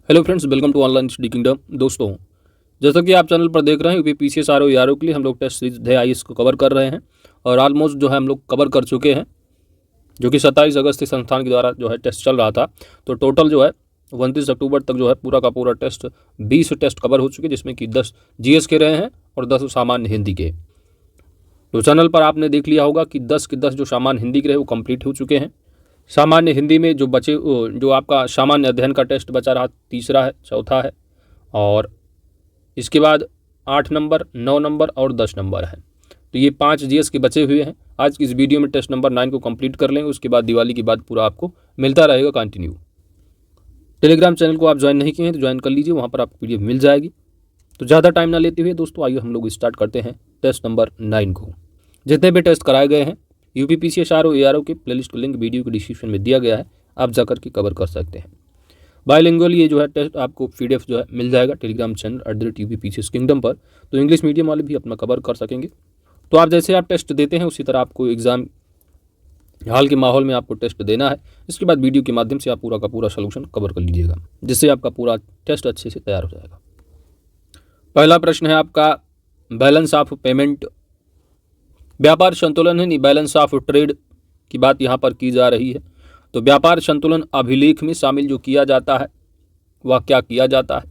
Hello friends, welcome to online study kingdom. दोस्तों, जैसा कि आप चैनल पर देख रहे हैं यूपीपीसीएस आरओ यारो के लिए हम लोग टेस्ट सीरीज अध्याय 22 को कवर कर रहे हैं और ऑलमोस्ट जो है हम लोग कवर कर चुके हैं, जो कि 27 अगस्त से संस्थान के द्वारा जो है टेस्ट चल रहा था। तो टोटल जो है 29 अक्टूबर तक जो है पूरा का पूरा टेस्ट 20 टेस्ट कवर हो चुके, जिसमें कि 10 जीएस के रहे हैं और 10 सामान्य हिंदी के। तो चैनल पर आपने देख लिया होगा कि 10 के 10 जो सामान्य हिंदी के रहे वो कंप्लीट हो चुके हैं। सामान्य हिंदी में जो बचे जो आपका सामान्य अध्ययन का टेस्ट बचा रहा, तीसरा है, चौथा है, और इसके बाद 8 नंबर, 9 नंबर और 10 नंबर है। तो ये 5 जीएस के बचे हुए हैं। आज की इस वीडियो में टेस्ट नंबर 9 को कंप्लीट कर लेंगे, उसके बाद दिवाली के बाद पूरा आपको मिलता रहेगा कंटिन्यू। टेलीग्राम चैनल को आप ज्वाइन नहीं किए हैं तो ज्वाइन कर लीजिए, वहाँ पर आपको पीडीएफ मिल जाएगी। तो ज़्यादा टाइम ना लेते हुए दोस्तों, आइए हम लोग स्टार्ट करते हैं टेस्ट नंबर 9 को। जितने भी टेस्ट कराए गए हैं यूपीपीसीएस आरओ एआरओ के प्लेलिस्ट का लिंक वीडियो के डिस्क्रिप्शन में दिया गया है, आप जाकर के कवर कर सकते हैं। बायलिंगुअल ये जो है टेस्ट आपको पीडीएफ जो है मिल जाएगा टेलीग्राम चैनल @UPPCS किंगडम पर, तो इंग्लिश मीडियम वाले भी अपना कवर कर सकेंगे। तो आप जैसे आप टेस्ट देते हैं उसी तरह आपको एग्ज़ाम हाल के माहौल में आपको टेस्ट देना है। इसके बाद वीडियो के माध्यम से आप पूरा का पूरा सोल्यूशन कवर कर लीजिएगा, जिससे आपका पूरा टेस्ट अच्छे से तैयार हो जाएगा। पहला प्रश्न है आपका, बैलेंस ऑफ पेमेंट, व्यापार संतुलन है, नहीं बैलेंस ऑफ ट्रेड की बात यहाँ पर की जा रही है। तो व्यापार संतुलन अभिलेख में शामिल जो किया जाता है वह क्या किया जाता है?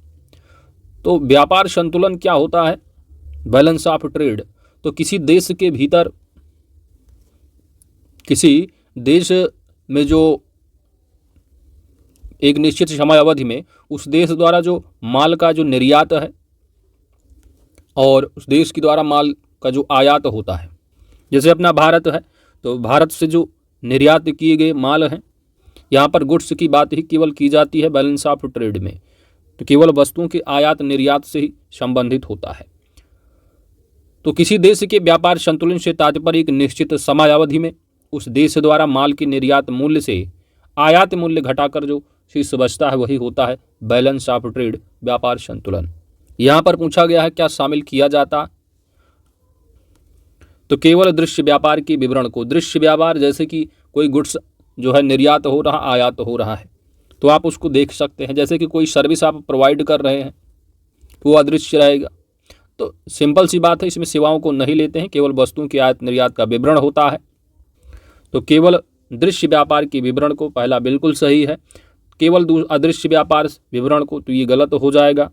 तो व्यापार संतुलन क्या होता है? बैलेंस ऑफ ट्रेड तो किसी देश के भीतर, किसी देश में जो एक निश्चित समय अवधि में उस देश द्वारा जो माल का जो निर्यात है और उस देश के द्वारा माल का जो आयात होता है, जैसे अपना भारत है तो भारत से जो निर्यात किए गए माल हैं, यहाँ पर गुड्स की बात ही केवल की जाती है बैलेंस ऑफ ट्रेड में। तो केवल वस्तुओं के आयात निर्यात से ही संबंधित होता है। तो किसी देश के व्यापार संतुलन से तात्पर्य एक निश्चित समय अवधि में उस देश द्वारा माल के निर्यात मूल्य से आयात मूल्य घटाकर जो शीर्ष बचता है वही होता है बैलेंस ऑफ ट्रेड, व्यापार संतुलन। यहाँ पर पूछा गया है क्या शामिल किया जाता? तो केवल दृश्य व्यापार के विवरण को, दृश्य व्यापार जैसे कि कोई गुड्स जो है निर्यात हो रहा, आयात हो रहा है, तो आप उसको देख सकते हैं। जैसे कि कोई सर्विस आप प्रोवाइड कर रहे हैं तो वो अदृश्य रहेगा। तो सिंपल सी बात है, इसमें सेवाओं को नहीं लेते हैं, केवल वस्तुओं के आयात निर्यात का विवरण होता है। तो केवल दृश्य व्यापार के विवरण को, पहला बिल्कुल सही है। केवल अदृश्य व्यापार विवरण को, तो ये गलत हो जाएगा।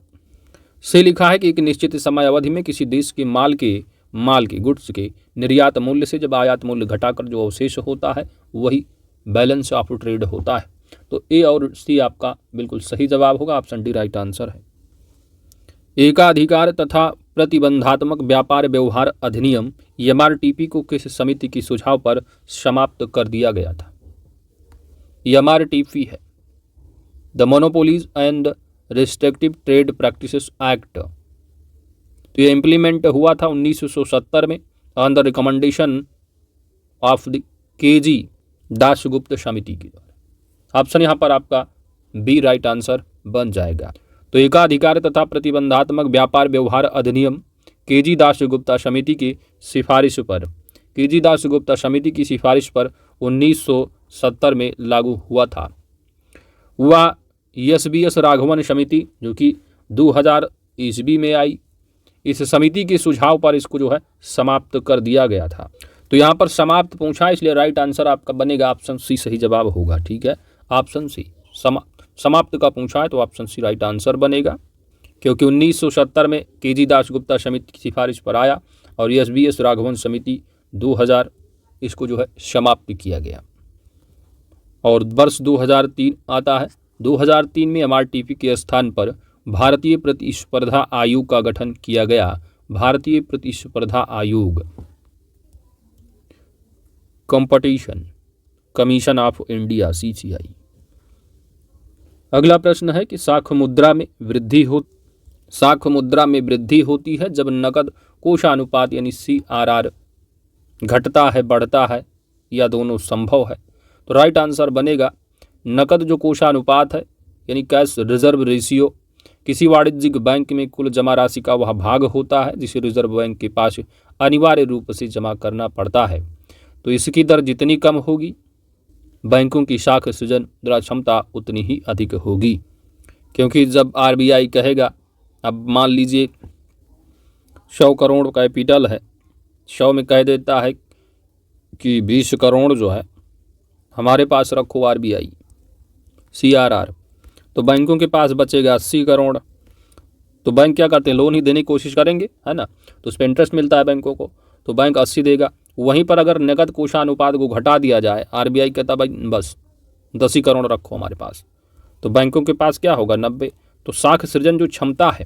से लिखा है कि एक निश्चित समय अवधि में किसी देश के माल के गुड्स के निर्यात मूल्य से जब आयात मूल्य घटाकर जो अवशेष होता है वही बैलेंस ऑफ ट्रेड होता है। तो ए और सी आपका बिल्कुल सही जवाब होगा, ऑप्शन डी राइट आंसर है। एकाधिकार तथा प्रतिबंधात्मक व्यापार व्यवहार अधिनियम एमआरटीपी को किस समिति के सुझाव पर समाप्त कर दिया गया था? एमआरटीपी है the monopolies and restrictive trade practices act. तो ये इम्प्लीमेंट हुआ था 1970 में on the recommendation of the KG Dasgupta समिति के द्वारा। ऑप्शन यहाँ पर आपका बी राइट आंसर बन जाएगा। तो एकाधिकार तथा प्रतिबंधात्मक व्यापार व्यवहार अधिनियम केजी दासगुप्ता समिति की सिफारिश पर, केजी दासगुप्ता समिति की सिफारिश पर 1970 में लागू हुआ था। वह एसबीएस राघवन समिति जो कि 2000 ईस्वी में आई, इस समिति के सुझाव पर इसको जो है समाप्त कर दिया गया था। तो यहाँ पर समाप्त पूछा, इसलिए राइट आंसर आपका बनेगा ऑप्शन सी सही जवाब होगा। ठीक है, ऑप्शन सी समाप्त का पूछा है तो ऑप्शन सी राइट आंसर बनेगा, क्योंकि 1970 में केजी दासगुप्ता समिति की सिफारिश पर आया और एसबीएस राघवन समिति 2000 इसको जो है समाप्त किया गया। और वर्ष 2003 आता है। 2003 में एमआरटीपी के स्थान पर भारतीय प्रतिस्पर्धा आयोग का गठन किया गया। भारतीय प्रतिस्पर्धा आयोग, competition commission of India, CCI। अगला प्रश्न है कि साख मुद्रा में वृद्धि होती है जब नकद कोषानुपात यानी CRR घटता है, बढ़ता है, या दोनों संभव है? तो राइट आंसर बनेगा नकद जो कोषानुपात है यानी कैश रिजर्व रेशियो, किसी वाणिज्यिक बैंक में कुल जमा राशि का वह भाग होता है जिसे रिजर्व बैंक के पास अनिवार्य रूप से जमा करना पड़ता है। तो इसकी दर जितनी कम होगी बैंकों की शाख सृजन क्षमता उतनी ही अधिक होगी। क्योंकि जब आरबीआई कहेगा, अब मान लीजिए 100 करोड़ कैपिटल है, 100 में कह देता है कि 20 करोड़ जो है हमारे पास रखो आरबीआई सीआरआर, तो बैंकों के पास बचेगा 80 करोड़। तो बैंक क्या करते हैं, लोन ही देने की कोशिश करेंगे, है ना, तो उस पर इंटरेस्ट मिलता है बैंकों को, तो बैंक 80 देगा। वहीं पर अगर नकद कोषानुपात को घटा दिया जाए, आरबीआई कहता भाई बस 10 ही करोड़ रखो हमारे पास, तो बैंकों के पास क्या होगा, 90। तो साख सृजन जो क्षमता है,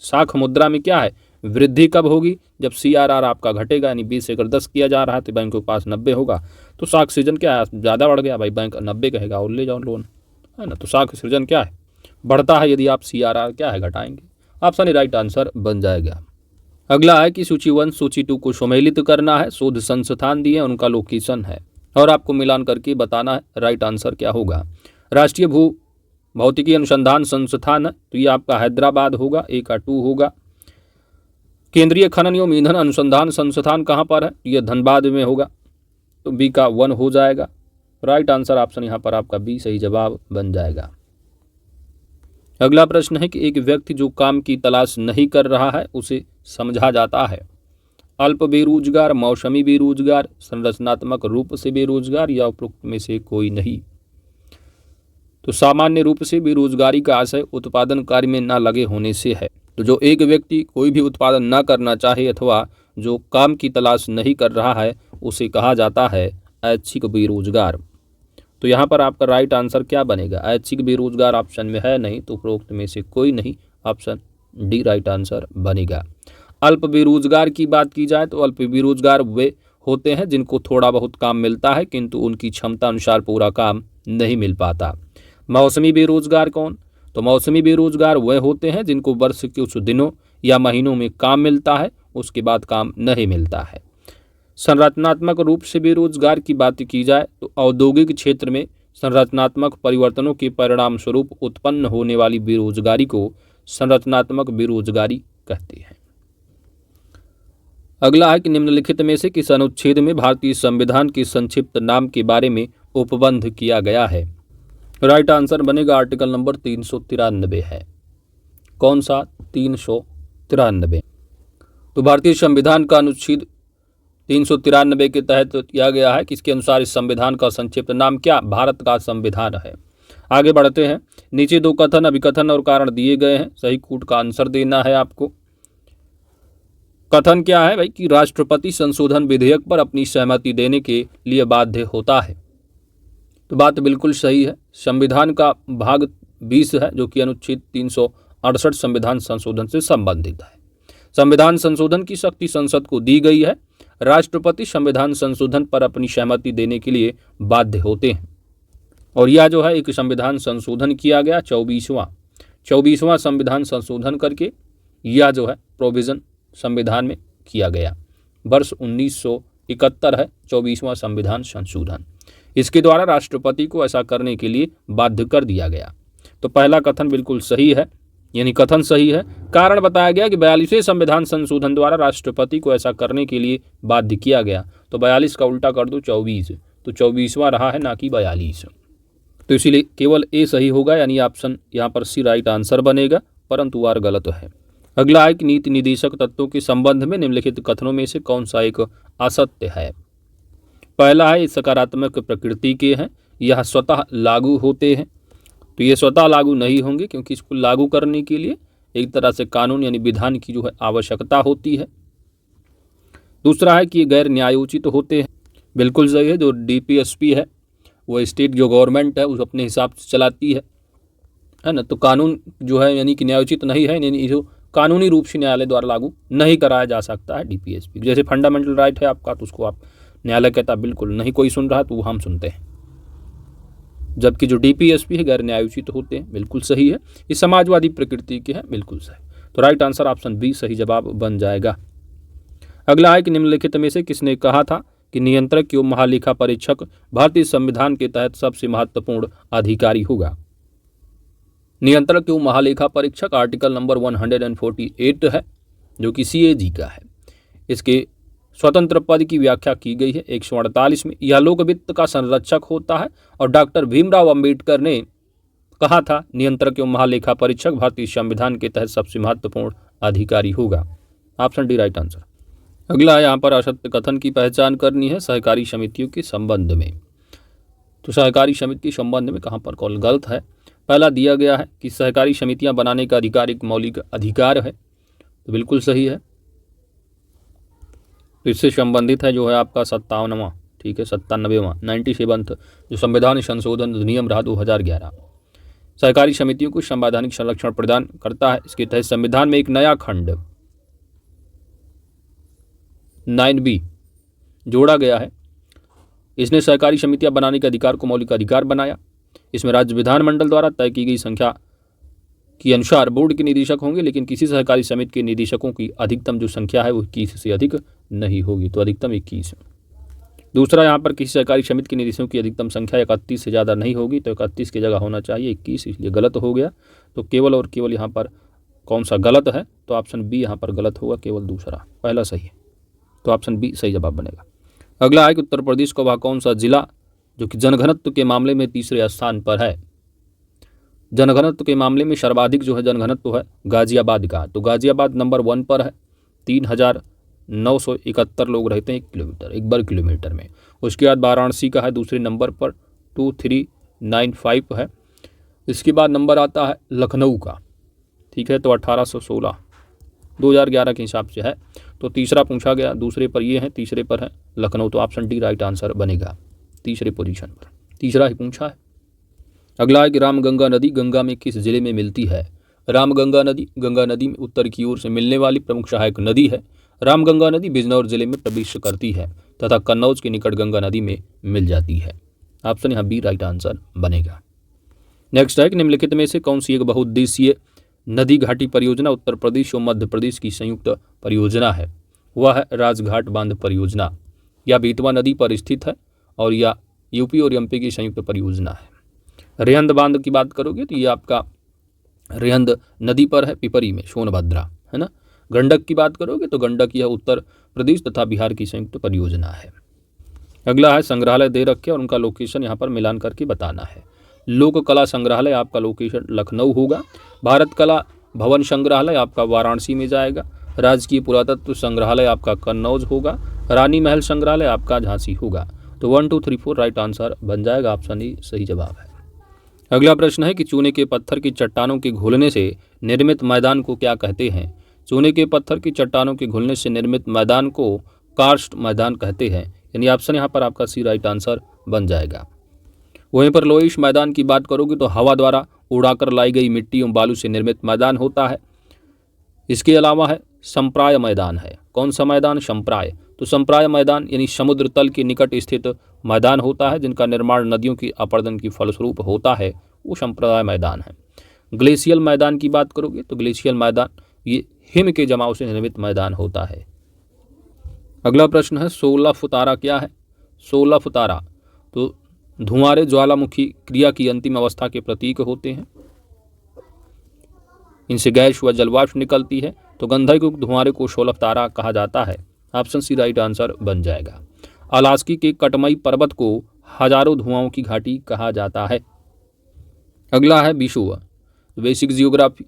साख मुद्रा में क्या है, वृद्धि कब होगी, जब सीआरआर आपका घटेगा, यानी 20 से अगर 10 किया जा रहा है तो बैंकों के पास 90 होगा। तो साख सृजन क्या है, ज़्यादा बढ़ गया भाई, बैंक 90 कहेगा और ले जाओ लोन, है ना। तो साख सृजन क्या है, बढ़ता है यदि आप सीआरआर क्या है घटाएंगे। ऑप्शन ए राइट आंसर बन जाएगा। अगला है कि सूची 1 सूची 2 को सम्मिलित करना है, शोध संस्थान दिए, उनका लोकेशन है और आपको मिलान करके बताना है राइट आंसर क्या होगा। राष्ट्रीय भू भौतिकी अनुसंधान संस्थान है, तो ये आपका हैदराबाद होगा, ए का 2 होगा। केंद्रीय खनन एवं ईंधन अनुसंधान संस्थान कहाँ पर है, ये धनबाद में होगा, तो बी का 1 हो जाएगा। राइट आंसर ऑप्शन यहाँ पर आपका बी सही जवाब बन जाएगा। अगला प्रश्न है कि एक व्यक्ति जो काम की तलाश नहीं कर रहा है उसे समझा जाता है अल्प बेरोजगार, मौसमी बेरोजगार, संरचनात्मक रूप से बेरोजगार या उपरोक्त में से कोई नहीं। तो सामान्य रूप से बेरोजगारी का आशय उत्पादन कार्य में न लगे होने से है। तो जो एक व्यक्ति कोई भी उत्पादन न करना चाहे अथवा जो काम की तलाश नहीं कर रहा है उसे कहा जाता है ऐच्छिक बेरोजगार। तो यहाँ पर आपका राइट आंसर क्या बनेगा, ऐच्छिक बेरोजगार ऑप्शन में है नहीं, तो उपरोक्त में से कोई नहीं, ऑप्शन डी राइट आंसर बनेगा। अल्प बेरोजगार की बात की जाए तो अल्प बेरोजगार वे होते हैं जिनको थोड़ा बहुत काम मिलता है किंतु उनकी क्षमता अनुसार पूरा काम नहीं मिल पाता। मौसमी बेरोजगार कौन, तो मौसमी बेरोजगार वे होते हैं जिनको वर्ष के कुछ दिनों या महीनों में काम मिलता है, उसके बाद काम नहीं मिलता है। संरचनात्मक रूप से बेरोजगार की बात की जाए तो औद्योगिक क्षेत्र में संरचनात्मक परिवर्तनों के परिणाम स्वरूप उत्पन्न होने वाली बेरोजगारी को संरचनात्मक बेरोजगारी कहते हैं। अगला है कि निम्नलिखित में से किस अनुच्छेद में भारतीय संविधान के संक्षिप्त नाम के बारे में उपबंध किया गया है। राइट आंसर बनेगा आर्टिकल नंबर 393 है। कौन सा, 393। तो भारतीय संविधान का अनुच्छेद 393 के तहत किया गया है कि इसके अनुसार इस संविधान का संक्षिप्त नाम क्या, भारत का संविधान है। आगे बढ़ते हैं, नीचे 2 कथन, अभिकथन और कारण दिए गए हैं, सही कूट का आंसर देना है आपको। कथन क्या है भाई कि राष्ट्रपति संशोधन विधेयक पर अपनी सहमति देने के लिए बाध्य होता है। तो बात बिल्कुल सही है। संविधान का भाग 20 है जो कि अनुच्छेद 368 संविधान संशोधन से संबंधित है। संविधान संशोधन की शक्ति संसद को दी गई है। राष्ट्रपति संविधान संशोधन पर अपनी सहमति देने के लिए बाध्य होते हैं और यह जो है एक संविधान संशोधन किया गया 24वां संविधान संशोधन करके यह जो है प्रोविज़न संविधान में किया गया। वर्ष 1971 है 24वां संविधान संशोधन। इसके द्वारा राष्ट्रपति को ऐसा करने के लिए बाध्य कर दिया गया। तो पहला कथन बिल्कुल सही है, यानी कथन सही है। कारण बताया गया कि 42वें संविधान संशोधन द्वारा राष्ट्रपति को ऐसा करने के लिए बाध्य किया गया। तो 42 का उल्टा कर दो 24, तो 24वां रहा है ना कि 42। तो इसीलिए केवल ए सही होगा, यानी ऑप्शन यहाँ पर सी राइट आंसर बनेगा, परंतु आर गलत है। अगला है कि नीति निदेशक तत्वों के संबंध में निम्नलिखित कथनों में से कौन सा एक असत्य है। पहला है सकारात्मक प्रकृति के हैं, यह स्वतः लागू होते हैं। तो ये स्वतः लागू नहीं होंगे क्योंकि इसको लागू करने के लिए एक तरह से कानून यानी विधान की जो है आवश्यकता होती है। दूसरा है कि ये गैर न्यायोचित होते हैं, बिल्कुल सही है। जो डीपीएसपी है वो स्टेट जो गवर्नमेंट है उस अपने हिसाब से चलाती है ना। तो कानून जो है यानी कि न्यायोचित नहीं है, यानी जो कानूनी रूप से न्यायालय द्वारा लागू नहीं कराया जा सकता है डीपीएसपी। जैसे फंडामेंटल राइट है आपका, तो उसको आप न्यायालय कहता बिल्कुल नहीं कोई सुन रहा है तो वो हम सुनते हैं, जबकि जो डीपीएसपी है गैर न्यायोचित होते हैं, बिल्कुल सही है। ये समाजवादी प्रकृति के हैं, बिल्कुल सही। तो राइट आंसर ऑप्शन बी सही जवाब बन जाएगा। अगला है कि निम्नलिखित में से किसने कहा था कि नियंत्रक एवं महालेखा परीक्षक भारतीय संविधान के तहत सबसे महत्वपूर्ण अधिकारी होगा। नियंत्रक एवं महालेखा परीक्षक आर्टिकल नंबर 148 है जो कि सीएजी का है। इसके स्वतंत्र पद की व्याख्या की गई है 148 में। यह लोक वित्त का संरक्षक होता है और डॉक्टर भीमराव अंबेडकर ने कहा था नियंत्रक एवं महालेखा परीक्षक भारतीय संविधान के तहत सबसे महत्वपूर्ण अधिकारी होगा। Option D right answer. अगला है यहाँ पर असत्य कथन की पहचान करनी है सहकारी समितियों के संबंध में। तो सहकारी समिति के संबंध में कहाँ पर कॉल गलत है। पहला दिया गया है कि सहकारी समितियां बनाने का अधिकार एक मौलिक अधिकार है, तो बिल्कुल सही है। तो इससे संबंधित है जो है आपका 57वां, ठीक है 97वां 97th जो संविधान संशोधन अधिनियम रहा 2011 सहकारी समितियों को संवैधानिक संरक्षण प्रदान करता है। इसके तहत संविधान में एक नया खंड 9B जोड़ा गया है। इसने सहकारी समितियां बनाने के अधिकार को मौलिक अधिकार बनाया। इसमें राज्य विधानमंडल द्वारा तय की गई संख्या के अनुसार बोर्ड के निदेशक होंगे, लेकिन किसी सहकारी समिति के निदेशकों की अधिकतम जो संख्या है वो 21 से अधिक नहीं होगी, तो अधिकतम 21। दूसरा यहाँ पर किसी सहकारी समिति के निदेशकों की अधिकतम संख्या 31 से ज़्यादा नहीं होगी, तो 31 की जगह होना चाहिए 21, इसलिए गलत हो गया। तो केवल और केवल यहाँ पर कौन सा गलत है, तो ऑप्शन बी यहाँ पर गलत होगा, केवल दूसरा, पहला सही है, तो ऑप्शन बी सही जवाब बनेगा। अगला है कि उत्तर प्रदेश का वह कौन सा जिला जो कि जनघनत्व के मामले में तीसरे स्थान पर है। जनघनत्व के मामले में सर्वाधिक जो है जनघनत्व है गाजियाबाद का, तो गाजियाबाद नंबर 1 पर है। 3971 लोग रहते हैं 1 वर्ग किलोमीटर में। उसके बाद वाराणसी का है दूसरे नंबर पर 2395 है। इसके बाद नंबर आता है लखनऊ का, ठीक है, तो 1816 2011 के हिसाब से है। तो तीसरा पूछा गया, दूसरे पर ये है, तीसरे पर है लखनऊ, तो ऑप्शन डी राइट आंसर बनेगा। तीसरे पोजीशन पर तीसरा ही पूछा है। अगला है कि रामगंगा नदी गंगा में किस जिले में मिलती है। रामगंगा नदी गंगा नदी में उत्तर की ओर से मिलने वाली प्रमुख सहायक नदी है। रामगंगा नदी बिजनौर जिले में प्रवेश करती है तथा कन्नौज के निकट गंगा नदी में मिल जाती है। ऑप्शन यहाँ बी राइट आंसर बनेगा। नेक्स्ट है कि निम्नलिखित में से कौन सी एक बहुउद्देशीय नदी घाटी परियोजना उत्तर प्रदेश और मध्य प्रदेश की संयुक्त परियोजना है। वह है राजघाट बांध परियोजना। यह बेतवा नदी पर स्थित है और यह यूपी और एमपी की संयुक्त परियोजना है। रेहंद बांध की बात करोगे तो ये आपका रेहंद नदी पर है, पिपरी में, सोनभद्रा, है ना। गंडक की बात करोगे तो गंडक यह उत्तर प्रदेश तथा बिहार की संयुक्त परियोजना है। अगला है संग्रहालय दे रखे और उनका लोकेशन यहाँ पर मिलान करके बताना है। लोक कला संग्रहालय आपका लोकेशन लखनऊ होगा। भारत कला भवन संग्रहालय आपका वाराणसी में जाएगा। राजकीय पुरातत्व संग्रहालय आपका कन्नौज होगा। रानी महल संग्रहालय आपका झांसी होगा। तो 1 2 3 4 राइट आंसर बन जाएगा, ऑप्शन ई सही जवाब है। अगला प्रश्न है कि चूने के पत्थर की चट्टानों के घुलने से निर्मित मैदान को क्या कहते हैं। चूने के पत्थर की चट्टानों के घुलने से निर्मित मैदान को कार्स्ट मैदान कहते हैं, यानी ऑप्शन यहाँ पर आपका सी राइट आंसर बन जाएगा। वहीं पर लोइश मैदान की बात करोगे तो हवा द्वारा उड़ाकर लाई गई मिट्टी एवं बालू से निर्मित मैदान होता है। इसके अलावा है संप्राय मैदान है। कौन सा मैदान? संप्राय। तो संप्राय मैदान यानी समुद्र तल के निकट स्थित मैदान होता है जिनका निर्माण नदियों की अपरदन की फलस्वरूप होता है, वो संप्राय मैदान है। ग्लेशियल मैदान की बात करोगे तो ग्लेशियल मैदान ये हिम के जमाव से निर्मित मैदान होता है। अगला प्रश्न है 16 फुतारा क्या है। 16 फुतारा तो धुआंरे ज्वालामुखी क्रिया की अंतिम अवस्था के प्रतीक होते हैं। इनसे गैस व जलवाष्प निकलती है, तो गंधकयुक्त धुआंरे को 16 फुतारा कहा जाता है। ऑप्शन सी राइट आंसर बन जाएगा। अलास्की के कटमई पर्वत को हजारों धुआओं की घाटी कहा जाता है। अगला है विषुव, बेसिक जियोग्राफी।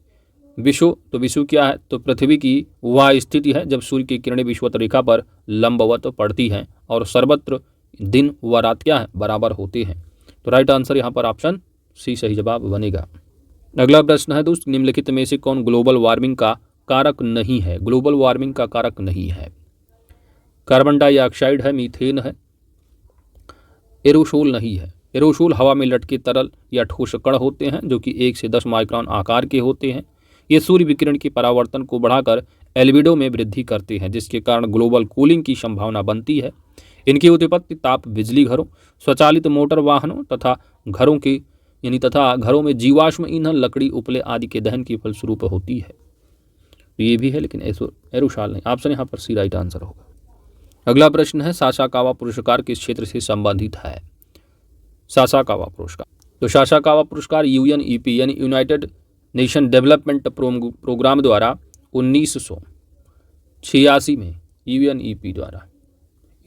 विषुव तो विषुव क्या है? तो पृथ्वी की वह स्थिति है जब सूर्य की किरणें विषुवत रेखा पर लंबवत पड़ती हैं और सर्वत्र दिन व रात क्या है? बराबर होते हैं। तो राइट आंसर यहाँ पर ऑप्शन सी सही जवाब बनेगा। अगला प्रश्न है दोस्त, निम्नलिखित में से कौन ग्लोबल वार्मिंग का कारक नहीं है। ग्लोबल वार्मिंग का कारक नहीं है। कार्बन डाइऑक्साइड है, मीथेन है, एरोसोल नहीं है। एरोसोल हवा में लटके तरल या ठोस कण होते हैं जो कि 1 से 10 माइक्रोन आकार के होते हैं। ये सूर्य विकिरण के परावर्तन को बढ़ाकर एल्बिडो में वृद्धि करते हैं जिसके कारण ग्लोबल कूलिंग की संभावना बनती है। इनकी उत्पत्ति ताप बिजली घरों, स्वचालित मोटर वाहनों तथा घरों में जीवाश्म ईंधन, लकड़ी, उपले आदि के दहन की फलस्वरूप होती है। ये भी है लेकिन एरोसोल नहीं। ऑप्शन यहाँ पर सी राइट आंसर होगा। अगला प्रश्न है सासाकावा पुरस्कार किस क्षेत्र से संबंधित है। सासाकावा पुरस्कार तो सासाकावा पुरस्कार यूएनईपी यानी यूनाइटेड नेशन डेवलपमेंट प्रोग्राम द्वारा 1986 में यूएनईपी द्वारा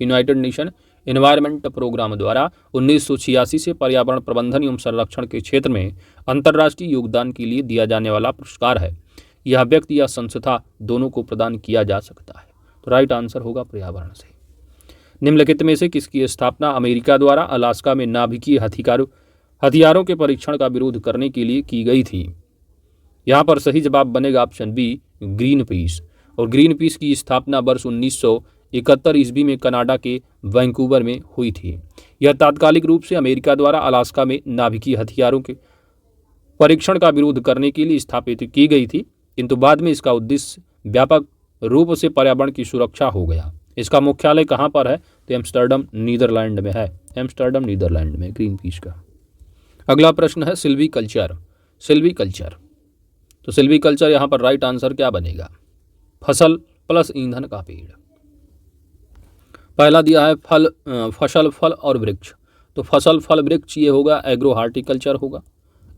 यूनाइटेड नेशन एनवायरमेंट प्रोग्राम द्वारा 1986 से पर्यावरण प्रबंधन एवं संरक्षण के क्षेत्र में अंतर्राष्ट्रीय योगदान के लिए दिया जाने वाला पुरस्कार है। यह व्यक्ति या संस्था दोनों को प्रदान किया जा सकता है। तो राइट आंसर होगा पर्यावरण से। निम्नलिखित में से किसकी स्थापना अमेरिका द्वारा अलास्का में नाभिकीय हथियारों के परीक्षण का विरोध करने के लिए की गई थी? यहाँ पर सही जवाब बनेगा ऑप्शन बी, ग्रीन पीस। और ग्रीन पीस की स्थापना वर्ष 1971 ईस्वी में कनाडा के वैंकूवर में हुई थी। यह तात्कालिक रूप से अमेरिका द्वारा अलास्का में नाभिकीय हथियारों के परीक्षण का विरोध करने के लिए स्थापित की गई थी, किंतु बाद में इसका उद्देश्य व्यापक रूप से पर्यावरण की सुरक्षा हो गया। इसका मुख्यालय कहाँ पर है? तो एम्स्टर्डम नीदरलैंड में है। एम्स्टर्डम नीदरलैंड में ग्रीन पीस का। अगला प्रश्न है सिल्वीकल्चर। सिल्वीकल्चर, तो सिल्वीकल्चर यहाँ पर राइट आंसर क्या बनेगा? फसल प्लस ईंधन का पेड़। पहला दिया है फसल फल और वृक्ष, तो फसल फल वृक्ष ये होगा एग्रो हार्टिकल्चर होगा,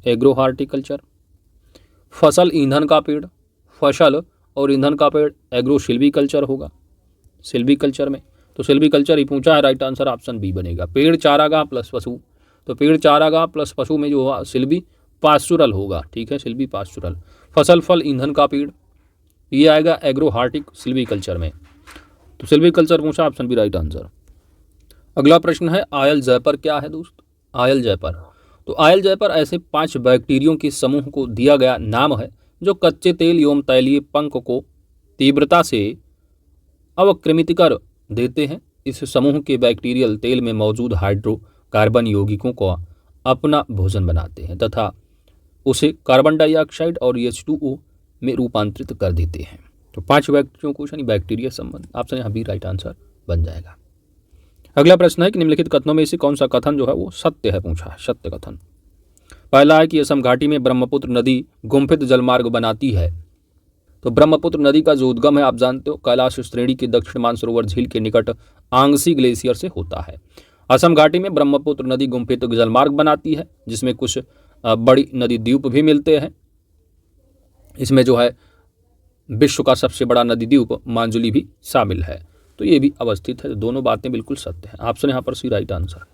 एग्रो हार्टिकल्चर। फसल ईंधन का पेड़, फसल और ईंधन का पेड़ एग्रो सिल्वीकल्चर होगा, सिल्वीकल्चर में। तो सिल्वीकल्चर ही पूछा है, राइट आंसर ऑप्शन बी बनेगा। पेड़ चारागाह प्लस पशु, तो पेड़ चारागाह प्लस पशु में जो होगा सिल्वी पास्चुरल होगा, ठीक है, सिल्वी पास्चुरल। फसल फल ईंधन का पेड़ ये आएगा एग्रो हार्टिक सिल्वीकल्चर में, तो सिल्वीकल्चर पूछा, ऑप्शन बी राइट आंसर। अगला प्रश्न है आयल जयपर क्या है दोस्त? आयल जयपर, तो आयल जयपर ऐसे 5 बैक्टीरियों के समूह को दिया गया नाम है जो कच्चे तेल एवं तैलीय पंख को तीव्रता से अवक्रमित कर देते हैं। इस समूह के बैक्टीरियल तेल में मौजूद हाइड्रोकार्बन यौगिकों को अपना भोजन बनाते हैं तथा उसे कार्बन डाइऑक्साइड और H2O में रूपांतरित कर देते हैं। तो 5 बैक्टीरियों को यानी बैक्टीरिया संबंध, ऑप्शन यहाँ बी राइट आंसर बन जाएगा। अगला प्रश्न है कि निम्नलिखित कथनों में से कौन सा कथन जो है वो सत्य है, पूछा है, सत्य कथन। पहला है कि असम घाटी में ब्रह्मपुत्र नदी गुम्फित जलमार्ग बनाती है। तो ब्रह्मपुत्र नदी का जो उद्गम है आप जानते हो कैलाश श्रेणी के दक्षिण मानसरोवर झील के निकट आंगसी ग्लेशियर से होता है। असम घाटी में ब्रह्मपुत्र नदी गुम्फित जलमार्ग बनाती है, जिसमें कुछ बड़ी नदी द्वीप भी मिलते हैं। इसमें जो है विश्व का सबसे बड़ा नदी द्वीप मांजुली भी शामिल है, तो ये भी अवस्थित है। दोनों बातें बिल्कुल सत्य हैं, ऑप्शन यहाँ पर सी राइट आंसर।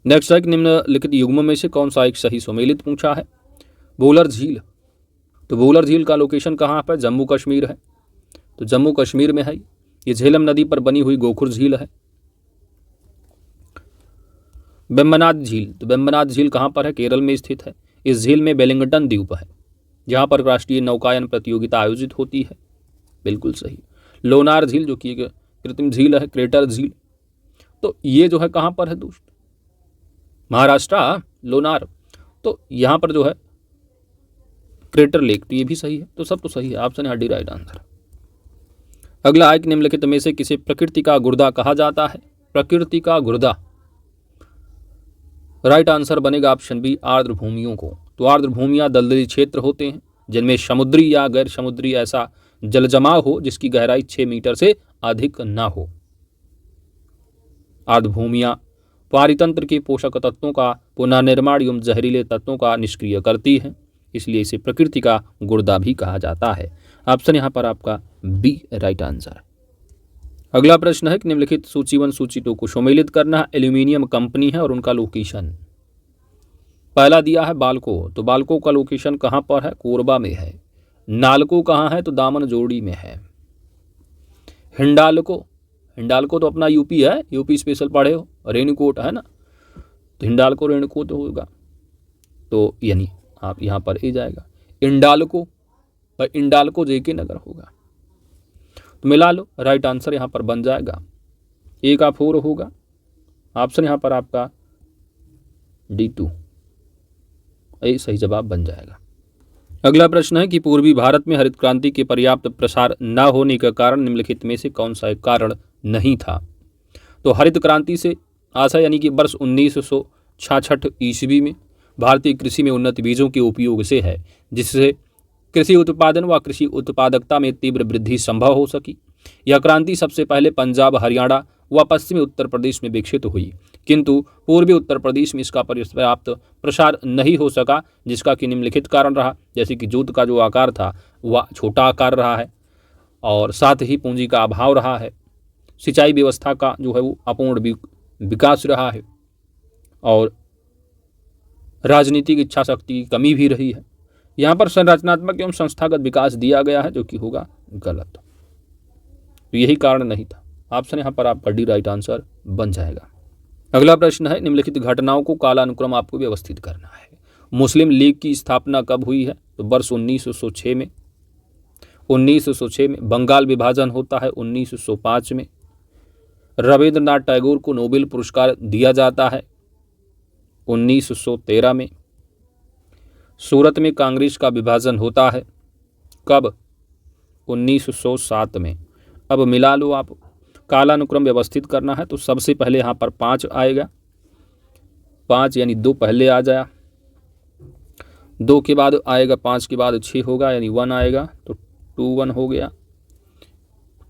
नेक्स्ट है कि निम्नलिखित युग्मों में से कौन सा एक सही सुमेलित पूछा है? वुलर झील, तो वुलर झील का लोकेशन कहाँ पर? जम्मू कश्मीर है, तो जम्मू कश्मीर में है। ये झेलम नदी पर बनी हुई गोखुर झील है। वेम्बनाड झील, तो वेम्बनाड झील कहाँ पर है? केरल में स्थित है। इस झील में वेलिंगटन द्वीप है जहाँ पर राष्ट्रीय नौकायन प्रतियोगिता आयोजित होती है, बिल्कुल सही। लोनार झील जो कि एक कृत्रिम झील है, क्रेटर झील, तो ये जो है कहाँ पर है दोस्त? महाराष्ट्र, लोनार, तो यहाँ पर जो है क्रेटर लेक, तो ये भी सही है। तो सब तो सही है, ऑप्शन है डी राइट आंसर। अगला है कि निम्नलिखित में से किसे प्रकृति का गुर्दा कहा जाता है? प्रकृति का गुर्दा, राइट आंसर बनेगा ऑप्शन बी आर्द्र भूमियों को। तो आर्द्र भूमियाँ दलदली क्षेत्र होते हैं जिनमें समुद्री या गैर समुद्री ऐसा जल जमाव हो जिसकी गहराई 6 मीटर से अधिक ना हो। आर्द्र भूमियाँ पारितंत्र के पोषक तत्वों का पुनर्निर्माण एवं जहरीले तत्वों का निष्क्रिय करती है, इसलिए इसे प्रकृति का गुर्दा भी कहा जाता है। ऑप्शन यहाँ पर आपका बी राइट आंसर। अगला प्रश्न है कि निम्नलिखित सूची 1 सूची 2 को सम्मिलित करना। एल्यूमिनियम कंपनी है और उनका लोकेशन। पहला दिया है बाल्को, तो बाल्को का लोकेशन कहाँ पर है? कोरबा में है। नालको कहाँ है? तो दामन जोड़ी में है। हिंडाल्को, हिंडाल्को तो अपना यूपी है, यूपी स्पेशल पढ़े हो। रेणुकूट है ना, तो हिंडाल्को रेणुकूट होगा, तो यानी आप यहाँ पर ए जाएगा। इंडाल्को, पर इंडाल्को जेके नगर होगा, तो मिला लो, राइट आंसर यहाँ पर बन जाएगा ए का 4 होगा। ऑप्शन यहाँ पर आपका D2 ए सही जवाब बन जाएगा। अगला प्रश्न है कि पूर्वी भारत में हरित क्रांति के पर्याप्त प्रसार न होने का कारण निम्नलिखित में से कौन सा एक कारण नहीं था? तो हरित क्रांति से आशा यानी कि वर्ष 1966 ईस्वी में भारतीय कृषि में उन्नत बीजों के उपयोग से है, जिससे कृषि उत्पादन व कृषि उत्पादकता में तीव्र वृद्धि संभव हो सकी। यह क्रांति सबसे पहले पंजाब, हरियाणा व पश्चिमी उत्तर प्रदेश में विकसित हुई, किंतु पूर्वी उत्तर प्रदेश में इसका पर्याप्त प्रसार नहीं हो सका, जिसका कि निम्नलिखित कारण रहा। जैसे कि जूट का जो आकार था वह छोटा आकार रहा है, और साथ ही पूंजी का अभाव रहा है, सिंचाई व्यवस्था का जो है वो अपूर्ण विकास रहा है और राजनीतिक इच्छा शक्ति की कमी भी रही है। यहाँ पर संरचनात्मक एवं संस्थागत विकास दिया गया है, जो कि होगा गलत। तो यही कारण नहीं था। ऑप्शन यहाँ पर आपका डी राइट आंसर बन जाएगा। अगला प्रश्न है, निम्नलिखित घटनाओं को कालानुक्रम आपको व्यवस्थित करना है। मुस्लिम लीग की स्थापना कब हुई है? तो वर्ष 1906 में। 1906 में। बंगाल विभाजन होता है 1905 में। रविंद्रनाथ टैगोर को नोबेल पुरस्कार दिया जाता है 1913 में। सूरत में कांग्रेस का विभाजन होता है कब? 1907 में। अब मिला लो आप, कालानुक्रम व्यवस्थित करना है तो सबसे पहले यहाँ पर 5 आएगा, 5 यानी 2 पहले आ जाए, 2 के बाद आएगा 5 के बाद 6 होगा यानी 1 आएगा तो 2 1 हो गया।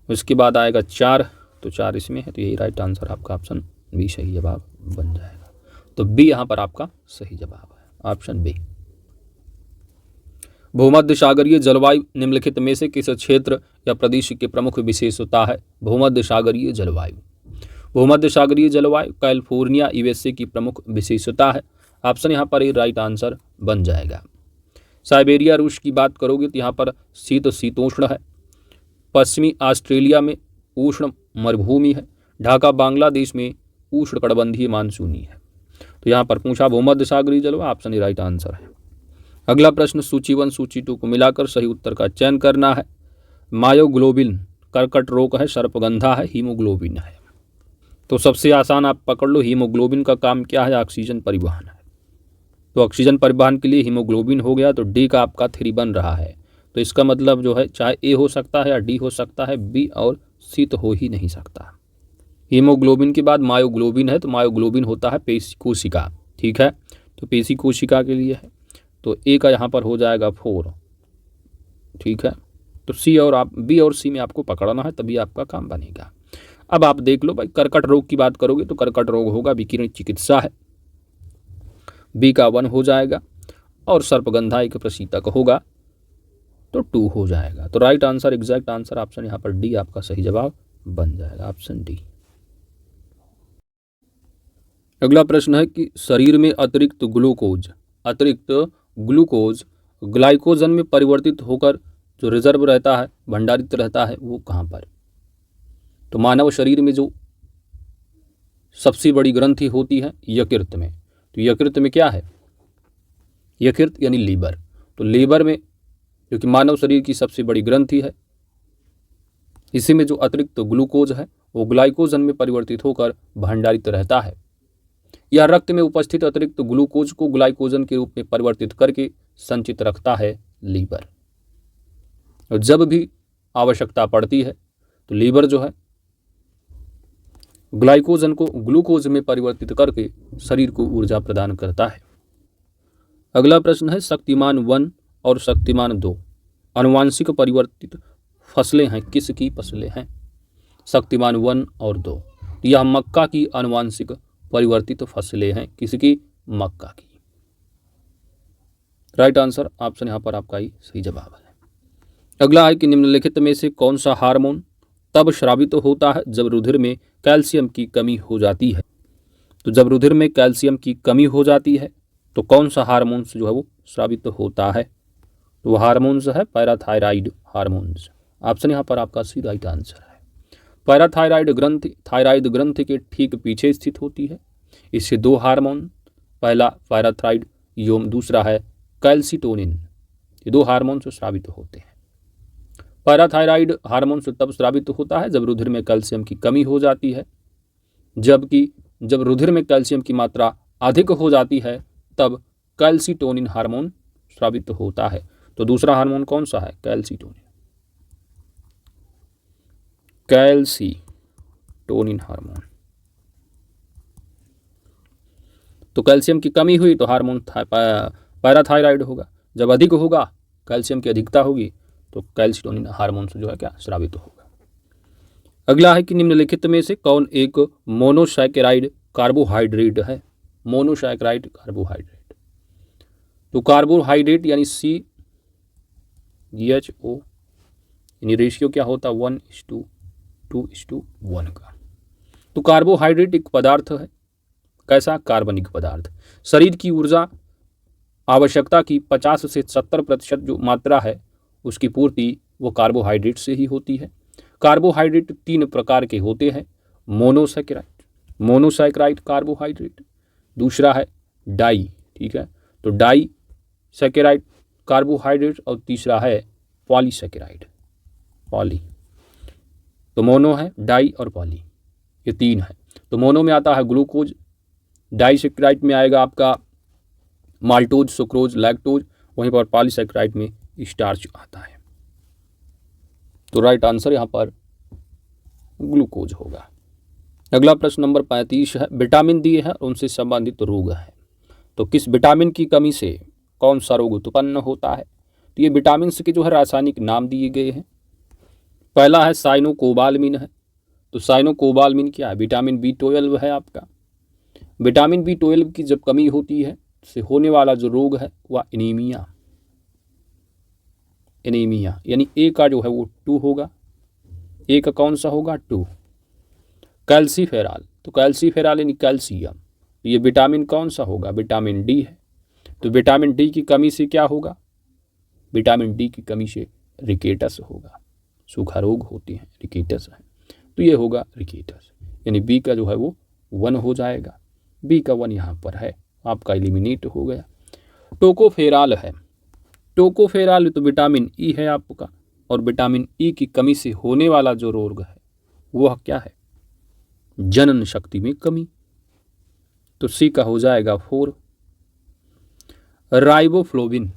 उसके बाद आएगा 4 तो 4 इसमें है, तो यही राइट आंसर आपका ऑप्शन बी सही जवाब बन जाएगा। तो बी यहाँ पर आपका सही जवाब है, ऑप्शन बी। भूमध्य सागरीय जलवायु निम्नलिखित में से किस क्षेत्र या प्रदेश की प्रमुख विशेषता है? भूमध्य सागरीय जलवायु। भूमध्य सागरीय जलवायु कैलिफोर्निया यूएसए की प्रमुख विशेषता है। ऑप्शन यहाँ पर राइट आंसर बन जाएगा। साइबेरिया रूस की बात करोगे तो यहाँ पर शीतोष्ण है। पश्चिमी ऑस्ट्रेलिया में उष्ण मरुभूमि है। ढाका बांग्लादेश में उष्णकटिबंधीय मानसूनी है। तो यहाँ पर पूछा भूमध्य सागरीय जलवायु, ऑप्शन ही राइट आंसर है। अगला प्रश्न, सूची 1 सूची 2 को मिलाकर सही उत्तर का चयन करना है। मायोग्लोबिन कर्कट रोग है, सर्पगंधा है, हीमोग्लोबिन है। तो सबसे आसान आप पकड़ लो, हीमोग्लोबिन का काम क्या है? ऑक्सीजन परिवहन है। तो ऑक्सीजन परिवहन के लिए हीमोग्लोबिन हो गया, तो डी का आपका 3 बन रहा है। तो इसका मतलब जो है चाहे ए हो सकता है या डी हो सकता है, बी और सी तो हो ही नहीं सकता। हीमोग्लोबिन के बाद मायोग्लोबिन है, तो मायोग्लोबिन होता है पेशी कोशिका, ठीक है, तो पेशी कोशिका के लिए है। तो ए का यहाँ पर हो जाएगा 4, ठीक है। तो सी और आप बी और सी में आपको पकड़ना है, तभी आपका काम बनेगा। अब आप देख लो भाई, कर्कट रोग की बात करोगे तो कर्कट रोग होगा विकिरण चिकित्सा है, बी का 1 हो जाएगा। और सर्पगंधा एक प्रशीतक होगा तो 2 हो जाएगा। तो right answer, exact answer option यहाँ पर डी आपका सही जवाब बन जाएगा, ऑप्शन डी। अगला प्रश्न है कि शरीर में अतिरिक्त ग्लूकोज ग्लाइकोजन में परिवर्तित होकर जो रिजर्व रहता है, भंडारित रहता है, वो कहाँ पर? तो मानव शरीर में जो सबसे बड़ी ग्रंथि होती है यकृत में। तो यकृत में क्या है? यकृत यानी लीवर। तो लीवर में, जो कि मानव शरीर की सबसे बड़ी ग्रंथि है, इसी में जो अतिरिक्त ग्लूकोज है वो ग्लाइकोजन में परिवर्तित होकर भंडारित रहता है। यह रक्त में उपस्थित अतिरिक्त ग्लूकोज को ग्लाइकोजन के रूप में परिवर्तित करके संचित रखता है लीवर। और जब भी आवश्यकता पड़ती है तो लीवर जो है ग्लाइकोजन को ग्लूकोज में परिवर्तित करके शरीर को ऊर्जा प्रदान करता है। अगला प्रश्न है, शक्तिमान 1 और शक्तिमान 2 आनुवांशिक परिवर्तित फसलें हैं, किसकी फसलें हैं? शक्तिमान 1 और 2, यह मक्का की आनुवांशिक परिवर्तित फसलें हैं, किसकी? मक्का की। राइट आंसर ऑप्शन यहाँ पर आपका ही सही जवाब है। अगला है कि निम्नलिखित में से कौन सा हार्मोन तब स्रावित होता है जब रुधिर में कैल्शियम की कमी हो जाती है? तो जब रुधिर में कैल्शियम की कमी हो जाती है तो कौन सा हार्मोन्स जो है वो स्रावित होता है? तो वो हार्मोन्स है पैराथायराइड हार्मोन्स। ऑप्शन यहाँ पर आपका सी राइट आंसर है। पैराथायराइड ग्रंथि थायराइड ग्रंथि के ठीक पीछे स्थित होती है। इससे 2 हार्मोन, पहला पैराथायराइड एवं दूसरा है कैल्सिटोनिन, ये 2 हार्मोन से स्रावित होते हैं। पैराथायराइड हार्मोन से तब स्रावित होता है जब रुधिर में कैल्शियम की कमी हो जाती है, जबकि जब रुधिर में कैल्शियम की मात्रा अधिक हो जाती है तब कैल्सिटोनिन हार्मोन स्रावित होता है। तो दूसरा हार्मोन कौन सा है? Calcitonin, calcitonin hormone. तो कैल्शियम की कमी हुई तो हार्मोन पैराथायराइड होगा, जब अधिक होगा कैल्शियम की अधिकता होगी तो कैल्सिटोनिन हार्मोन से जो है क्या स्रावित होगा। अगला है कि निम्नलिखित में से कौन एक मोनोसैकेराइड कार्बोहाइड्रेट है? Monosaccharide carbohydrate. तो कार्बोहाइड्रेट यानी CHO यानी रेशियो क्या होता है 1:2 2:1 का। तो कार्बोहाइड्रेट एक पदार्थ है, कैसा? कार्बनिक पदार्थ। शरीर की ऊर्जा आवश्यकता की 50 से 70% जो मात्रा है उसकी पूर्ति वो कार्बोहाइड्रेट से ही होती है। कार्बोहाइड्रेट 3 प्रकार के होते हैं, मोनोसैकेराइड कार्बोहाइड्रेट, दूसरा है डाई, ठीक है, तो डाई सैकेराइड कार्बोहाइड्रेट, और तीसरा है पॉलीसैकेराइड, पॉली। तो मोनो है, डाई और पॉली, ये 3 है। तो मोनो में आता है ग्लूकोज, डाइसैकेराइड में आएगा आपका माल्टोज, सुक्रोज, लैक्टोज, वहीं पर पॉलीसैकेराइड में स्टार्च आता है। तो राइट आंसर यहाँ पर ग्लूकोज होगा। अगला प्रश्न नंबर 35 है, विटामिन डी है और उनसे संबंधित रोग है। तो किस विटामिन की कमी से कौन सा रोग उत्पन्न होता है? तो ये विटामिन के जो है रासायनिक नाम दिए गए हैं। पहला है साइनोकोबालमिन है। तो साइनोकोबालमिन क्या है? विटामिन B12 है आपका। विटामिन B12 की जब कमी होती है से होने वाला जो रोग है वह एनीमिया, यानी ए का जो है वो 2 होगा। ए का कौन सा होगा? 2। कैल्सीफेरॉल, तो कैल्सीफेरॉल यानी कैल्शियम, तो ये विटामिन कौन सा होगा? विटामिन डी है। तो विटामिन डी की कमी से क्या होगा? विटामिन डी की कमी से रिकेटस होगा, सूखा रोग होते हैं, रिकेटस है, तो ये होगा रिकेटस, यानी बी का जो है वो 1 हो जाएगा। बी का 1 यहाँ पर है, आपका एलिमिनेट हो गया। टोकोफेरॉल है। टोकोफेरॉल तो विटामिन ई है आपका, और विटामिन ई की कमी से होने वाला जो रोग है वह क्या है? जनन शक्ति में कमी, तो सी का हो जाएगा 4। राइबोफ्लोविन,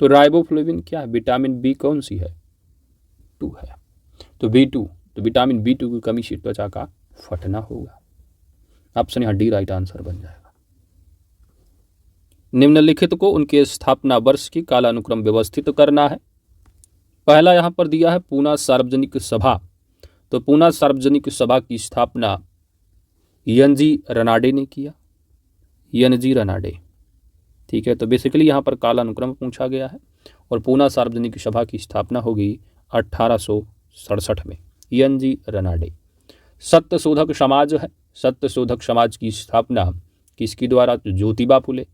तो राइबोफ्लोविन क्या है? विटामिन बी कौन सी है? 2 है, तो B2, तो विटामिन B2 की कमी से त्वचा का फटना होगा। ऑप्शन यहाँ डी राइट आंसर बन जाएगा। निम्नलिखित को उनके स्थापना वर्ष की कालानुक्रम व्यवस्थित करना है। पहला यहाँ पर दिया है पूना सार्वजनिक सभा। तो पूना सार्वजनिक सभा की स्थापना एन.जी. रनाडे ने किया, एन.जी. रनाडे, ठीक है। तो बेसिकली यहाँ पर कालानुक्रम पूछा गया है, और पूना सार्वजनिक सभा की स्थापना होगी 1867 में, एन.जी. रनाडे। सत्य शोधक समाज है। सत्य शोधक समाज की स्थापना किसके द्वारा? तो ज्योतिबा फुले।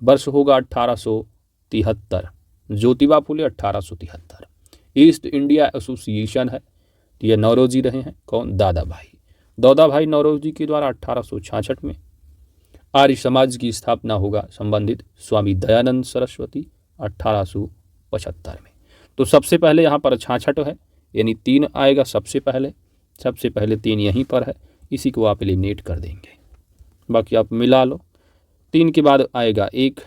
वर्ष होगा 1873, Jyotiba Phule 1873। East India association है, तो ये नौरोजी रहे हैं, कौन? दादा भाई नौरोजी के द्वारा 1866 में। आर्य समाज की स्थापना होगा संबंधित स्वामी दयानंद सरस्वती 1875 में। तो सबसे पहले यहाँ पर 66 है, यानी 3 आएगा सबसे पहले 3 यहीं पर है, इसी को आप एलिमिनेट कर देंगे, बाकी आप मिला लो। 3 के बाद आएगा 1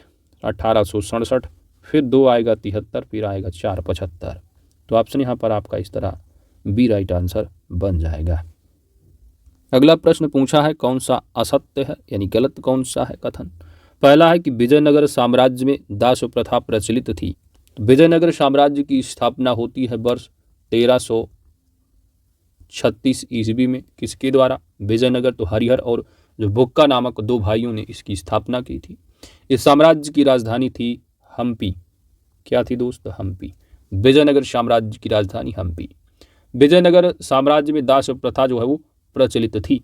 1867, फिर 2 आएगा 73, फिर आएगा 4 75। तो ऑप्शन यहाँ पर आपका इस तरह बी राइट आंसर बन जाएगा। अगला प्रश्न पूछा है कौन सा असत्य है, यानी गलत कौन सा है कथन। पहला है कि विजयनगर साम्राज्य में दास प्रथा प्रचलित थी। विजयनगर साम्राज्य की स्थापना होती है वर्ष 1336 ईस्वी में। किसके द्वारा? विजयनगर, तो हरिहर और जो बुक्का नामक 2 भाइयों ने इसकी स्थापना की थी। इस साम्राज्य की राजधानी थी हम्पी। क्या थी दोस्त? हम्पी। विजयनगर साम्राज्य की राजधानी हम्पी। विजयनगर साम्राज्य में दास प्रथा जो है वो प्रचलित थी।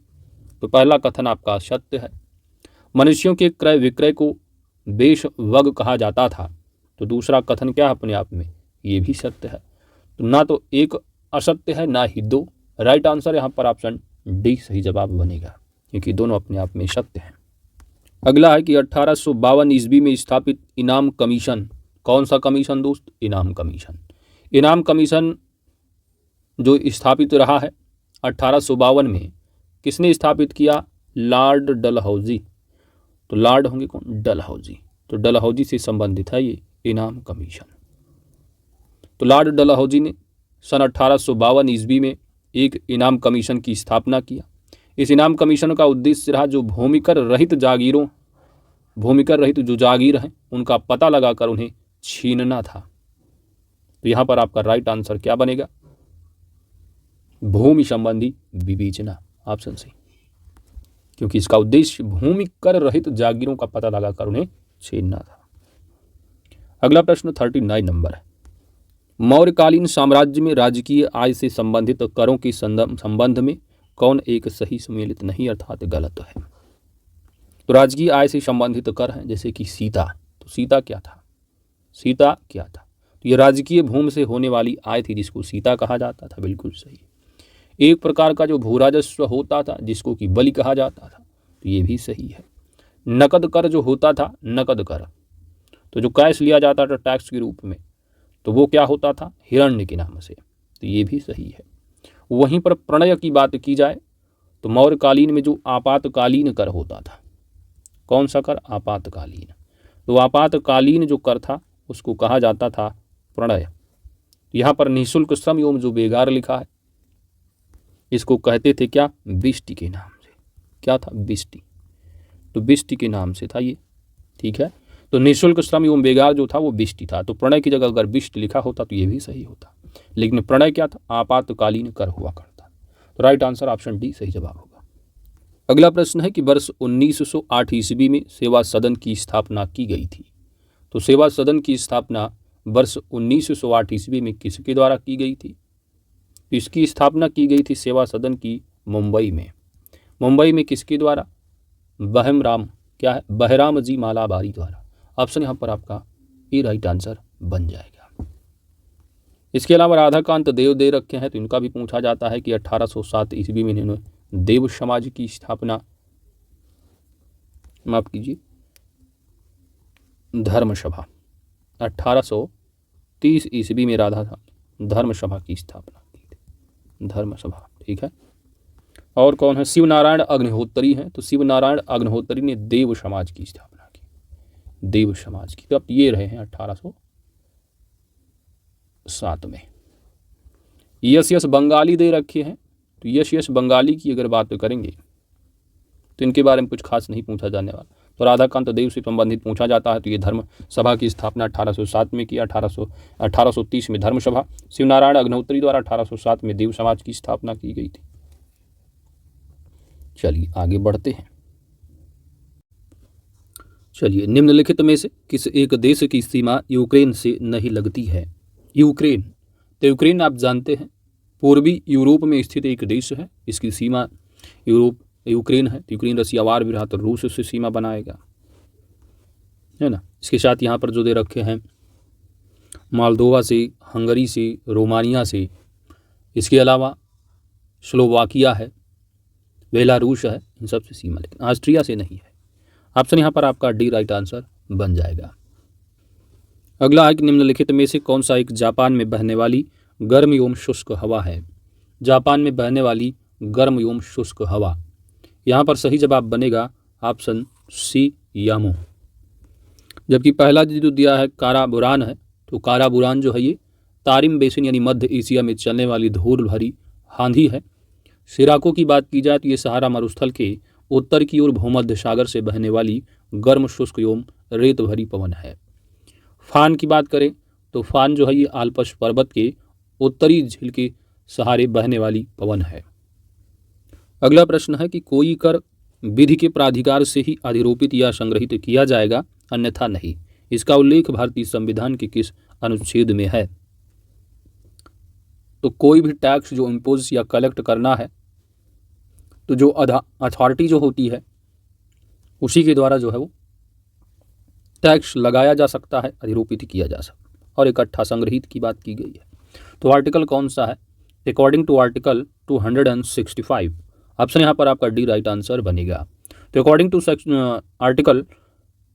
तो पहला कथन आपका सत्य है। मनुष्यों के क्रय विक्रय को वेश्यावग कहा जाता था। तो दूसरा कथन क्या है अपने आप में? ये भी सत्य है। तो ना तो एक असत्य है ना ही 2। राइट आंसर यहाँ पर ऑप्शन डी सही जवाब बनेगा, क्योंकि दोनों अपने आप में सत्य हैं। अगला है कि 1852 ईस्वी में स्थापित इनाम कमीशन। कौन सा कमीशन दोस्त? इनाम कमीशन। इनाम कमीशन जो स्थापित रहा है 1852 में, किसने स्थापित किया? लॉर्ड डलहौजी। तो लॉर्ड होंगे कौन? डलहौजी। तो डलहौजी से संबंधित है ये इनाम कमीशन। तो लॉर्ड डलहौजी ने सन 1852 ईस्वी में एक इनाम कमीशन की स्थापना किया। इस इनाम कमीशन का उद्देश्य रहा जो भूमिकर रहित जो जागीर हैं उनका पता लगाकर उन्हें छीनना था। तो यहाँ पर आपका राइट आंसर क्या बनेगा? भूमि संबंधी विवेचना, ऑप्शन सी, क्योंकि इसका उद्देश्य भूमि कर रहित जागीरों का पता लगाकर उन्हें छीनना था। अगला प्रश्न 39 नंबर है। मौर्यकालीन साम्राज्य में राजकीय आय से संबंधित करों के संबंध में कौन एक सही सम्मिलित नहीं अर्थात गलत है? तो राजकीय आय से संबंधित कर हैं, जैसे कि सीता, तो सीता क्या था? सीता क्या था? तो ये राजकीय भूमि से होने वाली आय थी जिसको सीता कहा जाता था, बिल्कुल सही। एक प्रकार का जो भूराजस्व होता था जिसको कि बलि कहा जाता था, तो ये भी सही है। नकद कर जो होता था, नकद कर, तो जो कैश लिया जाता था टैक्स के रूप में, तो वो क्या होता था? हिरण्य के नाम से, तो ये भी सही है। वहीं पर प्रणय की बात की जाए तो मौर्यकालीन में जो आपातकालीन कर होता था, कौन सा कर? आपातकालीन। तो आपातकालीन जो कर था उसको कहा जाता था प्रणय। यहाँ पर निःशुल्क श्रम एवं जो बेगार लिखा है इसको कहते थे क्या? बिष्टि के नाम से। क्या था? बिष्टि। तो बिष्टि के नाम से था ये, ठीक है। तो निःशुल्क श्रम एवं बेगार जो था वो बिष्टि था, तो प्रणय की जगह अगर बिष्ट लिखा होता तो ये भी सही होता, लेकिन प्रणय क्या था? आपातकालीन कर हुआ करता। तो राइट आंसर ऑप्शन डी सही जवाब होगा। अगला प्रश्न है कि वर्ष 1908 ईस्वी में सेवा सदन की स्थापना की गई थी। तो सेवा सदन की स्थापना वर्ष 1908 ईस्वी में किसके द्वारा की गई थी? इसकी स्थापना की गई थी सेवा सदन की मुंबई में। मुंबई में किसके द्वारा? बहमराम, क्या है? बहराम जी मालाबारी द्वारा। ऑप्शन यहाँ पर आपका ए राइट आंसर बन जाएगा। इसके अलावा राधाकांत देव दे रखे हैं, तो इनका भी पूछा जाता है कि 1807 ईस्वी में इन्होंने देव समाज की स्थापना, माफ कीजिए, धर्मसभा, 1830 ईस्वी में राधा धर्मसभा की स्थापना की थी, धर्मसभा, ठीक है। और कौन है? शिवनारायण अग्निहोत्री हैं, तो शिवनारायण अग्निहोत्री ने देव समाज की स्थापना की, देव समाज की। तो अब ये रहे हैं 1807 में। यश बंगाली दे रखे हैं, तो यश बंगाली की अगर बात करेंगे तो इनके बारे में कुछ खास नहीं पूछा जाने वाला। तो राधाकांत देव से संबंधित पूछा जाता है, तो ये धर्म सभा की स्थापना 1807 में की, 1830 में धर्मसभा। शिवनारायण अग्निहोत्री द्वारा 1807 में देव समाज की स्थापना की गई थी। चलिए आगे बढ़ते हैं। चलिए, निम्नलिखित में से किस एक देश की सीमा यूक्रेन से नहीं लगती है? यूक्रेन, तो यूक्रेन आप जानते हैं पूर्वी यूरोप में स्थित एक देश है, इसकी सीमा यूक्रेन है। तो यूक्रेन रसिया वार भी रहा तो रूस से सीमा बनाएगा, है ना। इसके साथ यहाँ पर जो दे रखे हैं मोल्दोवा से, हंगरी से, रोमानिया से, इसके अलावा स्लोवाकिया है, बेलारूस है, इन सब से सीमा, लेकिन ऑस्ट्रिया से नहीं है। ऑप्शन यहाँ पर आपका डी राइट आंसर बन जाएगा। अगला है कि निम्नलिखित में से कौन सा एक जापान में बहने वाली गर्म एवं शुष्क हवा है? जापान में बहने वाली गर्म एवं शुष्क हवा, यहाँ पर सही जवाब बनेगा ऑप्शन सी यामो। जबकि पहला जो दिया है काराबुरान है, तो काराबुरान जो है ये तारिम बेसिन यानी मध्य एशिया में चलने वाली धूल भरी आंधी है। सिराको की बात की जाए तो ये सहारा मरुस्थल के उत्तर की ओर भूमध्य सागर से बहने वाली गर्म शुष्क एवं रेत भरी पवन है। फान की बात करें तो फान जो है ये आल्पस पर्वत के उत्तरी झील के सहारे बहने वाली पवन है। अगला प्रश्न है कि कोई कर विधि के प्राधिकार से ही अधिरोपित या संग्रहित किया जाएगा, अन्यथा नहीं। इसका उल्लेख भारतीय संविधान के किस अनुच्छेद में है? तो कोई भी टैक्स जो इम्पोज या कलेक्ट करना है, तो जो अथॉरिटी जो होती है उसी के द्वारा जो है वो टैक्स लगाया जा सकता है, अधिरोपित किया जा सकता है, और इकट्ठा संग्रहित की बात की गई है। तो आर्टिकल कौन सा है? According to article 265। ऑप्शन यहाँ पर आपका डी राइट आंसर बनेगा। तो according to article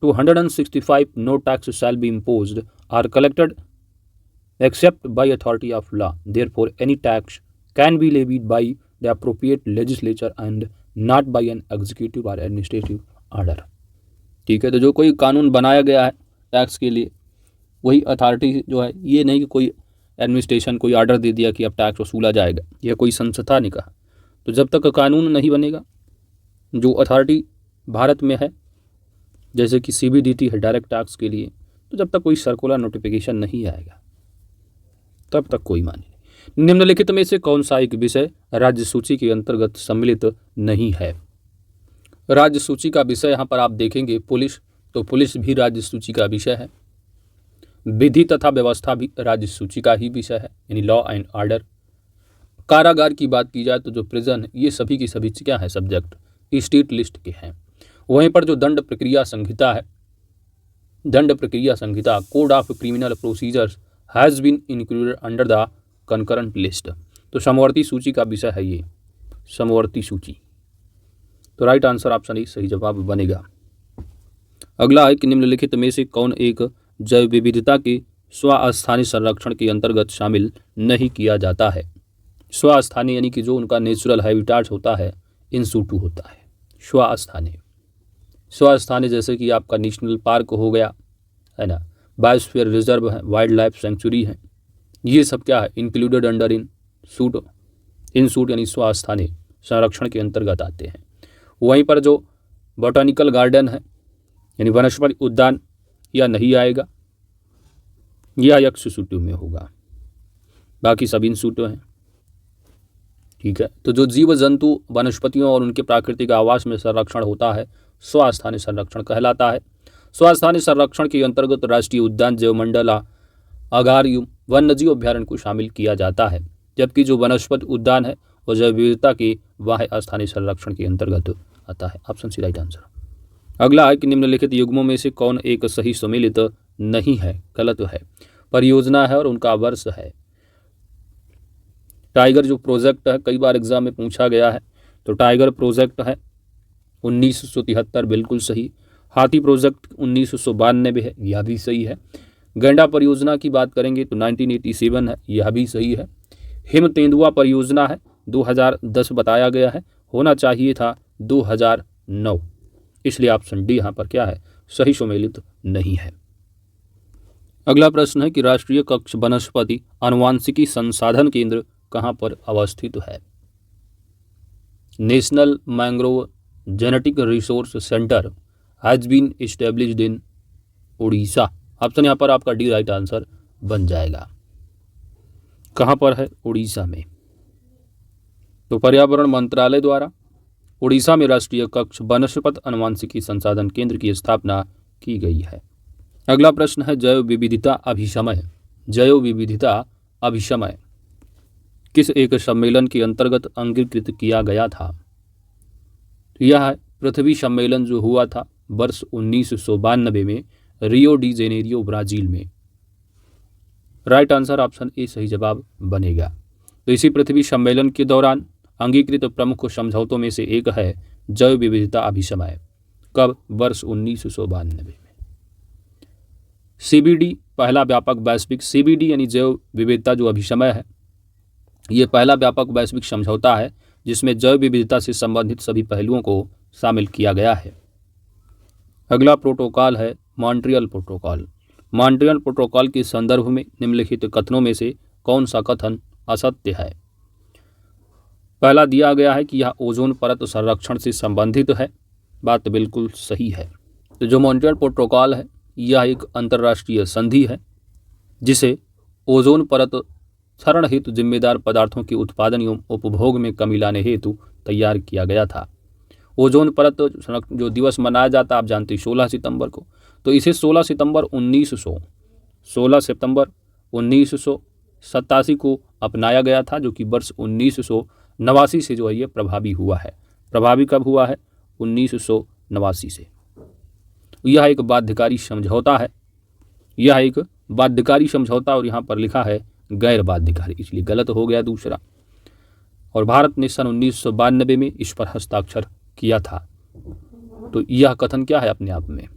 265 no tax shall be imposed or collected except by authority of law. Therefore, any tax can be levied by the appropriate legislature and not by an executive or administrative order. ठीक है, तो जो कोई कानून बनाया गया है tax के लिए वही अथॉरिटी जो है, ये नहीं कि कोई एडमिनिस्ट्रेशन कोई ऑर्डर दे दिया कि अब टैक्स वसूला जाएगा, या कोई संस्था ने कहा। तो जब तक कानून नहीं बनेगा, जो अथॉरिटी भारत में है जैसे कि CBDT है डायरेक्ट टैक्स के लिए, तो जब तक कोई सर्कुलर नोटिफिकेशन नहीं आएगा तब तक कोई माने नहीं। निम्नलिखित में से कौन सा एक विषय राज्य सूची के अंतर्गत सम्मिलित नहीं है? राज्य सूची का विषय यहाँ पर आप देखेंगे पुलिस, तो पुलिस भी राज्य सूची का विषय है। विधि तथा व्यवस्था भी राज्य सूची का ही विषय है, यानी लॉ एंड ऑर्डर। कारागार की बात की जाए तो जो प्रिजन है ये सभी की सभी क्या है, सब्जेक्ट स्टेट लिस्ट के हैं। वहीं पर जो दंड प्रक्रिया संहिता है, दंड प्रक्रिया संहिता code of criminal procedures has been included under the concurrent list. तो समवर्ती सूची का विषय है ये, समवर्ती सूची। तो राइट आंसर ऑप्शन ए सही जवाब बनेगा। अगला है कि निम्नलिखित में से कौन एक जैव विविधता के स्वस्थानीय संरक्षण के अंतर्गत शामिल नहीं किया जाता है। स्वस्थानीय यानी कि जो उनका नेचुरल हैबिटाट होता है, इन सूटू होता है स्वस्थानीय। स्वस्थानीय जैसे कि आपका नेशनल पार्क हो गया, है ना, बायोस्फीयर रिजर्व है, वाइल्ड लाइफ सेंचुरी है, ये सब क्या है, इंक्लूडेड अंडर इन सूट यानी स्वस्थानीय संरक्षण के अंतर्गत आते हैं। वहीं पर जो बॉटनिकल गार्डन है यानी वनस्पति उद्यान, या नहीं आएगा, यह एक्स सूटू में होगा, बाकी सब इन सूटो हैं। ठीक है, तो जो जीव जंतु वनस्पतियों और उनके प्राकृतिक आवास में संरक्षण होता है स्वस्थानीय संरक्षण कहलाता है। स्वस्थानीय संरक्षण के अंतर्गत राष्ट्रीय उद्यान, जैवमंडल, अगारियम, वन्यजीव अभ्यारण्य को शामिल किया जाता है, जबकि जो वनस्पति उद्यान है वो जैव विविधता के वाह्य स्थानीय संरक्षण के अंतर्गत आता है। Option C right answer. अगला है कि निम्नलिखित युग्मों में से कौन एक सही सम्मिलित नहीं है, गलत है। परियोजना है और उनका वर्ष है। टाइगर जो प्रोजेक्ट है कई बार एग्जाम में पूछा गया है, तो टाइगर प्रोजेक्ट है 1973, बिल्कुल सही। हाथी प्रोजेक्ट 1992 है, यह भी सही है। गैंडा परियोजना की बात करेंगे तो 1987 है, यह भी सही है। हिम तेंदुआ परियोजना है 2010 बताया गया है, होना चाहिए था 2009, इसलिए ऑप्शन डी यहाँ पर क्या है, सही सम्मिलित नहीं है। अगला प्रश्न है कि राष्ट्रीय कक्ष वनस्पति आनुवांशिकी संसाधन केंद्र कहाँ पर अवस्थित है। National mangrove genetic resource centre has been established in Orissa. Option यहाँ पर आपका डी राइट आंसर बन जाएगा। कहाँ पर है, उड़ीसा में। तो पर्यावरण मंत्रालय द्वारा उड़ीसा में राष्ट्रीय कक्ष वनस्पति आनुवांशिकी संसाधन केंद्र की स्थापना की गई है। अगला प्रश्न है जैव विविधता अभिसमय। जैव विविधता अभिसमय किस एक सम्मेलन के अंतर्गत अंगीकृत किया गया था। यह है पृथ्वी सम्मेलन जो हुआ था वर्ष 1992 में रियो डी जेनेरियो ब्राजील में। राइट आंसर ऑप्शन ए सही जवाब बनेगा। तो इसी पृथ्वी सम्मेलन के दौरान अंगीकृत प्रमुख समझौतों में से एक है जैव विविधता अभिसमय। कब, वर्ष 1992 में। सीबीडी पहला व्यापक वैश्विक, सीबीडी यानी जैव विविधता जो अभिसमय है, ये पहला व्यापक वैश्विक समझौता है जिसमें जैव विविधता से संबंधित सभी पहलुओं को शामिल किया गया है। अगला प्रोटोकॉल है मॉन्ट्रियल प्रोटोकॉल। मॉन्ट्रियल प्रोटोकॉल के संदर्भ में निम्नलिखित कथनों में से कौन सा कथन असत्य है। पहला दिया गया है कि यह ओजोन परत संरक्षण से संबंधित है, बात बिल्कुल सही है। तो जो मॉन्ट्रियल प्रोटोकॉल है यह एक अंतर्राष्ट्रीय संधि है जिसे ओजोन परत क्षरण हेतु जिम्मेदार पदार्थों के उत्पादन एवं उपभोग में कमी लाने हेतु तैयार किया गया था। ओजोन परत जो दिवस मनाया जाता है आप जानते हैं 16 सितंबर को, तो इसे 16 सितंबर 1987 को अपनाया गया था, जो कि वर्ष 1989 से जो है ये प्रभावी हुआ है। प्रभावी कब हुआ है, 1989 से। यह एक बाध्यकारी समझौता है, यह एक बाध्यकारी समझौता और यहाँ पर लिखा है गैर बाध्यकारी, इसलिए गलत हो गया दूसरा। और भारत ने सन 1992 में इस पर हस्ताक्षर किया था। तो यह कथन क्या है, अपने आप में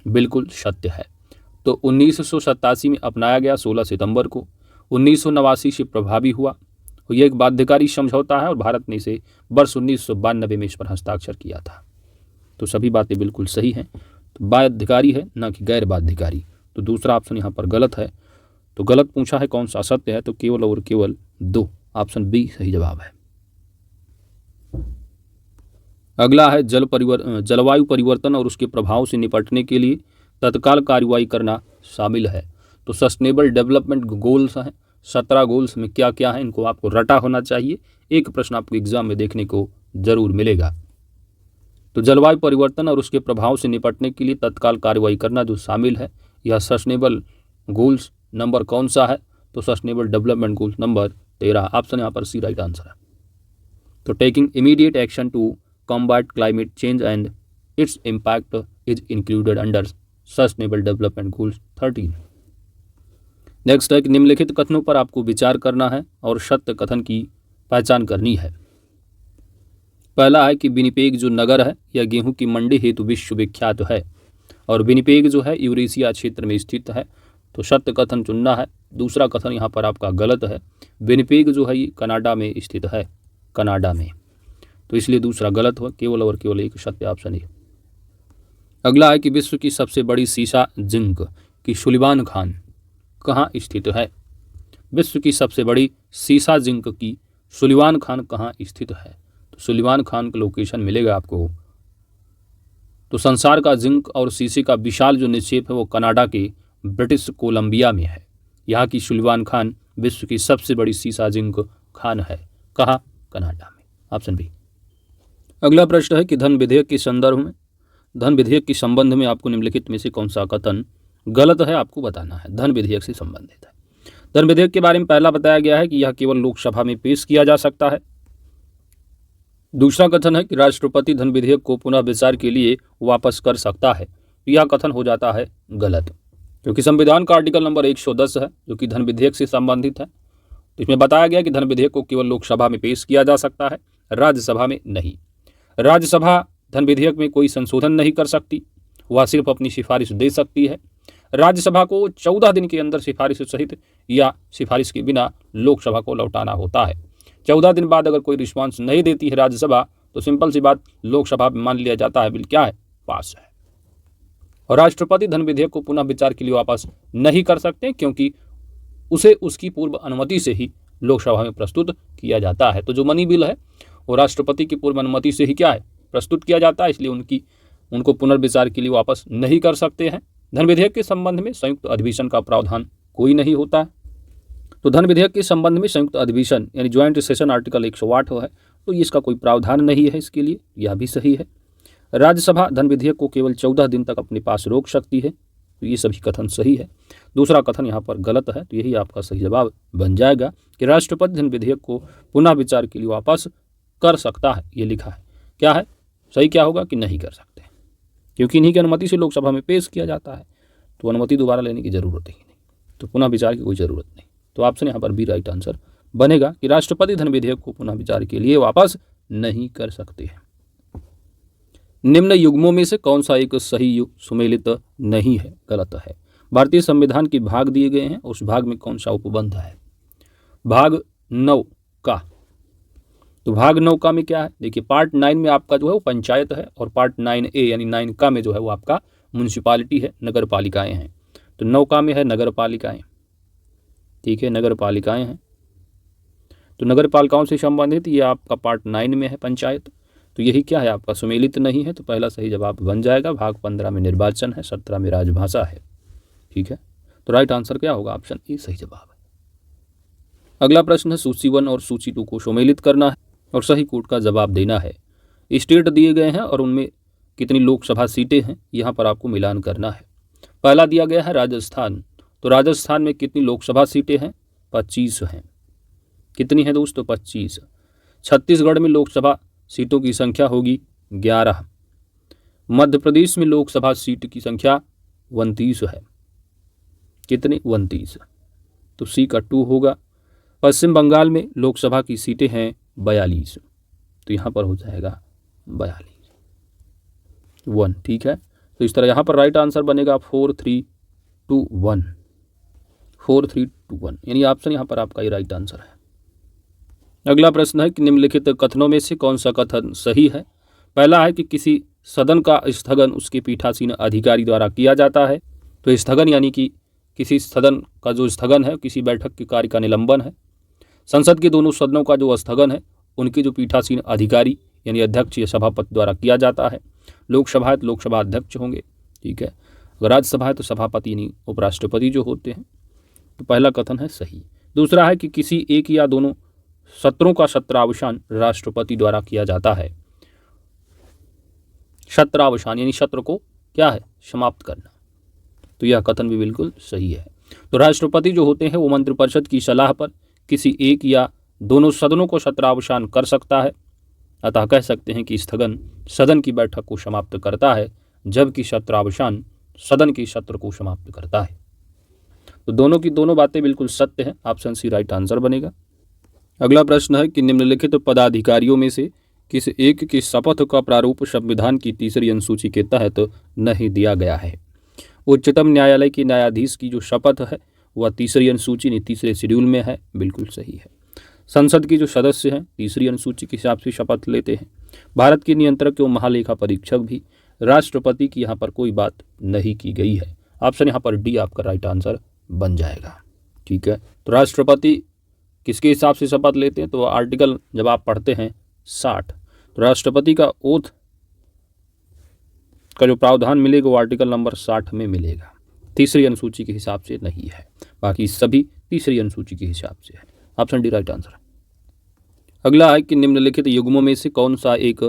बिल्कुल सत्य है। तो 1987 में अपनाया गया 16 सितंबर को, 1989 से प्रभावी हुआ। यह एक बाध्यकारी समझौता है और भारत ने इसे वर्ष 1992 में इस पर हस्ताक्षर किया था। तो सभी बातें बिल्कुल सही हैं। तो बाध्यकारी है ना कि गैर बाध्यकारी, तो दूसरा ऑप्शन यहाँ पर गलत है। तो गलत पूछा है कौन सा सत्य है, तो केवल और केवल 2, ऑप्शन बी सही जवाब है। अगला है जलवायु परिवर्तन और उसके प्रभाव से निपटने के लिए तत्काल कार्रवाई करना शामिल है। तो सस्टेनेबल डेवलपमेंट गोल्स हैं, 17 गोल्स में क्या क्या है, इनको आपको रटा होना चाहिए। एक प्रश्न आपको एग्जाम में देखने को जरूर मिलेगा। तो जलवायु परिवर्तन और उसके प्रभाव से निपटने के लिए तत्काल कार्रवाई करना जो शामिल है, यह सस्टेनेबल गोल्स नंबर कौन सा है? तो sustainable development goals number 13, option यहाँ पर सी राइट आंसर है। तो taking immediate action to combat climate change and its impact is included under sustainable development goals 13। Next है कि निम्नलिखित कथनों पर आपको विचार करना है और सत्य कथन की पहचान करनी है। पहला है कि विनिपेग जो नगर है यह गेहूं की मंडी हेतु विश्वविख्यात है, और विनिपेग जो है यूरेशिया क्षेत्र में स्थित है, तो सत्य कथन चुनना है। दूसरा कथन यहाँ पर आपका गलत है, विनिपेग जो है ये कनाडा में स्थित है, कनाडा में, तो इसलिए दूसरा गलत हो, केवल और केवल एक सत्य ऑप्शन है। अगला है कि विश्व की सबसे बड़ी सीसा जिंक की सुलिवान खान कहाँ स्थित है? विश्व की सबसे बड़ी सीसा जिंक की सुलिवान खान कहाँ स्थित है? तो सुलिवान खान का लोकेशन मिलेगा आपको। तो संसार का जिंक और सीसे का विशाल जो निक्षेप है वो कनाडा के ब्रिटिश कोलंबिया में है। यहाँ की सुलिवान खान विश्व की सबसे बड़ी सीसा जिंक खान है, कहाँ? कनाडा में, ऑप्शन बी। अगला प्रश्न है कि धन विधेयक के संदर्भ में, धन विधेयक के संबंध में आपको निम्नलिखित में से कौन सा कथन गलत है आपको बताना है। धन विधेयक से संबंधित है। धन विधेयक के बारे में पहला बताया गया है कि यह केवल लोकसभा में पेश किया जा सकता है। दूसरा कथन है कि राष्ट्रपति धन विधेयक को पुनः विचार के लिए वापस कर सकता है। यह कथन हो जाता है गलत, क्योंकि संविधान का आर्टिकल नंबर 110 है जो कि धन विधेयक से संबंधित है। तो इसमें बताया गया कि धन विधेयक को केवल लोकसभा में पेश किया जा सकता है, राज्यसभा में नहीं। राज्यसभा धन विधेयक में कोई संशोधन नहीं कर सकती, वह सिर्फ अपनी सिफारिश दे सकती है। राज्यसभा को 14 दिन के अंदर सिफारिश सहित या सिफारिश के बिना लोकसभा को लौटाना होता है। 14 दिन बाद अगर कोई रिस्पांस नहीं देती है राज्यसभा, तो सिंपल सी बात, लोकसभा में मान लिया जाता है बिल क्या है, पास है। और राष्ट्रपति धन विधेयक को पुनः विचार के लिए वापस नहीं कर सकते, क्योंकि उसे उसकी पूर्व अनुमति से ही लोकसभा में प्रस्तुत किया जाता है। तो जो मनी बिल है वो राष्ट्रपति की पूर्व अनुमति से ही क्या है, प्रस्तुत किया जाता है, इसलिए उनको पुनर्विचार के लिए वापस नहीं कर सकते हैं। धन विधेयक के संबंध में संयुक्त अधिवेशन का प्रावधान कोई नहीं होता है। तो धन विधेयक के संबंध में संयुक्त अधिवेशन यानी ज्वाइंट सेशन आर्टिकल 108 है, तो इसका कोई प्रावधान नहीं है इसके लिए, यह भी सही है। राज्यसभा धन विधेयक को केवल 14 दिन तक अपने पास रोक सकती है, तो ये सभी कथन सही है। दूसरा कथन यहाँ पर गलत है, तो यही आपका सही जवाब बन जाएगा कि राष्ट्रपति धन विधेयक को पुनः विचार के लिए वापस कर सकता है, ये लिखा है। क्या है सही, क्या होगा कि नहीं कर सकते, क्योंकि इन्हीं की अनुमति से लोकसभा में पेश किया जाता है, तो अनुमति दोबारा लेने की जरूरत ही नहीं, तो पुनः विचार की कोई जरूरत नहीं। तो ऑप्शन यहाँ पर बी राइट आंसर बनेगा कि राष्ट्रपति धन विधेयक को पुनः विचार के लिए वापस नहीं कर सकते हैं। निम्न युग्मों में से कौन सा एक सही युग सुमेलित नहीं है, गलत है। भारतीय संविधान के भाग दिए गए हैं, उस भाग में कौन सा उपबंध है? भाग 9 का, तो भाग 9 का में क्या है, देखिए पार्ट 9 में आपका जो है वो पंचायत है, और पार्ट 9A यानी 9 का में जो है वो आपका म्यूनिसिपालिटी है, नगर पालिकाएँ हैं। तो 9 का में है नगर पालिकाएँ, ठीक है, नगर पालिकाएँ हैं। तो नगर पालिकाओं से संबंधित ये आपका पार्ट 9 में है पंचायत, तो यही क्या है आपका सुमेलित नहीं है, तो पहला सही जवाब बन जाएगा। भाग 15 में निर्वाचन है, 17 में राजभाषा है, ठीक है। तो राइट आंसर क्या होगा, ऑप्शन ए सही जवाब है। अगला प्रश्न है सूची 1 और सूची 2 को सुमेलित करना है और सही कोड का जवाब देना है। स्टेट दिए गए हैं और उनमें कितनी लोकसभा सीटें हैं, यहाँ पर आपको मिलान करना है। पहला दिया गया है राजस्थान, तो राजस्थान में कितनी लोकसभा सीटें हैं, 25 हैं। कितनी है दोस्तों, 25। छत्तीसगढ़ में लोकसभा सीटों की संख्या होगी 11। मध्य प्रदेश में लोकसभा सीट की संख्या 29 है। कितनी, 29, तो सी का 2 होगा। पश्चिम बंगाल में लोकसभा की सीटें हैं 42, तो यहाँ पर हो जाएगा 42, 1, ठीक है। तो इस तरह यहाँ पर राइट आंसर बनेगा 4321, 4321 यानी ऑप्शन यहाँ पर आपका ये राइट आंसर है। अगला प्रश्न है कि निम्नलिखित कथनों में से कौन सा कथन सही है। पहला है कि किसी सदन का स्थगन उसके पीठासीन अधिकारी द्वारा किया जाता है, तो स्थगन यानी कि किसी सदन का जो स्थगन है, किसी बैठक के कार्य का निलंबन है। संसद के दोनों सदनों का जो स्थगन है उनके जो पीठासीन अधिकारी यानी अध्यक्ष या सभापति द्वारा किया जाता है। लोकसभा है तो लोकसभा अध्यक्ष होंगे, ठीक है। अगर राज्यसभा है तो सभापति यानी उपराष्ट्रपति जो होते हैं। तो पहला कथन है सही। दूसरा है कि किसी एक या दोनों सत्रों का सत्रावसान राष्ट्रपति द्वारा किया जाता है। सत्रावसान यानी सत्र को क्या है, समाप्त करना, तो यह कथन भी बिल्कुल सही है। तो राष्ट्रपति जो होते हैं वो मंत्रिपरिषद की सलाह पर किसी एक या दोनों सदनों को सत्रावसान कर सकता है। अतः कह सकते हैं कि स्थगन सदन की बैठक को समाप्त करता है, जबकि सत्रावसान सदन के सत्र को समाप्त करता है। तो दोनों की दोनों बातें बिल्कुल सत्य हैं। ऑप्शन सी राइट आंसर बनेगा। अगला प्रश्न है कि निम्नलिखित पदाधिकारियों में से किस एक की शपथ का प्रारूप संविधान की तीसरी अनुसूची के तहत नहीं दिया गया है। उच्चतम न्यायालय के न्यायाधीश की जो शपथ है वह तीसरी अनुसूची नहीं तीसरे शेड्यूल में है, बिल्कुल सही है। संसद के जो सदस्य हैं तीसरी अनुसूची के हिसाब से शपथ लेते हैं। भारत के नियंत्रक एवं महालेखा परीक्षक भी। राष्ट्रपति की यहाँ पर कोई बात नहीं की गई है। ऑप्शन यहाँ पर डी आपका राइट आंसर बन जाएगा। ठीक है, तो राष्ट्रपति किसके हिसाब से शपथ लेते हैं, तो आर्टिकल जब आप पढ़ते हैं 60, तो राष्ट्रपति का ओथ का जो प्रावधान मिलेगा वो आर्टिकल नंबर 60 में मिलेगा। तीसरी अनुसूची के हिसाब से नहीं है, बाकी सभी तीसरी अनुसूची के हिसाब से है। Option D right answer. अगला है कि निम्नलिखित युग्मों में से कौन सा एक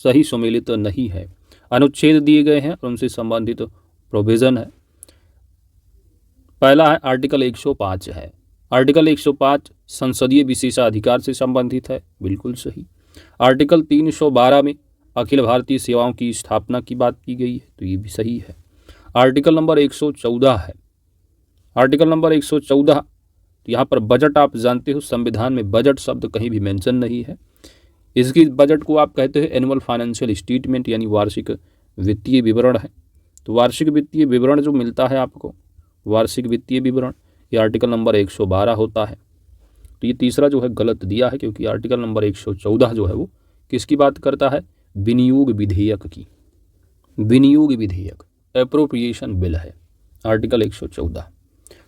सही सुमेलित नहीं है। अनुच्छेद दिए गए हैं और उनसे संबंधित प्रोविजन है। पहला है आर्टिकल 105 है। आर्टिकल 105 संसदीय विशेषाधिकार से संबंधित है, बिल्कुल सही। आर्टिकल 312 में अखिल भारतीय सेवाओं की स्थापना की बात की गई है, तो ये भी सही है। आर्टिकल नंबर 114 है। आर्टिकल नंबर 114, तो यहाँ पर बजट आप जानते हो, संविधान में बजट शब्द कहीं भी मेंशन नहीं है। इसकी बजट को आप कहते हैं एनुअल फाइनेंशियल स्टेटमेंट, यानी वार्षिक वित्तीय विवरण है। तो वार्षिक वित्तीय विवरण जो मिलता है आपको, वार्षिक वित्तीय विवरण, ये आर्टिकल नंबर 112 होता है। तो ये तीसरा जो है गलत दिया है, क्योंकि आर्टिकल नंबर 114 जो है वो किसकी बात करता है, विनियोग विधेयक की। विनियोग विधेयक एप्रोप्रिएशन बिल है आर्टिकल 114।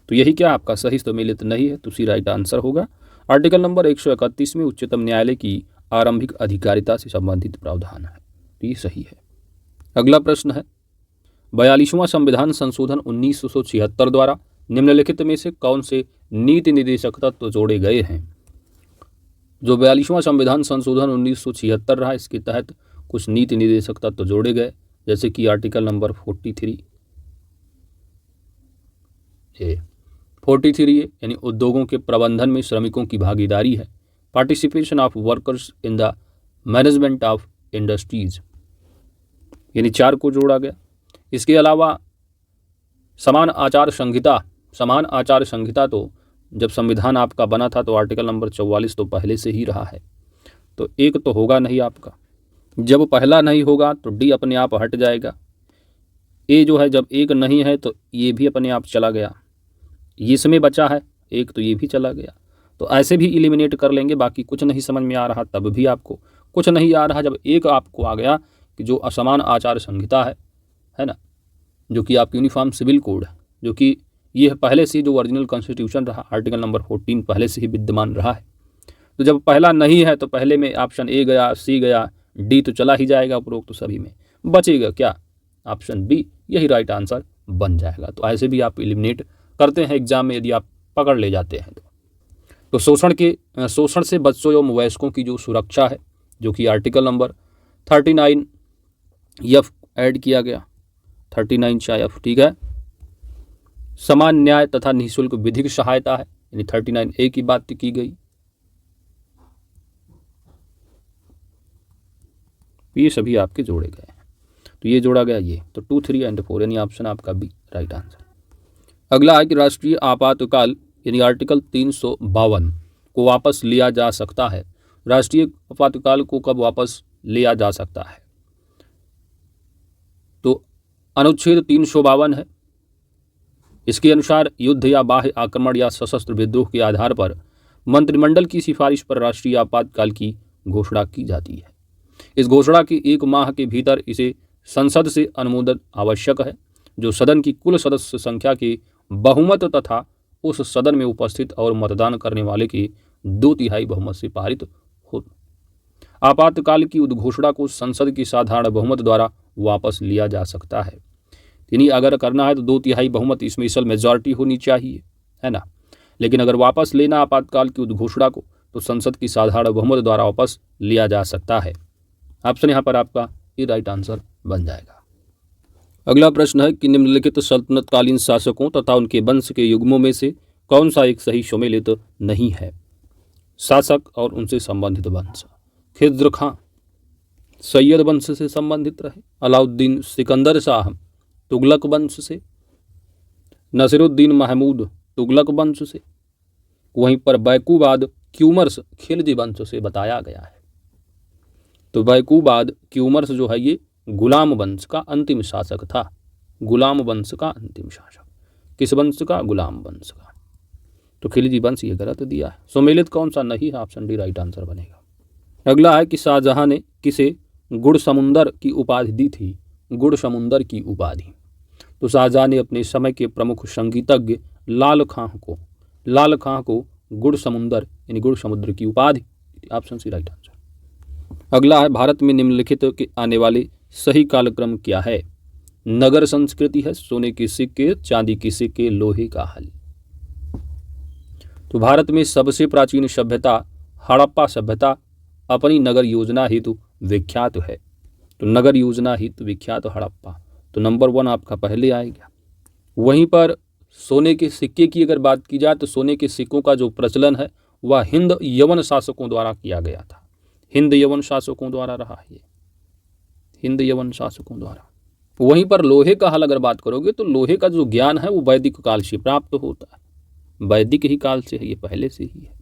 तो यही क्या आपका सही सम्मिलित नहीं है, तो सी राइट आंसर होगा। आर्टिकल नंबर 131 में उच्चतम न्यायालय की आरंभिक अधिकारिता से संबंधित प्रावधान है, तो ये सही है। अगला प्रश्न है 42वां संविधान संशोधन 1976 द्वारा निम्नलिखित में से कौन से नीति निर्देशक तत्व जोड़े गए हैं। जो 42वां संविधान संशोधन 1976 रहा, इसके तहत कुछ नीति निर्देशक तत्व जोड़े गए, जैसे कि आर्टिकल नंबर 43 यानी उद्योगों के प्रबंधन में श्रमिकों की भागीदारी है। Participation of workers in the management of industries, यानी 4 को जोड़ा गया। इसके अलावा समान आचार संहिता तो जब संविधान आपका बना था तो आर्टिकल नंबर 44 तो पहले से ही रहा है, तो एक तो होगा नहीं आपका। जब पहला नहीं होगा तो डी अपने आप हट जाएगा। ए जो है जब एक नहीं है तो ये भी अपने आप चला गया। इसमें बचा है एक, तो ये भी चला गया। तो ऐसे भी इलिमिनेट कर लेंगे। बाकी कुछ नहीं समझ में आ रहा तब भी आपको कुछ नहीं आ रहा, जब एक आपको आ गया कि जो असमान आचार संहिता है ना, जो कि आपकी यूनिफॉर्म सिविल कोड है, जो कि ये पहले से जो ओरिजिनल कॉन्स्टिट्यूशन रहा, आर्टिकल नंबर 14 पहले से ही विद्यमान रहा है। तो जब पहला नहीं है तो पहले में ऑप्शन ए गया, सी गया, डी तो चला ही जाएगा उपरोक्त तो सभी में बचेगा क्या, ऑप्शन बी, यही राइट आंसर बन जाएगा। तो ऐसे भी आप एलिमिनेट करते हैं एग्जाम में, यदि आप पकड़ ले जाते हैं तो शोषण से बच्चों एवं वयस्कों की जो सुरक्षा है, जो कि आर्टिकल नंबर 39F ऐड किया गया, 39F, ठीक है। समान न्याय तथा निःशुल्क विधिक सहायता है, यानी 39A की बात की गई। ये सभी आपके जोड़े गए हैं, तो ये जोड़ा गया ये, तो 2, 3 एंड 4 यानी ऑप्शन आपका बी राइट आंसर। अगला है कि राष्ट्रीय आपातकाल यानी आर्टिकल 352 को वापस लिया जा सकता है। राष्ट्रीय आपातकाल को कब वापस लिया जा सकता है, तो अनुच्छेद 352 है। इसके अनुसार युद्ध या बाह्य आक्रमण या सशस्त्र विद्रोह के आधार पर मंत्रिमंडल की सिफारिश पर राष्ट्रीय आपातकाल की घोषणा की जाती है। इस घोषणा के 1 माह के भीतर इसे संसद से अनुमोदन आवश्यक है, जो सदन की कुल सदस्य संख्या के बहुमत तथा उस सदन में उपस्थित और मतदान करने वाले के 2/3 बहुमत से पारित हो। आपातकाल की उद्घोषणा को संसद की साधारण बहुमत द्वारा वापस लिया जा सकता है। यानी अगर करना है तो 2/3 बहुमत, इसमें स्पेशल मेजॉरिटी होनी चाहिए, है ना। लेकिन अगर वापस लेना आपातकाल की उद्घोषणा को तो संसद की साधारण बहुमत द्वारा वापस लिया जा सकता है। ऑप्शन यहाँ पर आपका ये राइट आंसर बन जाएगा। अगला प्रश्न है कि निम्नलिखित सल्तनतकालीन शासकों तथा उनके वंश के युग्मों में से कौन सा एक सही सुमेलित नहीं है। शासक और उनसे संबंधित वंश। खिज्र खां सैयद वंश से संबंधित रहे। अलाउद्दीन सिकंदर शाह तुगलक वंश से। नसीरुद्दीन महमूद तुगलक वंश से। वहीं पर बैकूबाद क्यूमर्स खिलजी वंश से बताया गया है। तो बैकूबाद क्यूमर्स जो है ये गुलाम वंश का अंतिम शासक था। गुलाम वंश का अंतिम शासक। किस वंश का? गुलाम वंश का। तो खिलजी वंश ये गलत दिया है। सुमेलित कौन सा नहीं है? ऑप्शन डी राइट आंसर बनेगा। अगला है कि शाहजहां ने किसे गुड़ समुंदर की उपाधि दी थी। गुड़ समुंदर की उपाधि। तो शाहजहां ने अपने समय के प्रमुख संगीतज्ञ लाल खां को गुड़ समुंदर यानी गुड़ समुद्र की उपाधि। Option C right answer. अगला है भारत में निम्नलिखित के आने वाले सही कालक्रम क्या है। नगर संस्कृति है, सोने के सिक्के, चांदी के सिक्के, लोहे का हल। तो भारत में सबसे प्राचीन सभ्यता हड़प्पा सभ्यता अपनी नगर योजना हेतु विख्यात है। तो नगर योजना हेतु विख्यात हड़प्पा। तो नंबर 1 आपका पहले आएगा। वहीं पर सोने के सिक्के की अगर बात की जाए तो सोने के सिक्कों का जो प्रचलन है वह हिंद यवन शासकों द्वारा किया गया था। हिंद यवन शासकों द्वारा रहा है, हिंद यवन शासकों द्वारा। वहीं पर लोहे का हल अगर बात करोगे तो लोहे का जो ज्ञान है वो वैदिक काल से प्राप्त होता है। वैदिक ही काल से है, ये पहले से ही है।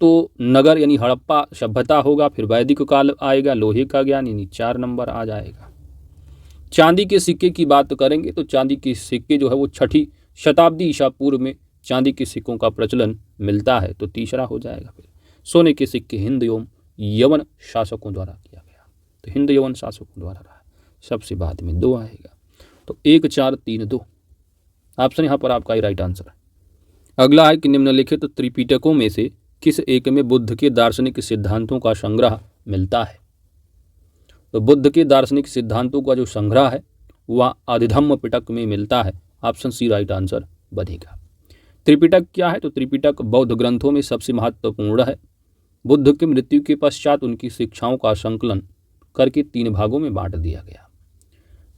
तो नगर यानी हड़प्पा सभ्यता होगा, फिर वैदिक काल आएगा, लोहे का ज्ञान यानी 4 नंबर आ जाएगा। चांदी के सिक्के की बात करेंगे तो चांदी के सिक्के जो है वो 6ठी शताब्दी ईसा पूर्व में चांदी के सिक्कों का प्रचलन मिलता है, तो तीसरा हो जाएगा। फिर सोने के सिक्के हिंद एवं यवन शासकों द्वारा किया गया, तो हिंद यवन शासकों द्वारा रहा। सबसे बाद में 2 आएगा, तो 1 4 3 2 ऑप्शन यहाँ पर आपका ही राइट आंसर है। अगला है कि निम्नलिखित त्रिपिटकों में से किस एक में बुद्ध के दार्शनिक सिद्धांतों का संग्रह मिलता है। तो बुद्ध के दार्शनिक सिद्धांतों का जो संग्रह है वह आदिधम्म पिटक में मिलता है। ऑप्शन सी राइट आंसर बनेगा। त्रिपिटक क्या है? तो त्रिपिटक बौद्ध ग्रंथों में सबसे महत्वपूर्ण है। बुद्ध की मृत्यु के पश्चात उनकी शिक्षाओं का संकलन करके 3 भागों में बांट दिया गया।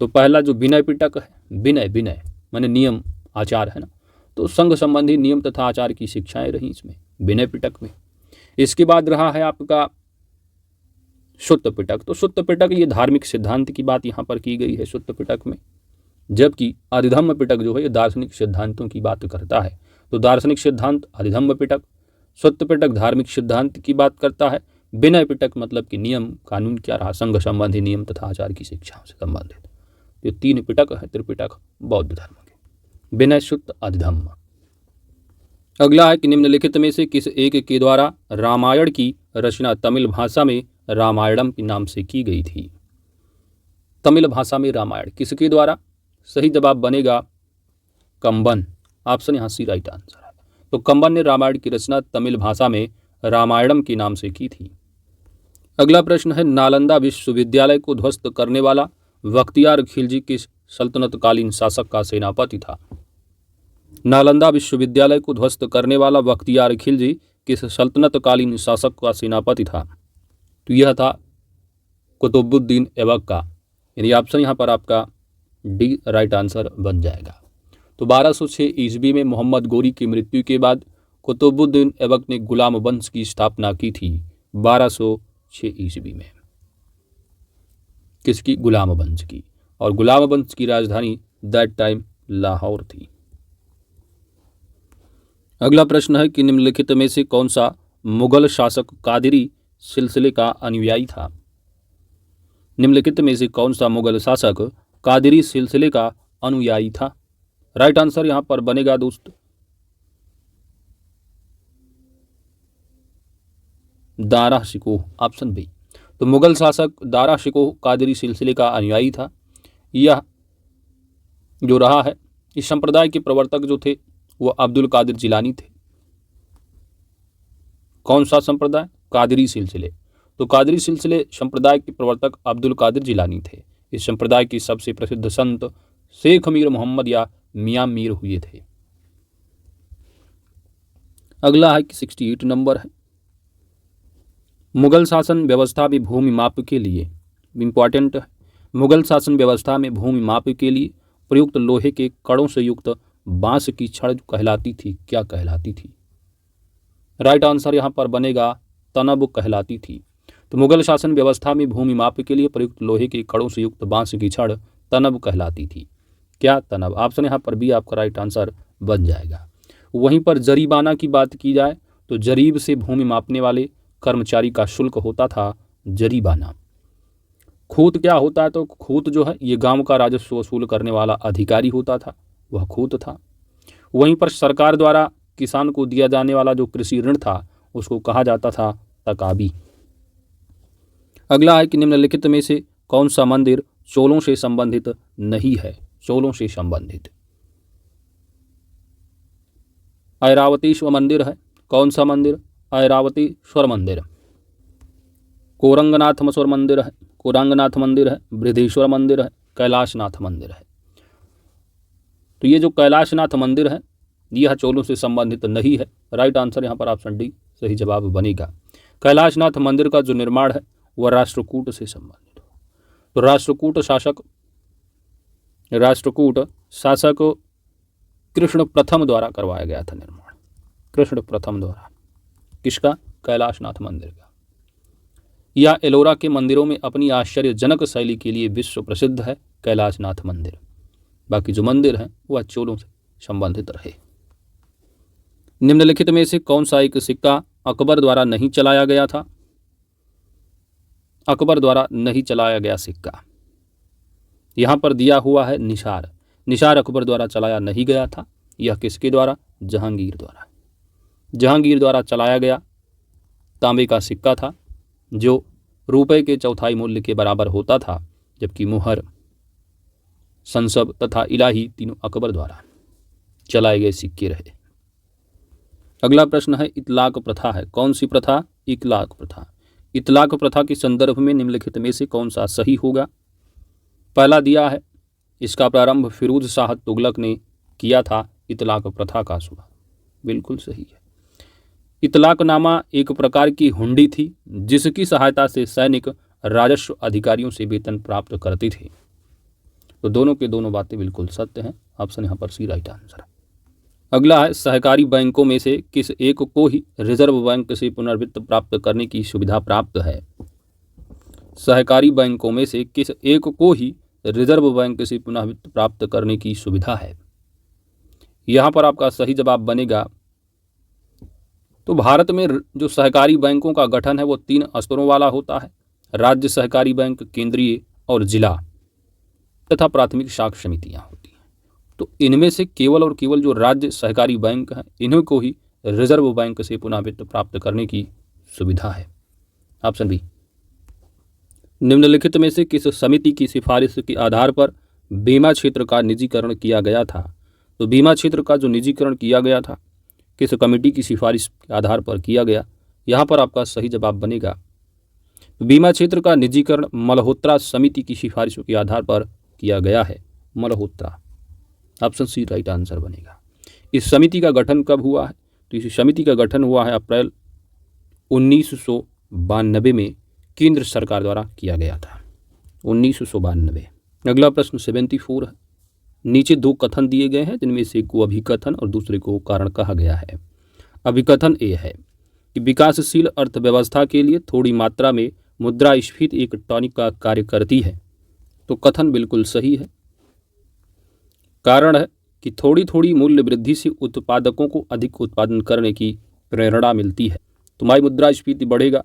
तो पहला जो विनय पिटक है, विनय माने नियम आचार है ना, तो संघ संबंधी नियम तथा आचार की शिक्षाएं रही इसमें विनय पिटक में। इसके बाद रहा है आपका सुत्त पिटक। तो सुत्त पिटक ये धार्मिक सिद्धांत की बात यहाँ पर की गई है सुत्त पिटक में, जबकि आदिधम्म पिटक जो है ये दार्शनिक सिद्धांतों की बात करता है। तो दार्शनिक सिद्धांत आदिधम्म पिटक, सुत्त पिटक धार्मिक सिद्धांत की बात करता है, विनय पिटक मतलब कि नियम कानून क्या रहा, संघ संबंधी नियम तथा आचार की शिक्षाओं से संबंधित। ये 3 पिटक है त्रिपिटक बौद्ध धर्म के, विनय सुत्त आदिधम्म। अगला है कि निम्नलिखित में से किस एक के द्वारा रामायण की रचना तमिल भाषा में रामायणम के नाम से की गई थी। तमिल भाषा में रामायण किसके द्वारा? सही जवाब बनेगा कंबन। ऑप्शन यहाँ सी राइट आंसर है। तो कंबन ने रामायण की रचना तमिल भाषा में रामायणम के नाम से की थी। अगला प्रश्न है नालंदा विश्वविद्यालय को ध्वस्त करने वाला बख्तियार खिलजी किस सल्तनतकालीन शासक का सेनापति था। नालंदा विश्वविद्यालय को ध्वस्त करने वाला बख्तियार खिलजी किस सल्तनतकालीन शासक का सेनापति था। तो यह था कुतुबुद्दीन ऐबक का, यानी ऑप्शन यहाँ पर आपका डी राइट आंसर बन जाएगा। तो 1206 ईस्वी में मोहम्मद गोरी की मृत्यु के बाद कुतुबुद्दीन ऐबक ने गुलाम वंश की स्थापना की थी 1206 ईस्वी में। किसकी? गुलाम वंश की। और गुलाम वंश की राजधानी दैट टाइम लाहौर थी। अगला प्रश्न है कि निम्नलिखित में से कौन सा मुगल शासक कादिरी सिलसिले का अनुयायी था। निम्नलिखित में से कौन सा मुगल शासक कादिरी सिलसिले का अनुयायी था। राइट आंसर यहां पर बनेगा दोस्त दारा शिकोह, ऑप्शन बी। तो मुगल शासक दारा शिकोह कादिरी सिलसिले का अनुयायी था। यह जो रहा है, इस संप्रदाय के प्रवर्तक जो थे वो अब्दुल कादिर जिलानी थे। कौन सा संप्रदाय? कादिरी सिलसिले। तो कादिरी सिलसिले संप्रदाय के प्रवर्तक अब्दुल कादिर जिलानी थे। इस संप्रदाय के सबसे प्रसिद्ध संत शेख मीर मोहम्मद या मियां मीर हुए थे। अगला है कि 68 नंबर है, मुगल शासन व्यवस्था में भूमि माप के लिए इंपॉर्टेंट है। मुगल शासन व्यवस्था में भूमि माप के लिए प्रयुक्त लोहे के कड़ों से युक्त बांस की छड़ कहलाती थी, क्या कहलाती थी? राइट आंसर यहाँ पर बनेगा तनब कहलाती थी। तो मुगल शासन व्यवस्था में भूमि माप के लिए प्रयुक्त लोहे के कड़ों से युक्त बांस की छड़ तनब कहलाती थी, क्या? तनब। ऑप्शन यहाँ पर भी आपका राइट आंसर बन जाएगा। वहीं पर जरीबाना की बात की जाए तो जरीब से भूमि मापने वाले कर्मचारी का शुल्क होता था जरीबाना। खूत क्या होता है? तो खूत जो है ये गांव का राजस्व वसूल करने वाला अधिकारी होता था, वह खूत था। वहीं पर सरकार द्वारा किसान को दिया जाने वाला जो कृषि ऋण था उसको कहा जाता था तकाबी। अगला है कि निम्नलिखित में से कौन सा मंदिर चोलों से संबंधित नहीं है? चोलों से संबंधित ऐरावतेश्वर मंदिर है। कौन सा मंदिर? ऐरावतेश्वर मंदिर। कोरंगनाथमस्वर मंदिर है, कोरंगनाथ मंदिर है, बृहदेश्वर मंदिर है, कैलाशनाथ मंदिर है। तो ये जो कैलाशनाथ मंदिर है यह चोलों से संबंधित नहीं है। राइट आंसर यहाँ पर ऑप्शन डी सही जवाब बनेगा। कैलाशनाथ मंदिर का जो निर्माण है वह राष्ट्रकूट से संबंधित हो। तो राष्ट्रकूट शासक कृष्ण प्रथम द्वारा करवाया गया था निर्माण, कृष्ण प्रथम द्वारा। किसका? कैलाशनाथ मंदिर का। यह एलोरा के मंदिरों में अपनी आश्चर्यजनक शैली के लिए विश्व प्रसिद्ध है, कैलाशनाथ मंदिर। बाकी जो मंदिर हैं वह चोलों से संबंधित रहे। निम्नलिखित में से कौन सा एक सिक्का अकबर द्वारा नहीं चलाया गया था? अकबर द्वारा नहीं चलाया गया सिक्का यहां पर दिया हुआ है निसार। निसार अकबर द्वारा चलाया नहीं गया था। यह किसके द्वारा? जहांगीर द्वारा। जहांगीर द्वारा चलाया गया तांबे का सिक्का था जो रुपए के चौथाई मूल्य के बराबर होता था, जबकि मुहर, संसब तथा इलाही तीनों अकबर द्वारा चलाए गए सिक्के रहे। अगला प्रश्न है इतलाक प्रथा है। कौन सी प्रथा? इतलाक प्रथा। इतलाक प्रथा के संदर्भ में निम्नलिखित में से कौन सा सही होगा? पहला दिया है इसका प्रारंभ फिरोज शाह तुगलक ने किया था इतलाक प्रथा का शुभारंभ, बिल्कुल सही है। इतलाकनामा एक प्रकार की हुंडी थी जिसकी सहायता से सैनिक राजस्व अधिकारियों से वेतन प्राप्त करते थे। तो दोनों के दोनों बातें बिल्कुल सत्य हैं। ऑप्शन यहाँ पर सी राइट आंसर है। अगला है सहकारी बैंकों में से किस एक को ही रिजर्व बैंक से पुनर्वित्त प्राप्त करने की सुविधा प्राप्त है? सहकारी बैंकों में से किस एक को ही रिजर्व बैंक से पुनर्वित्त प्राप्त करने की सुविधा है? यहाँ पर आपका सही जवाब बनेगा। तो भारत में जो सहकारी बैंकों का गठन है वो 3 स्तरों वाला होता है। राज्य सहकारी बैंक, केंद्रीय और जिला तथा प्राथमिक शाख समितियां होती हैं। तो इनमें से केवल और केवल जो राज्य सहकारी बैंक हैं इन्हीं को ही रिजर्व बैंक से पुनः वित्त प्राप्त करने की सुविधा है। Option B. निम्नलिखित में से किस समिति की सिफारिश के आधार पर बीमा क्षेत्र का निजीकरण किया गया था? तो बीमा क्षेत्र का जो निजीकरण किया गया था किस कमेटी की सिफारिश के आधार पर किया गया? यहाँ पर आपका सही जवाब बनेगा बीमा क्षेत्र का निजीकरण मल्होत्रा समिति की सिफारिशों के आधार पर किया गया है। Malhotra, option C right answer बनेगा। इस समिति का गठन कब हुआ है? तो इस समिति का गठन हुआ है अप्रैल 1992 में केंद्र सरकार द्वारा किया गया था, 1992। अगला प्रश्न 74 है। नीचे 2 कथन दिए गए हैं जिनमें से एक को अभिकथन और दूसरे को कारण कहा गया है। अभिकथन ए है कि विकासशील अर्थव्यवस्था के लिए थोड़ी मात्रा में मुद्रास्फीति एक टॉनिक का कार्य करती है। तो कथन बिल्कुल सही है। कारण है कि थोड़ी थोड़ी मूल्य वृद्धि से उत्पादकों को अधिक उत्पादन करने की प्रेरणा मिलती है। तुम्हारी मुद्रास्फीति बढ़ेगा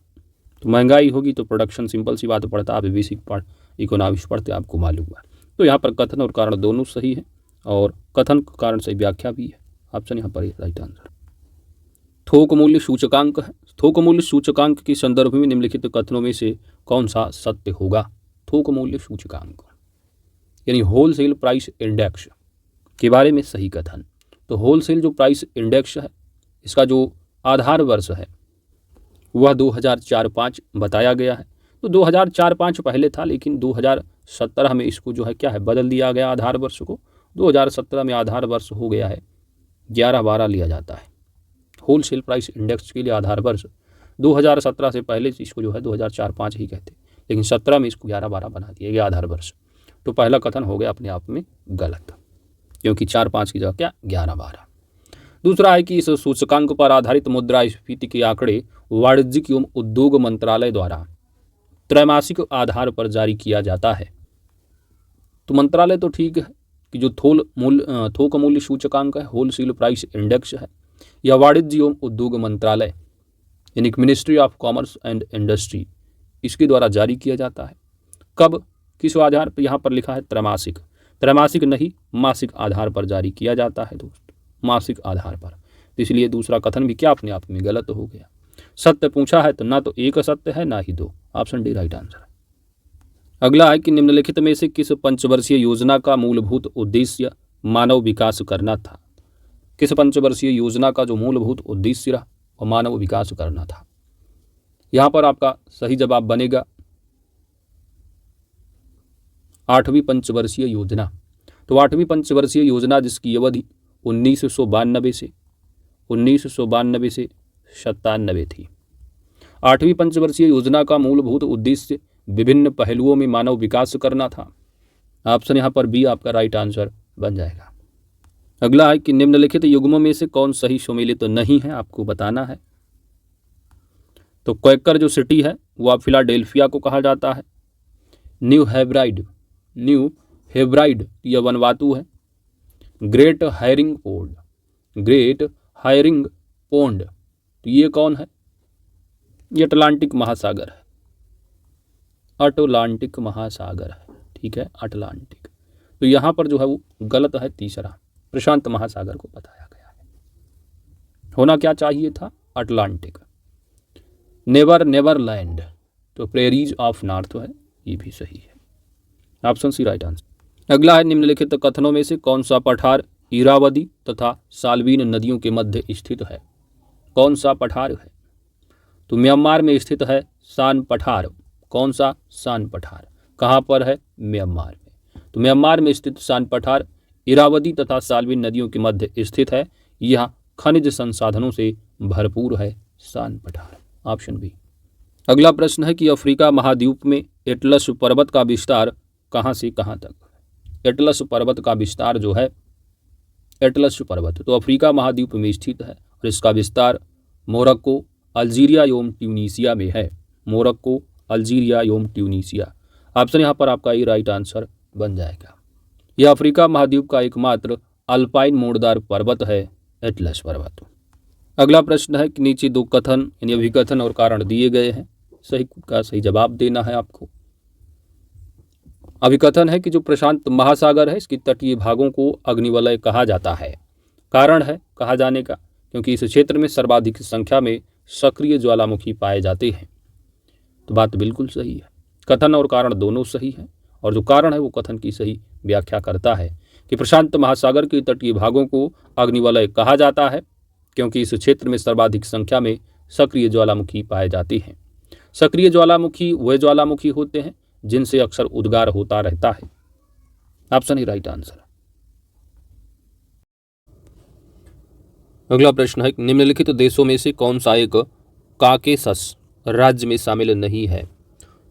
तो महंगाई होगी, तो प्रोडक्शन, सिंपल सी बात पड़ता है। आप बेसिक पार्ट इकोनॉमिक्स पढ़ते आपको मालूम है। तो यहाँ पर कथन और कारण दोनों सही है और कथन कारण से व्याख्या भी है। ऑप्शन यहाँ पर राइट आंसर। थोक मूल्य सूचकांक है। थोक मूल्य सूचकांक के संदर्भ में निम्नलिखित कथनों में से कौन सा सत्य होगा? थोक मूल्य सूचकांक यानी होलसेल प्राइस इंडेक्स के बारे में सही कथन। तो होलसेल जो प्राइस इंडेक्स है इसका जो आधार वर्ष है वह 2004-05 बताया गया है। तो 2004-05 पहले था, लेकिन 2017 में इसको जो है क्या है बदल दिया गया आधार वर्ष को। 2017 में आधार वर्ष हो गया है 11-12 लिया जाता है। होलसेल प्राइस इंडेक्स के लिए आधार वर्ष 2017 से पहले इसको जो है 2004-05 ही कहते, लेकिन 17 में इसको 11-12 बना दिया गया आधार वर्ष। तो पहला कथन हो गया अपने आप में गलत, क्योंकि 4-5 की जगह क्या 11-12। दूसरा है कि इस सूचकांक पर आधारित मुद्रास्फीति के आंकड़े वाणिज्यिक एवं उद्योग मंत्रालय द्वारा त्रैमासिक आधार पर जारी किया जाता है। तो मंत्रालय तो ठीक है कि जो थोक मूल्य सूचकांक है, होलसेल प्राइस इंडेक्स है, या वाणिज्य एवं उद्योग मंत्रालय यानी कि ministry of commerce and industry, इसके द्वारा जारी किया जाता है। कब, किस आधार पर? यहाँ पर लिखा है त्रैमासिक। त्रैमासिक नहीं, मासिक आधार पर जारी किया जाता है दोस्तों, मासिक आधार पर। तो इसलिए दूसरा कथन भी क्या अपने आप में गलत हो गया। सत्य पूछा है तो ना तो एक सत्य है ना ही दो, ऑप्शन डी राइट आंसर है। अगला है कि निम्नलिखित में से किस पंचवर्षीय योजना का मूलभूत उद्देश्य मानव विकास करना था? किस पंचवर्षीय योजना का जो मूलभूत उद्देश्य रहा वो मानव विकास करना था? यहाँ पर आपका सही जवाब बनेगा 8वीं पंचवर्षीय योजना। तो 8वीं पंचवर्षीय योजना जिसकी अवधि 1992 से 97 थी। 8वीं पंचवर्षीय योजना का मूलभूत उद्देश्य विभिन्न पहलुओं में मानव विकास करना था। ऑप्शन यहाँ पर बी आपका राइट आंसर बन जाएगा। अगला है कि निम्नलिखित युग्मों में से कौन सही सम्मिलित तो नहीं है, आपको बताना है। तो क्वेकर जो सिटी है वो आप फिलाडेल्फिया को कहा जाता है। न्यू हेब्राइड यह वनवातु है। ग्रेट हायरिंग पोंड तो ये कौन है? ये अटलांटिक महासागर है, अटलांटिक महासागर है, ठीक है, अटलांटिक। तो यहाँ पर जो है वो गलत है, तीसरा प्रशांत महासागर को बताया गया है। होना क्या चाहिए था? अटलांटिक। नेवरलैंड तो प्रेरीज ऑफ नॉर्थ है, ये भी सही है, ऑप्शन सी राइट आंसर। अगला है निम्नलिखित कथनों में से कौन सा पठार इरावदी तथा साल्वीन नदियों के मध्य स्थित है? कौन सा पठार है? तो म्यांमार में स्थित है सान पठार। कौन सा? सान पठार। कहाँ पर है? म्यांमार में। तो म्यांमार में स्थित सान पठार इरावदी तथा साल्वीन नदियों के मध्य स्थित है। यह खनिज संसाधनों से भरपूर है सान पठार, ऑप्शन बी। अगला प्रश्न है कि अफ्रीका महाद्वीप में एटलस पर्वत का विस्तार कहाँ से कहाँ तक? एटलस पर्वत का विस्तार जो है, एटलस पर्वत तो अफ्रीका महाद्वीप में स्थित है और इसका विस्तार मोरक्को, अल्जीरिया एवं ट्यूनीसिया में है। मोरक्को, अल्जीरिया एवं ट्यूनीसिया, ऑप्शन यहाँ पर आपका ये राइट आंसर बन जाएगा। यह अफ्रीका महाद्वीप का एकमात्र अल्पाइन मोड़दार पर्वत है, एटलस पर्वत। अगला प्रश्न है कि नीचे दो कथन यानी अभिकथन और कारण दिए गए हैं, सही का सही जवाब देना है आपको। अभिकथन है कि जो प्रशांत महासागर है इसके तटीय भागों को अग्निवलय कहा जाता है। कारण है कहा जाने का क्योंकि इस क्षेत्र में सर्वाधिक संख्या में सक्रिय ज्वालामुखी पाए जाते हैं। तो बात बिल्कुल सही है, कथन और कारण दोनों सही है और जो कारण है वो कथन की सही व्याख्या करता है कि प्रशांत महासागर के तटीय भागों को अग्निवलय कहा जाता है क्योंकि इस क्षेत्र में सर्वाधिक संख्या में सक्रिय ज्वालामुखी पाए जाते हैं। सक्रिय ज्वालामुखी वह ज्वालामुखी होते हैं जिनसे अक्सर उद्गार होता रहता है, ऑप्शन ही राइट आंसर। अगला प्रश्न है निम्नलिखित देशों में से कौन सा एक काकेशस राज्य में शामिल नहीं है?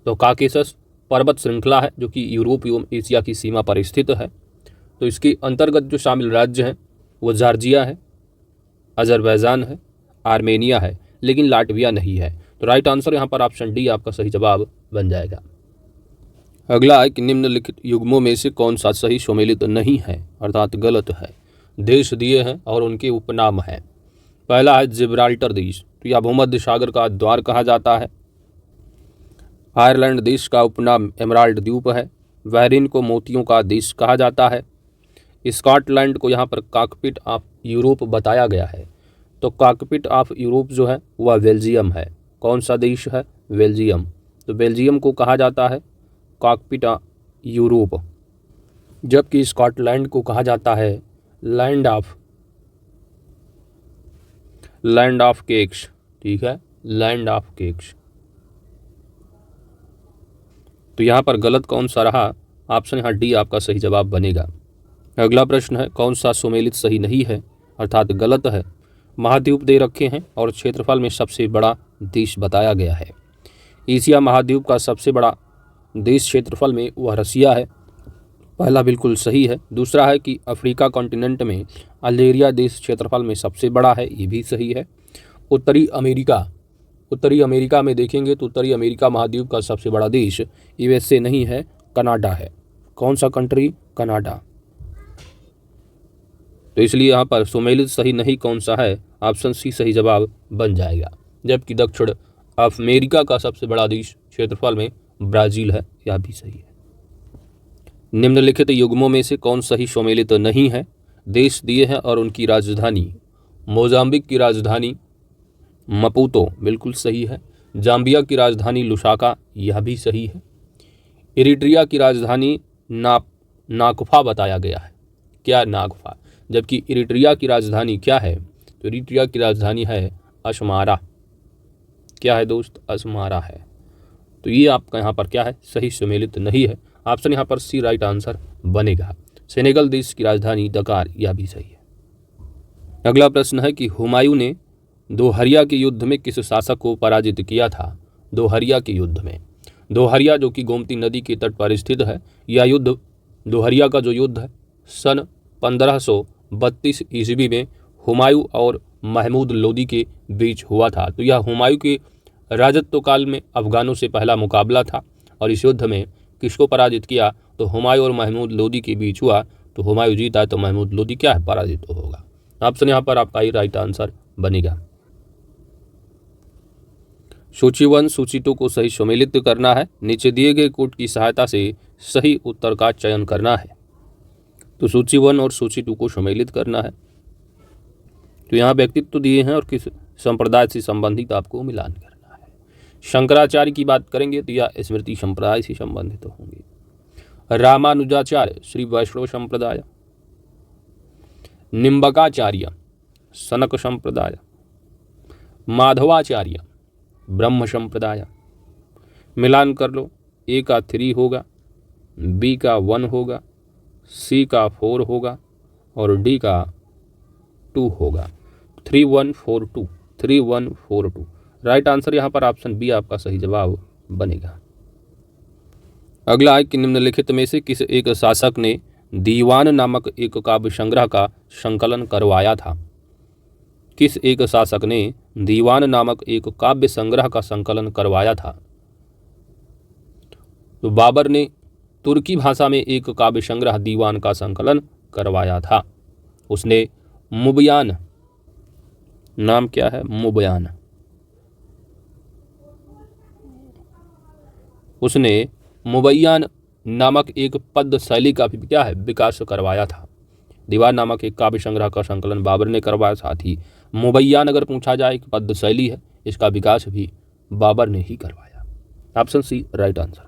तो काकेशस पर्वत श्रृंखला है जो कि यूरोप एवं एशिया की सीमा पर स्थित है। तो इसके अंतर्गत जो शामिल राज्य हैं वो जॉर्जिया है, अजरबैजान है, आर्मेनिया है, लेकिन लाटविया नहीं है। तो राइट आंसर यहाँ पर ऑप्शन डी आपका सही जवाब बन जाएगा। अगला है कि निम्नलिखित युग्मों में से कौन सा सही सम्मिलित नहीं है अर्थात गलत है? देश दिए हैं और उनके उपनाम हैं। पहला है जिब्राल्टर देश, तो यह भूमध्य सागर का द्वार कहा जाता है। आयरलैंड देश का उपनाम एमराल्ड द्वीप है। बहरीन को मोतियों का देश कहा जाता है। स्कॉटलैंड को यहाँ पर कॉकपिट ऑफ यूरोप बताया गया है। तो कॉकपिट ऑफ यूरोप जो है वह बेल्जियम है। कौन सा देश है? बेल्जियम। तो बेल्जियम को कहा जाता है कॉकपिट ऑफ यूरोप, जबकि स्कॉटलैंड को कहा जाता है लैंड ऑफ केक्स, ठीक है, लैंड ऑफ केक्स। तो यहाँ पर गलत कौन सा रहा? ऑप्शन यहाँ डी आपका सही जवाब बनेगा। अगला प्रश्न है कौन सा सुमेलित सही नहीं है अर्थात गलत है? महाद्वीप दे रखे हैं और क्षेत्रफल में सबसे बड़ा देश बताया गया है। एशिया महाद्वीप का सबसे बड़ा देश क्षेत्रफल में वह रसिया है। पहला बिल्कुल सही है। दूसरा है कि अफ्रीका कॉन्टिनेंट में अल्जीरिया देश क्षेत्रफल में सबसे बड़ा है, ये भी सही है। उत्तरी अमेरिका में देखेंगे तो उत्तरी अमेरिका महाद्वीप का सबसे बड़ा देश यूएसए नहीं है, कनाडा है। कौन सा कंट्री? कनाडा। तो इसलिए यहाँ पर सुमेलित सही नहीं कौन सा है, ऑप्शन सी सही जवाब बन जाएगा। जबकि दक्षिण अमेरिका का सबसे बड़ा देश क्षेत्रफल में ब्राज़ील है, यह भी सही है। निम्नलिखित युग्मों में से कौन सही सुमेलित नहीं है? देश दिए हैं और उनकी राजधानी। मोजाम्बिक की राजधानी मपूतो, बिल्कुल सही है। जाम्बिया की राजधानी लुसाका, यह भी सही है। इरिट्रिया की राजधानी नाकफा बताया गया है। क्या? नाकफा। जबकि इरिट्रिया की राजधानी क्या है? तो इरिट्रिया की राजधानी है असमारा। क्या है दोस्त? असमारा है। तो ये आपका यहाँ पर क्या है? सही सुमेलित नहीं है। ऑप्शन यहाँ पर सी राइट आंसर बनेगा। सेनेगल देश की राजधानी दकार, यह भी सही है। अगला प्रश्न है कि हुमायूं ने दोहरिया के युद्ध में किस शासक को पराजित किया था? दोहरिया के युद्ध में, दोहरिया जो कि गोमती नदी के तट पर स्थित है, यह युद्ध दोहरिया का जो युद्ध है सन 1532 ईस्वी में हुमायूं और महमूद लोदी के बीच हुआ था। तो यह हुमायूं के राजत्व काल में अफगानों से पहला मुकाबला था और इस युद्ध में किसको पराजित किया? तो हुमायूं और महमूद लोदी के बीच हुआ। तो हुमायूं जीता है, तो महमूद लोदी क्या है? पराजित होगा। ऑप्शन यहाँ पर आपका ही राइट आंसर बनेगा। सूची 1 सूची 2 को सही सुमेलित करना है। नीचे दिए गए कोड की सहायता से सही उत्तर का चयन करना है। तो सूची 1 और सूची 2 को सुमेलित करना है। तो यहाँ व्यक्तित्व दिए हैं और किस संप्रदाय से संबंधित आपको मिलान करना है। शंकराचार्य की बात करेंगे तो यह स्मृति संप्रदाय से संबंधित होंगे। रामानुजाचार्य श्री वैष्णव संप्रदाय। निम्बकाचार्य सनक संप्रदाय। माधवाचार्य ब्रह्म संप्रदाय। मिलान कर लो। ए का 3 होगा, बी का 1 होगा, सी का 4 होगा और डी का 2 होगा। 3142 3142 राइट आंसर यहाँ पर ऑप्शन बी आपका सही जवाब बनेगा। अगला है कि निम्नलिखित में से किस एक शासक ने दीवान नामक एक काव्य संग्रह का संकलन करवाया था? किस एक शासक ने दीवान नामक एक काव्य संग्रह का संकलन करवाया था? तो बाबर ने तुर्की भाषा में एक काव्य संग्रह दीवान का संकलन करवाया था। उसने मुबयान, नाम क्या है? मुबयान। उसने मुबैयान नामक एक पद्य शैली का भी क्या है? विकास करवाया था। दीवान नामक एक काव्य संग्रह का संकलन बाबर ने करवाया। साथ ही मुबैयान अगर पूछा जाए कि पद्य शैली है, इसका विकास भी बाबर ने ही करवाया। Option C right answer.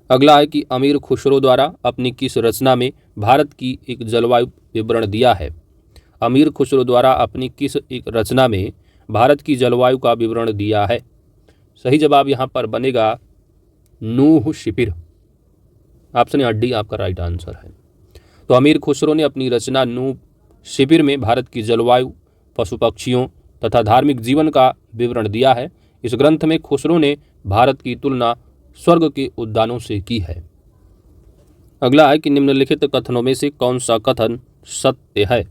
अगला है कि अमीर खुसरो द्वारा अपनी किस रचना में भारत की एक जलवायु विवरण दिया है? अमीर खुसरो द्वारा अपनी किस एक रचना में भारत की जलवायु का विवरण दिया है? सही जवाब यहाँ पर बनेगा नूह शिपिर। ऑप्शन यहाँ डी आपका राइट आंसर है। तो अमीर खुसरो ने अपनी रचना नूह शिपिर में भारत की जलवायु, पशु पक्षियों तथा धार्मिक जीवन का विवरण दिया है। इस ग्रंथ में खुसरो ने भारत की तुलना स्वर्ग के उद्यानों से की है। अगला है कि निम्नलिखित कथनों में से कौन सा कथन सत्य है?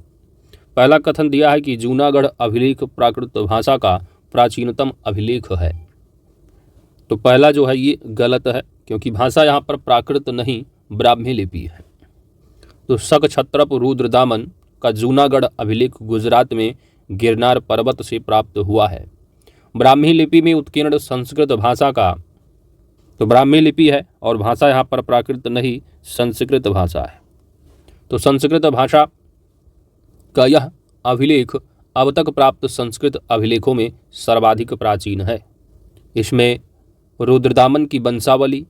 पहला कथन दिया है कि जूनागढ़ अभिलेख प्राकृत भाषा का प्राचीनतम अभिलेख है। तो पहला जो है ये गलत है, क्योंकि भाषा यहाँ पर प्राकृत नहीं ब्राह्मी लिपि है। तो शकछत्रप रुद्रदामन का जूनागढ़ अभिलेख गुजरात में गिरनार पर्वत से प्राप्त हुआ है। ब्राह्मी लिपि में उत्कीर्ण संस्कृत भाषा का, तो ब्राह्मी लिपि है और भाषा यहाँ पर प्राकृत नहीं संस्कृत भाषा है। तो संस्कृत भाषा का यह अभिलेख अब तक प्राप्त संस्कृत अभिलेखों में सर्वाधिक प्राचीन है। इसमें रुद्रदामन की वंशावली,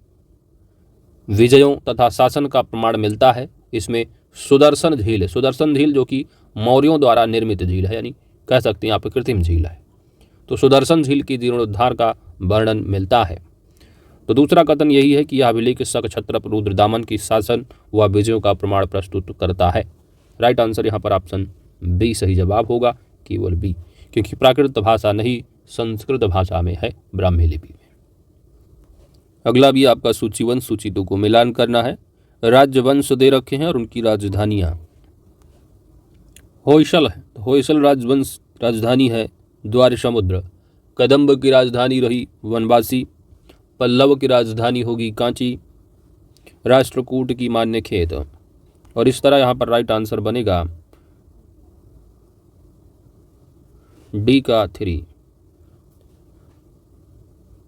विजयों तथा शासन का प्रमाण मिलता है। इसमें सुदर्शन झील जो कि मौर्यों द्वारा निर्मित झील है, यानी कह सकते हैं यहाँ पर कृत्रिम झील है। तो सुदर्शन झील की जीर्णोद्धार का वर्णन मिलता है। तो दूसरा कथन यही है कि यह अभिलेख शकछत्रप रुद्रदामन की शासन व विजयों का प्रमाण प्रस्तुत करता है। राइट आंसर यहाँ पर ऑप्शन बी सही जवाब होगा, केवल बी, क्योंकि प्राकृत भाषा नहीं संस्कृत भाषा में है ब्राह्मी लिपि में। अगला भी आपका सूची 1 सूची 2 को मिलान करना है। राज्य वंश दे रखे हैं और उनकी राजधानियाँ। होयसल है तो होयसल राजवंश राजधानी है द्वार समुद्र। कदम्ब की राजधानी रही वनवासी। पल्लव की राजधानी होगी कांची। राष्ट्रकूट की मान्य खेत। और इस तरह यहाँ पर राइट आंसर बनेगा डी का 3।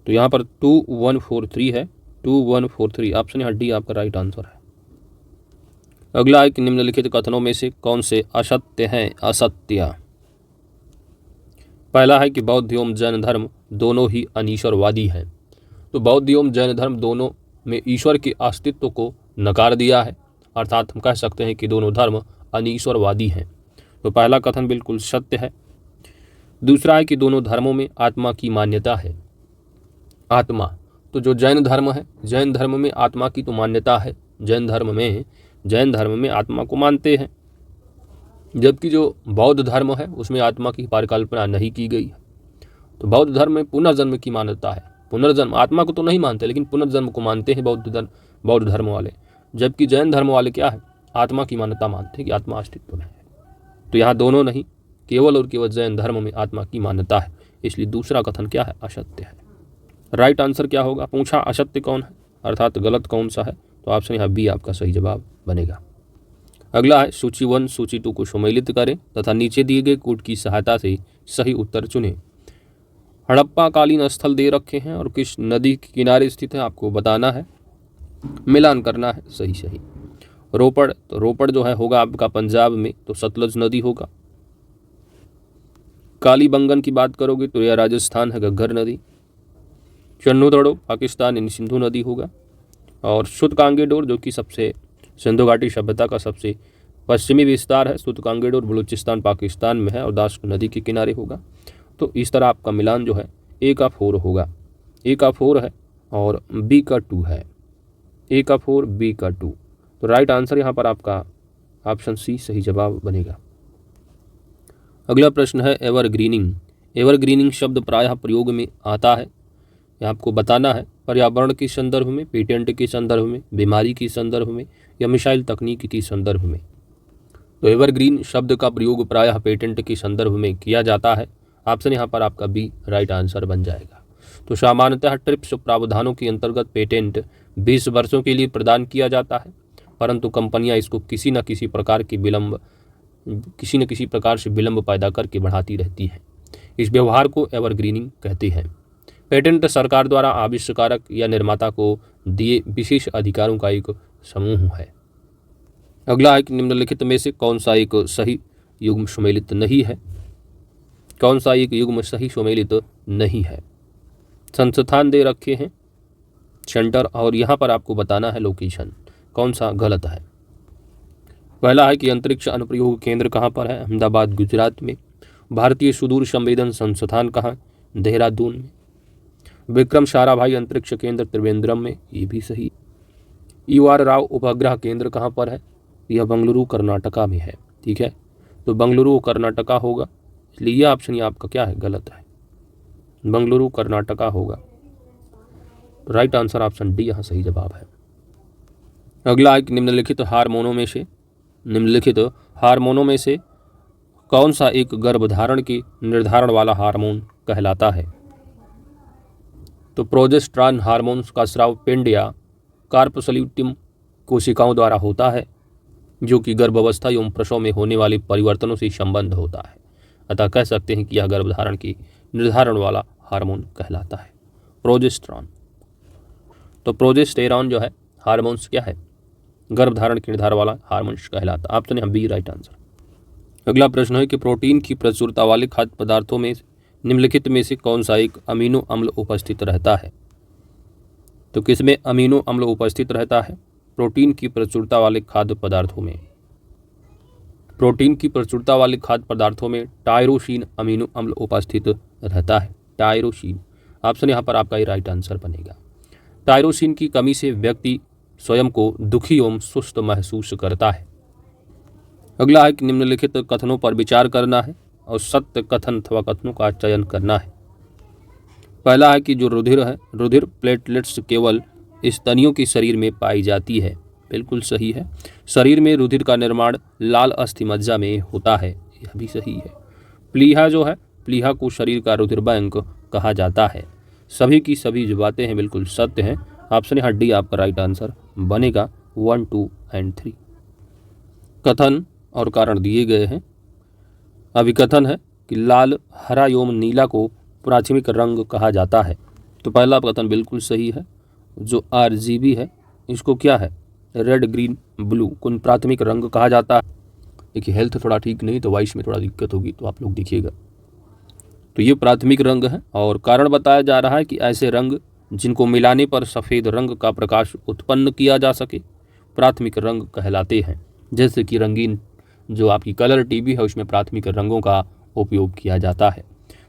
तो यहाँ पर 2143 है, 2143 ऑप्शन यहाँ डी आपका राइट आंसर है। अगला है कि निम्नलिखित कथनों में से कौन से असत्य हैं? असत्य। पहला है कि बौद्ध एवं जैन धर्म दोनों ही अनीश्वरवादी हैं। तो बौद्ध एवं जैन धर्म दोनों में ईश्वर के अस्तित्व को नकार दिया है, अर्थात हम कह सकते हैं कि दोनों धर्म अनीश्वरवादी हैं। तो पहला कथन बिल्कुल सत्य है। दूसरा है कि दोनों धर्मों में आत्मा की मान्यता है। आत्मा, तो जो जैन धर्म है, जैन धर्म में आत्मा की तो मान्यता है। जैन धर्म में आत्मा को मानते हैं, जबकि जो बौद्ध धर्म है उसमें आत्मा की परिकल्पना नहीं की गई है। तो बौद्ध धर्म में पुनर्जन्म की मान्यता है। पुनर्जन्म, आत्मा को तो नहीं मानते लेकिन पुनर्जन्म को मानते हैं बौद्ध धर्म वाले। जबकि जैन धर्म वाले क्या है? आत्मा की मान्यता मानते हैं कि आत्मा अस्तित्व में है। तो यहाँ दोनों नहीं, केवल और केवल जैन धर्म में आत्मा की मान्यता है। इसलिए दूसरा कथन क्या है? असत्य है। राइट आंसर क्या होगा? पूछा असत्य कौन है, अर्थात गलत कौन सा है? तो ऑप्शन यहाँ बी आपका सही जवाब बनेगा। अगला है सूची 1 सूची 2 को सम्मिलित करें तथा नीचे दिए गए कोड की सहायता से सही उत्तर चुनें। हड़प्पा कालीन स्थल दे रखे हैं और किस नदी के किनारे स्थित है आपको बताना है, मिलान करना है सही। रोपड़, तो रोपड़ जो है होगा आपका पंजाब में, तो सतलज नदी होगा। कालीबंगन की बात करोगे तो यह राजस्थान है, घग्गर नदी। चन्नूतड़ो पाकिस्तान यानी सिंधु नदी होगा। और सुतकांगेडोर जो कि सबसे सिंधु घाटी सभ्यता का सबसे पश्चिमी विस्तार है, सुतकांगेडोर बलूचिस्तान पाकिस्तान में है और दाश्क नदी के किनारे होगा। तो इस तरह आपका मिलान जो है ए का 4 होगा। ए का 4 है और बी का 2 है। ए का 4 बी का 2। तो राइट आंसर यहाँ पर आपका ऑप्शन सी सही जवाब बनेगा। अगला प्रश्न है एवरग्रीनिंग। एवरग्रीनिंग शब्द प्रायः प्रयोग में आता है, यह आपको बताना है पर्यावरण के संदर्भ में, पेटेंट के संदर्भ में, बीमारी के संदर्भ में या मिसाइल तकनीक के संदर्भ में। तो एवरग्रीन शब्द का प्रयोग प्रायः पेटेंट के संदर्भ में किया जाता है। ऑप्शन यहाँ पर आपका बी राइट आंसर बन जाएगा। तो सामान्यतः ट्रिप्स प्रावधानों के अंतर्गत पेटेंट 20 वर्षों के लिए प्रदान किया जाता है, परंतु कंपनियां इसको किसी न किसी प्रकार से विलंब पैदा करके बढ़ाती रहती हैं। इस व्यवहार को एवरग्रीनिंग कहते हैं। पेटेंट सरकार द्वारा आविष्कारक या निर्माता को दिए विशेष अधिकारों का एक समूह है। अगला है कि निम्नलिखित में से कौन सा एक सही युग्म सम्मिलित नहीं है? कौन सा एक युग्म सही सम्मिलित नहीं है? संस्थान दे रखे हैं, सेंटर, और यहाँ पर आपको बताना है लोकेशन, कौन सा गलत है। पहला है कि अंतरिक्ष अनुप्रयोग केंद्र कहाँ पर है? अहमदाबाद गुजरात में। भारतीय सुदूर संवेदन संस्थान कहाँ? देहरादून में। विक्रम साराभाई अंतरिक्ष केंद्र त्रिवेंद्रम में, ये भी सही। UR राव उपग्रह केंद्र कहाँ पर है? यह बंगलुरु कर्नाटका में है। ठीक है, तो बंगलुरु कर्नाटका होगा, इसलिए यह ऑप्शन आपका क्या है? गलत है, बंगलुरु कर्नाटका होगा। राइट आंसर ऑप्शन डी यहाँ सही जवाब है। अगला है कि निम्नलिखित हार्मोनों में से कौन सा एक गर्भधारण की निर्धारण वाला हार्मोन कहलाता है? तो प्रोजेस्टेरॉन हार्मोन का स्राव पिंड या कार्पस ल्यूटियम कोशिकाओं द्वारा होता है, जो कि गर्भावस्था एवं प्रसव में होने वाले परिवर्तनों से संबंध होता है। अतः कह सकते हैं कि यह गर्भधारण की निर्धारण वाला हार्मोन कहलाता है, प्रोजेस्टेरॉन। तो प्रोजेस्टेरॉन जो है हार्मोन्स क्या है? गर्भधारण की निर्धारण वाला हार्मोन्स कहलाता है। ऑप्शन है बी राइट आंसर। अगला प्रश्न है कि प्रोटीन की प्रचुरता वाले खाद्य पदार्थों में निम्नलिखित में से कौन सा एक अमीनो अम्ल उपस्थित रहता है? तो किसमें अमीनो अम्ल उपस्थित रहता है? प्रोटीन की प्रचुरता वाले खाद्य पदार्थों में। प्रोटीन की प्रचुरता वाले खाद्य पदार्थों में टायरोसिन अमीनो अम्ल उपस्थित रहता है, टायरोसिन। ऑप्शन यहाँ पर आपका ही राइट आंसर बनेगा। टायरोसिन की कमी से व्यक्ति स्वयं को दुखी एवं सुस्त महसूस करता है। अगला है कि निम्नलिखित कथनों पर विचार करना है और सत्य कथन अथवा कथनों का चयन करना है। पहला है कि जो रुधिर है, रुधिर प्लेटलेट्स केवल स्तनियों के शरीर में पाई जाती है, बिल्कुल सही है। शरीर में रुधिर का निर्माण लाल अस्थिमज्जा में होता है, यह भी सही है। प्लीहा जो है, प्लीहा को शरीर का रुधिर बैंक कहा जाता है। सभी की सभी जो बातें हैं बिल्कुल सत्य हैं। ऑप्शन हड्डी आपका राइट आंसर बनेगा 1, 2 एंड 3। कथन और कारण दिए गए हैं। अभिकथन है कि लाल, हरा एवं नीला को प्राथमिक रंग कहा जाता है। तो पहला कथन बिल्कुल सही है। जो RGB है इसको क्या है, रेड, ग्रीन, ब्लू को प्राथमिक रंग कहा जाता है। देखिए हेल्थ थोड़ा ठीक नहीं तो वॉइस में थोड़ा दिक्कत होगी, तो आप लोग देखिएगा। तो ये प्राथमिक रंग है। और कारण बताया जा रहा है कि ऐसे रंग जिनको मिलाने पर सफ़ेद रंग का प्रकाश उत्पन्न किया जा सके प्राथमिक रंग कहलाते हैं। जैसे कि रंगीन जो आपकी कलर टीवी है उसमें प्राथमिक रंगों का उपयोग किया जाता है।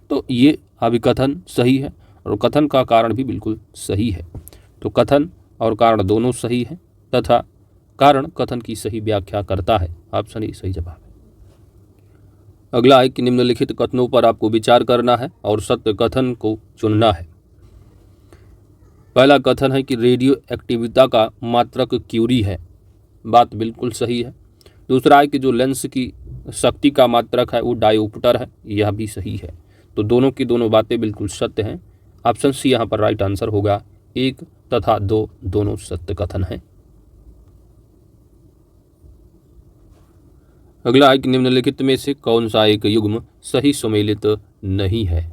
तो ये अभिकथन सही है और कथन का कारण भी बिल्कुल सही है। तो कथन और कारण दोनों सही है तथा कारण कथन की सही व्याख्या करता है। ऑप्शन ए सही जवाब है। अगला है कि निम्नलिखित कथनों पर आपको विचार करना है और सत्य कथन को चुनना है। पहला कथन है कि रेडियो एक्टिविता का मात्रक क्यूरी है, बात बिल्कुल सही है। दूसरा है कि जो लेंस की शक्ति का मात्रक है वो डायोप्टर है, यह भी सही है। तो दोनों की दोनों बातें बिल्कुल सत्य हैं। ऑप्शन सी यहाँ पर राइट आंसर होगा। 1 तथा 2 दोनों सत्य कथन हैं। अगला है कि निम्नलिखित में से कौन सा एक युग्म सही सुमेलित नहीं है।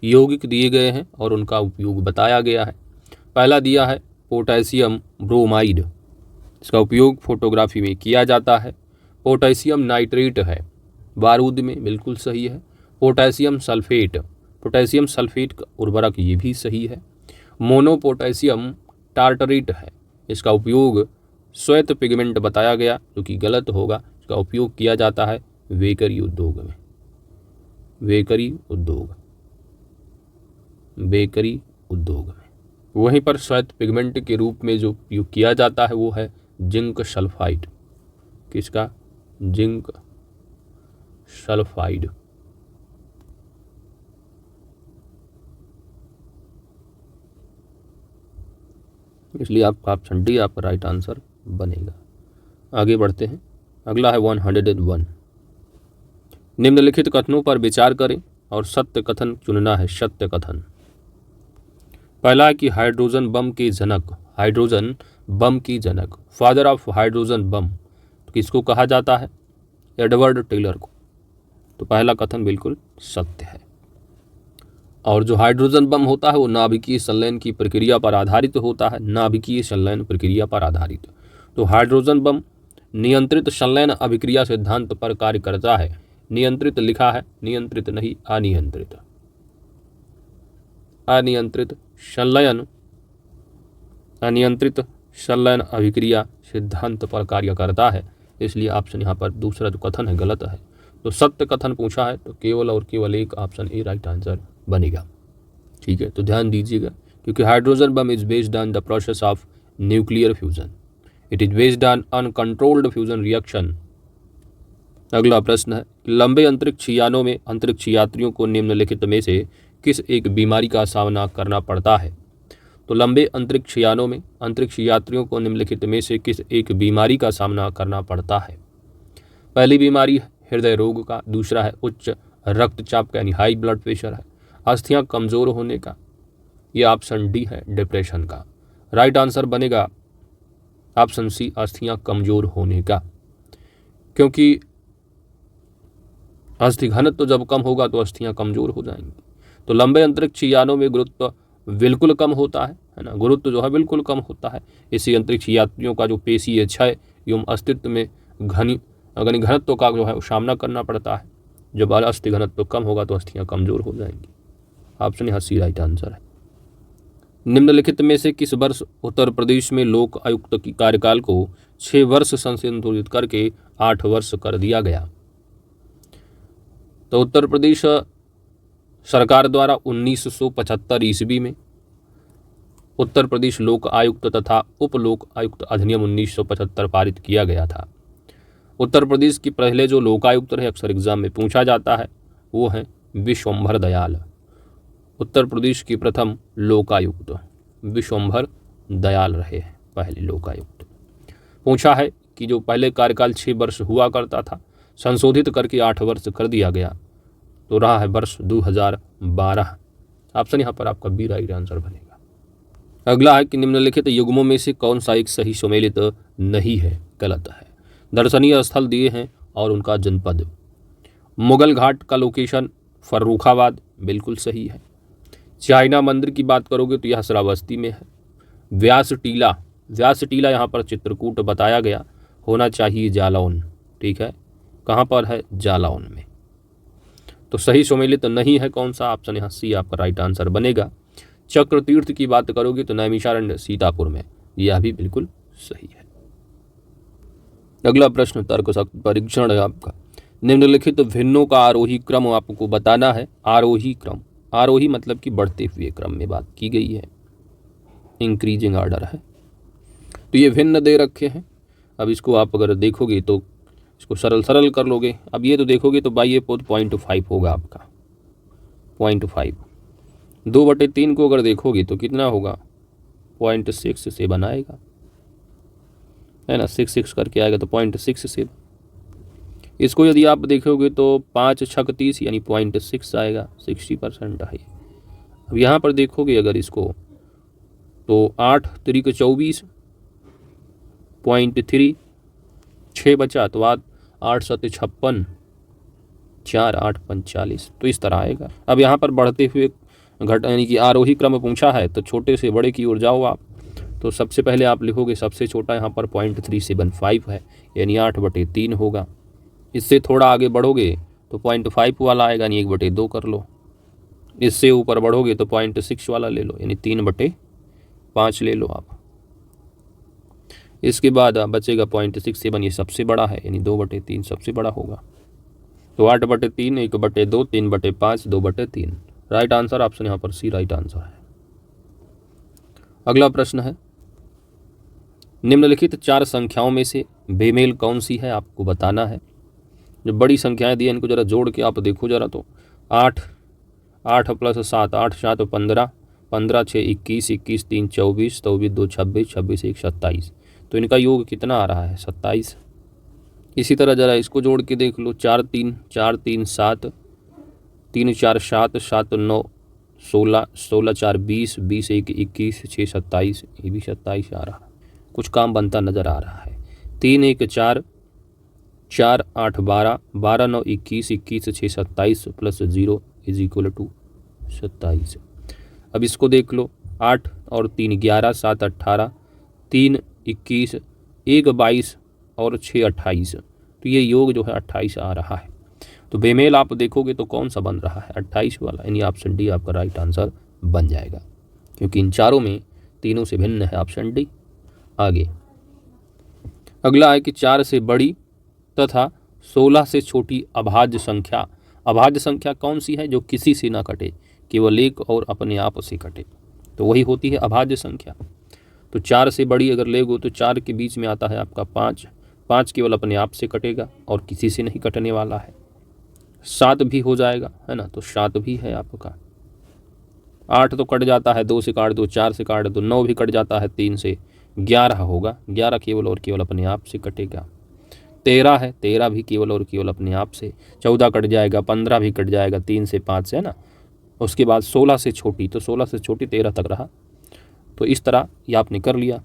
यौगिक दिए गए हैं और उनका उपयोग बताया गया है। पहला दिया है पोटेशियम ब्रोमाइड, इसका उपयोग फोटोग्राफी में किया जाता है। पोटेशियम नाइट्रेट है बारूद में, बिल्कुल सही है। पोटेशियम सल्फेट, पोटेशियम सल्फेट का उर्वरक, ये भी सही है। मोनोपोटेशियम टार्टरेट है, इसका उपयोग श्वेत पिगमेंट बताया गया जो कि गलत होगा। इसका उपयोग किया जाता है बेकरी उद्योग में, बेकरी उद्योग में। वहीं पर श्वेत पिगमेंट के रूप में जो उपयोग किया जाता है वो है जिंक सल्फाइड। किसका? Zinc sulphide. इसलिए आपका ऑप्शन डी आपका राइट आंसर बनेगा। आगे बढ़ते हैं। अगला है 101। निम्नलिखित कथनों पर विचार करें और सत्य कथन चुनना है। सत्य कथन पहला है कि हाइड्रोजन बम के जनक, हाइड्रोजन बम की जनक, फादर ऑफ हाइड्रोजन बम किसको कहा जाता है? एडवर्ड टेलर को। तो पहला कथन बिल्कुल सत्य है। और जो हाइड्रोजन बम होता है वो नाभिकीय संलयन की प्रक्रिया पर आधारित होता है, नाभिकीय संलयन प्रक्रिया पर आधारित। तो हाइड्रोजन बम नियंत्रित संलयन अभिक्रिया सिद्धांत पर कार्य करता है। नियंत्रित लिखा है, नियंत्रित नहीं, अनियंत्रित। अनियंत्रित संलयन, अनियंत्रित संलयन अभिक्रिया सिद्धांत पर कार्य करता है। इसलिए ऑप्शन यहाँ पर दूसरा जो कथन है गलत है। तो सत्य कथन पूछा है तो केवल और केवल एक ऑप्शन ए राइट आंसर बनेगा। ठीक है, तो ध्यान दीजिएगा क्योंकि hydrogen bomb is based on the process of nuclear fusion, it is based on uncontrolled fusion reaction. अगला प्रश्न है, लंबे अंतरिक्ष यानों में अंतरिक्ष यात्रियों को निम्नलिखित में से किस एक बीमारी का सामना करना पड़ता है? तो लंबे अंतरिक्ष यानों में अंतरिक्ष यात्रियों को निम्नलिखित में से किस एक बीमारी का सामना करना पड़ता है? पहली बीमारी हृदय रोग का, दूसरा है उच्च रक्तचाप का यानी हाई ब्लड प्रेशर है, अस्थियां कमज़ोर होने का, यह ऑप्शन डी है डिप्रेशन का। राइट आंसर बनेगा ऑप्शन सी अस्थियां कमज़ोर होने का, क्योंकि अस्थि घनत्व तो जब कम होगा तो अस्थियां कमज़ोर हो जाएंगी। तो लंबे अंतरिक्ष यानों में गुरुत्व बिल्कुल कम होता है ना, गुरुत्व जो है बिल्कुल कम होता है। इसी अंतरिक्ष यात्रियों का जो पेशीय क्षय एवं अस्तित्व में घनत्व का जो है सामना करना पड़ता है। जब अस्थि घनत्व कम होगा तो अस्थियां कमज़ोर हो जाएंगी। ऑप्शन यहाँ सी राइट आंसर है। निम्नलिखित में से किस वर्ष उत्तर प्रदेश में लोक आयुक्त की कार्यकाल को 6 वर्ष संशोधित करके 8 वर्ष कर दिया गया? तो उत्तर प्रदेश सरकार द्वारा 1975 ईस्वी में उत्तर प्रदेश लोक आयुक्त तथा उप लोक आयुक्त अधिनियम 1975 पारित किया गया था। उत्तर प्रदेश के पहले जो लोकायुक्त रहे, अक्सर एग्जाम में पूछा जाता है, वो हैं विश्वंभर दयाल। उत्तर प्रदेश की प्रथम लोकायुक्त विश्वंभर दयाल रहे हैं, पहले लोकायुक्त। पूछा है कि जो पहले कार्यकाल 6 वर्ष हुआ करता था, संशोधित करके 8 वर्ष कर दिया गया, तो रहा है वर्ष 2012। ऑप्शन यहाँ पर आपका बी राइट आंसर बनेगा। अगला है कि निम्नलिखित युग्मों में से कौन सा एक सही सुमेलित नहीं है, गलत है। दर्शनीय स्थल दिए हैं और उनका जनपद। मुगल घाट का लोकेशन फर्रुखाबाद, बिल्कुल सही है। चाइना मंदिर की बात करोगे तो यह श्रावस्ती में है। व्यास टीला यहाँ पर चित्रकूट बताया गया, होना चाहिए जालौन, ठीक है। कहाँ पर है? जालौन में। तो सही सुमेलित नहीं है कौन सा? ऑप्शन यहाँ सी आपका राइट आंसर बनेगा। चक्र तीर्थ की बात करोगे तो नैमिषारण्य सीतापुर में, यह भी बिल्कुल सही है। अगला प्रश्न तर्क परीक्षण है आपका। निम्नलिखित भिन्नों का आरोही क्रम आपको बताना है। आरोही क्रम, आरोही मतलब कि बढ़ते हुए क्रम में बात की गई है, इंक्रीजिंग ऑर्डर है। तो ये भिन्न दे रखे हैं। अब इसको आप अगर देखोगे तो इसको सरल कर लोगे। अब ये तो देखोगे तो बाई ए पोत 0.5 होगा आपका, 0.5। 2/3 को अगर देखोगे तो कितना होगा? 0.6 से बनाएगा, है ना, 6 करके आएगा तो 0.6 से। इसको यदि आप देखोगे तो 5 छक 30 यानी 0.6 आएगा, 60% है। अब यहाँ पर देखोगे अगर इसको तो 8 3 24, 0.3, 6 बचा तो 8 7 56, 4 8 45, तो इस तरह आएगा। अब यहाँ पर बढ़ते हुए यानी कि आरोही क्रम पूछा है तो छोटे से बड़े की ओर जाओ आप। तो सबसे पहले आप लिखोगे सबसे छोटा यहाँ पर 0.375 है, यानी 8/3 होगा। इससे थोड़ा आगे बढ़ोगे तो 0.5 वाला आएगा, यानी 1/2 कर लो। इससे ऊपर बढ़ोगे तो 0.6 वाला ले लो, यानी 3/5 ले लो आप। इसके बाद बचेगा 0.67, ये सबसे बड़ा है, यानी 2/3 सबसे बड़ा होगा। तो 8/3, 1/2, 3/5, 2/3। राइट आंसर ऑप्शन यहाँ पर सी राइट आंसर है। अगला प्रश्न है, निम्नलिखित 4 संख्याओं में से बेमेल कौन सी है, आपको बताना है। जो बड़ी संख्याएं दी हैं इनको जरा जोड़ के आप देखो जरा। तो 8 8 + 7 8 7 15 15 6 21 21 3 24 24 2 26 26 1 27, तो इनका योग कितना आ रहा है? 27। इसी तरह जरा इसको जोड़ के देख लो। 4 3 7 3 4 7 7 9 16 16 4 20 20 1 21 6 27, ये भी 27 आ रहा है। कुछ काम बनता नज़र आ रहा है। 3 1 4 4 8 12 12 9 21 21 6 27 + 0 = 27। अब इसको देख लो। 8 और 3 11 7 18 3 21 1 22 और 6 28, तो ये योग जो है 28 आ रहा है। तो बेमेल आप देखोगे तो कौन सा बन रहा है? 28 वाला, यानी ऑप्शन डी आपका राइट आंसर बन जाएगा, क्योंकि इन चारों में तीनों से भिन्न है ऑप्शन डी। आगे अगला है कि 4 से बड़ी तथा 16 से छोटी अभाज्य संख्या। अभाज्य संख्या कौन सी है? जो किसी से ना कटे, केवल एक और अपने आप से कटे, तो वही होती है अभाज्य संख्या। तो 4 से बड़ी अगर लेगो तो 4 के बीच में आता है आपका 5, 5 केवल अपने आप से कटेगा और किसी से नहीं कटने वाला है। 7 भी हो जाएगा, है ना, तो 7 भी है आपका। 8 तो कट जाता है, 2 से काट दो, 4 से काट दो, 9 भी कट जाता है 3 से, 11 होगा, 11 केवल और केवल अपने आप से कटेगा। 13 है, 13 भी केवल और केवल अपने आप से। 14 कट जाएगा, 15 भी कट जाएगा 3 से 5 से, है ना। उसके बाद 16 से छोटी, तो 16 से छोटी 13 तक रहा। तो इस तरह ये आपने कर लिया।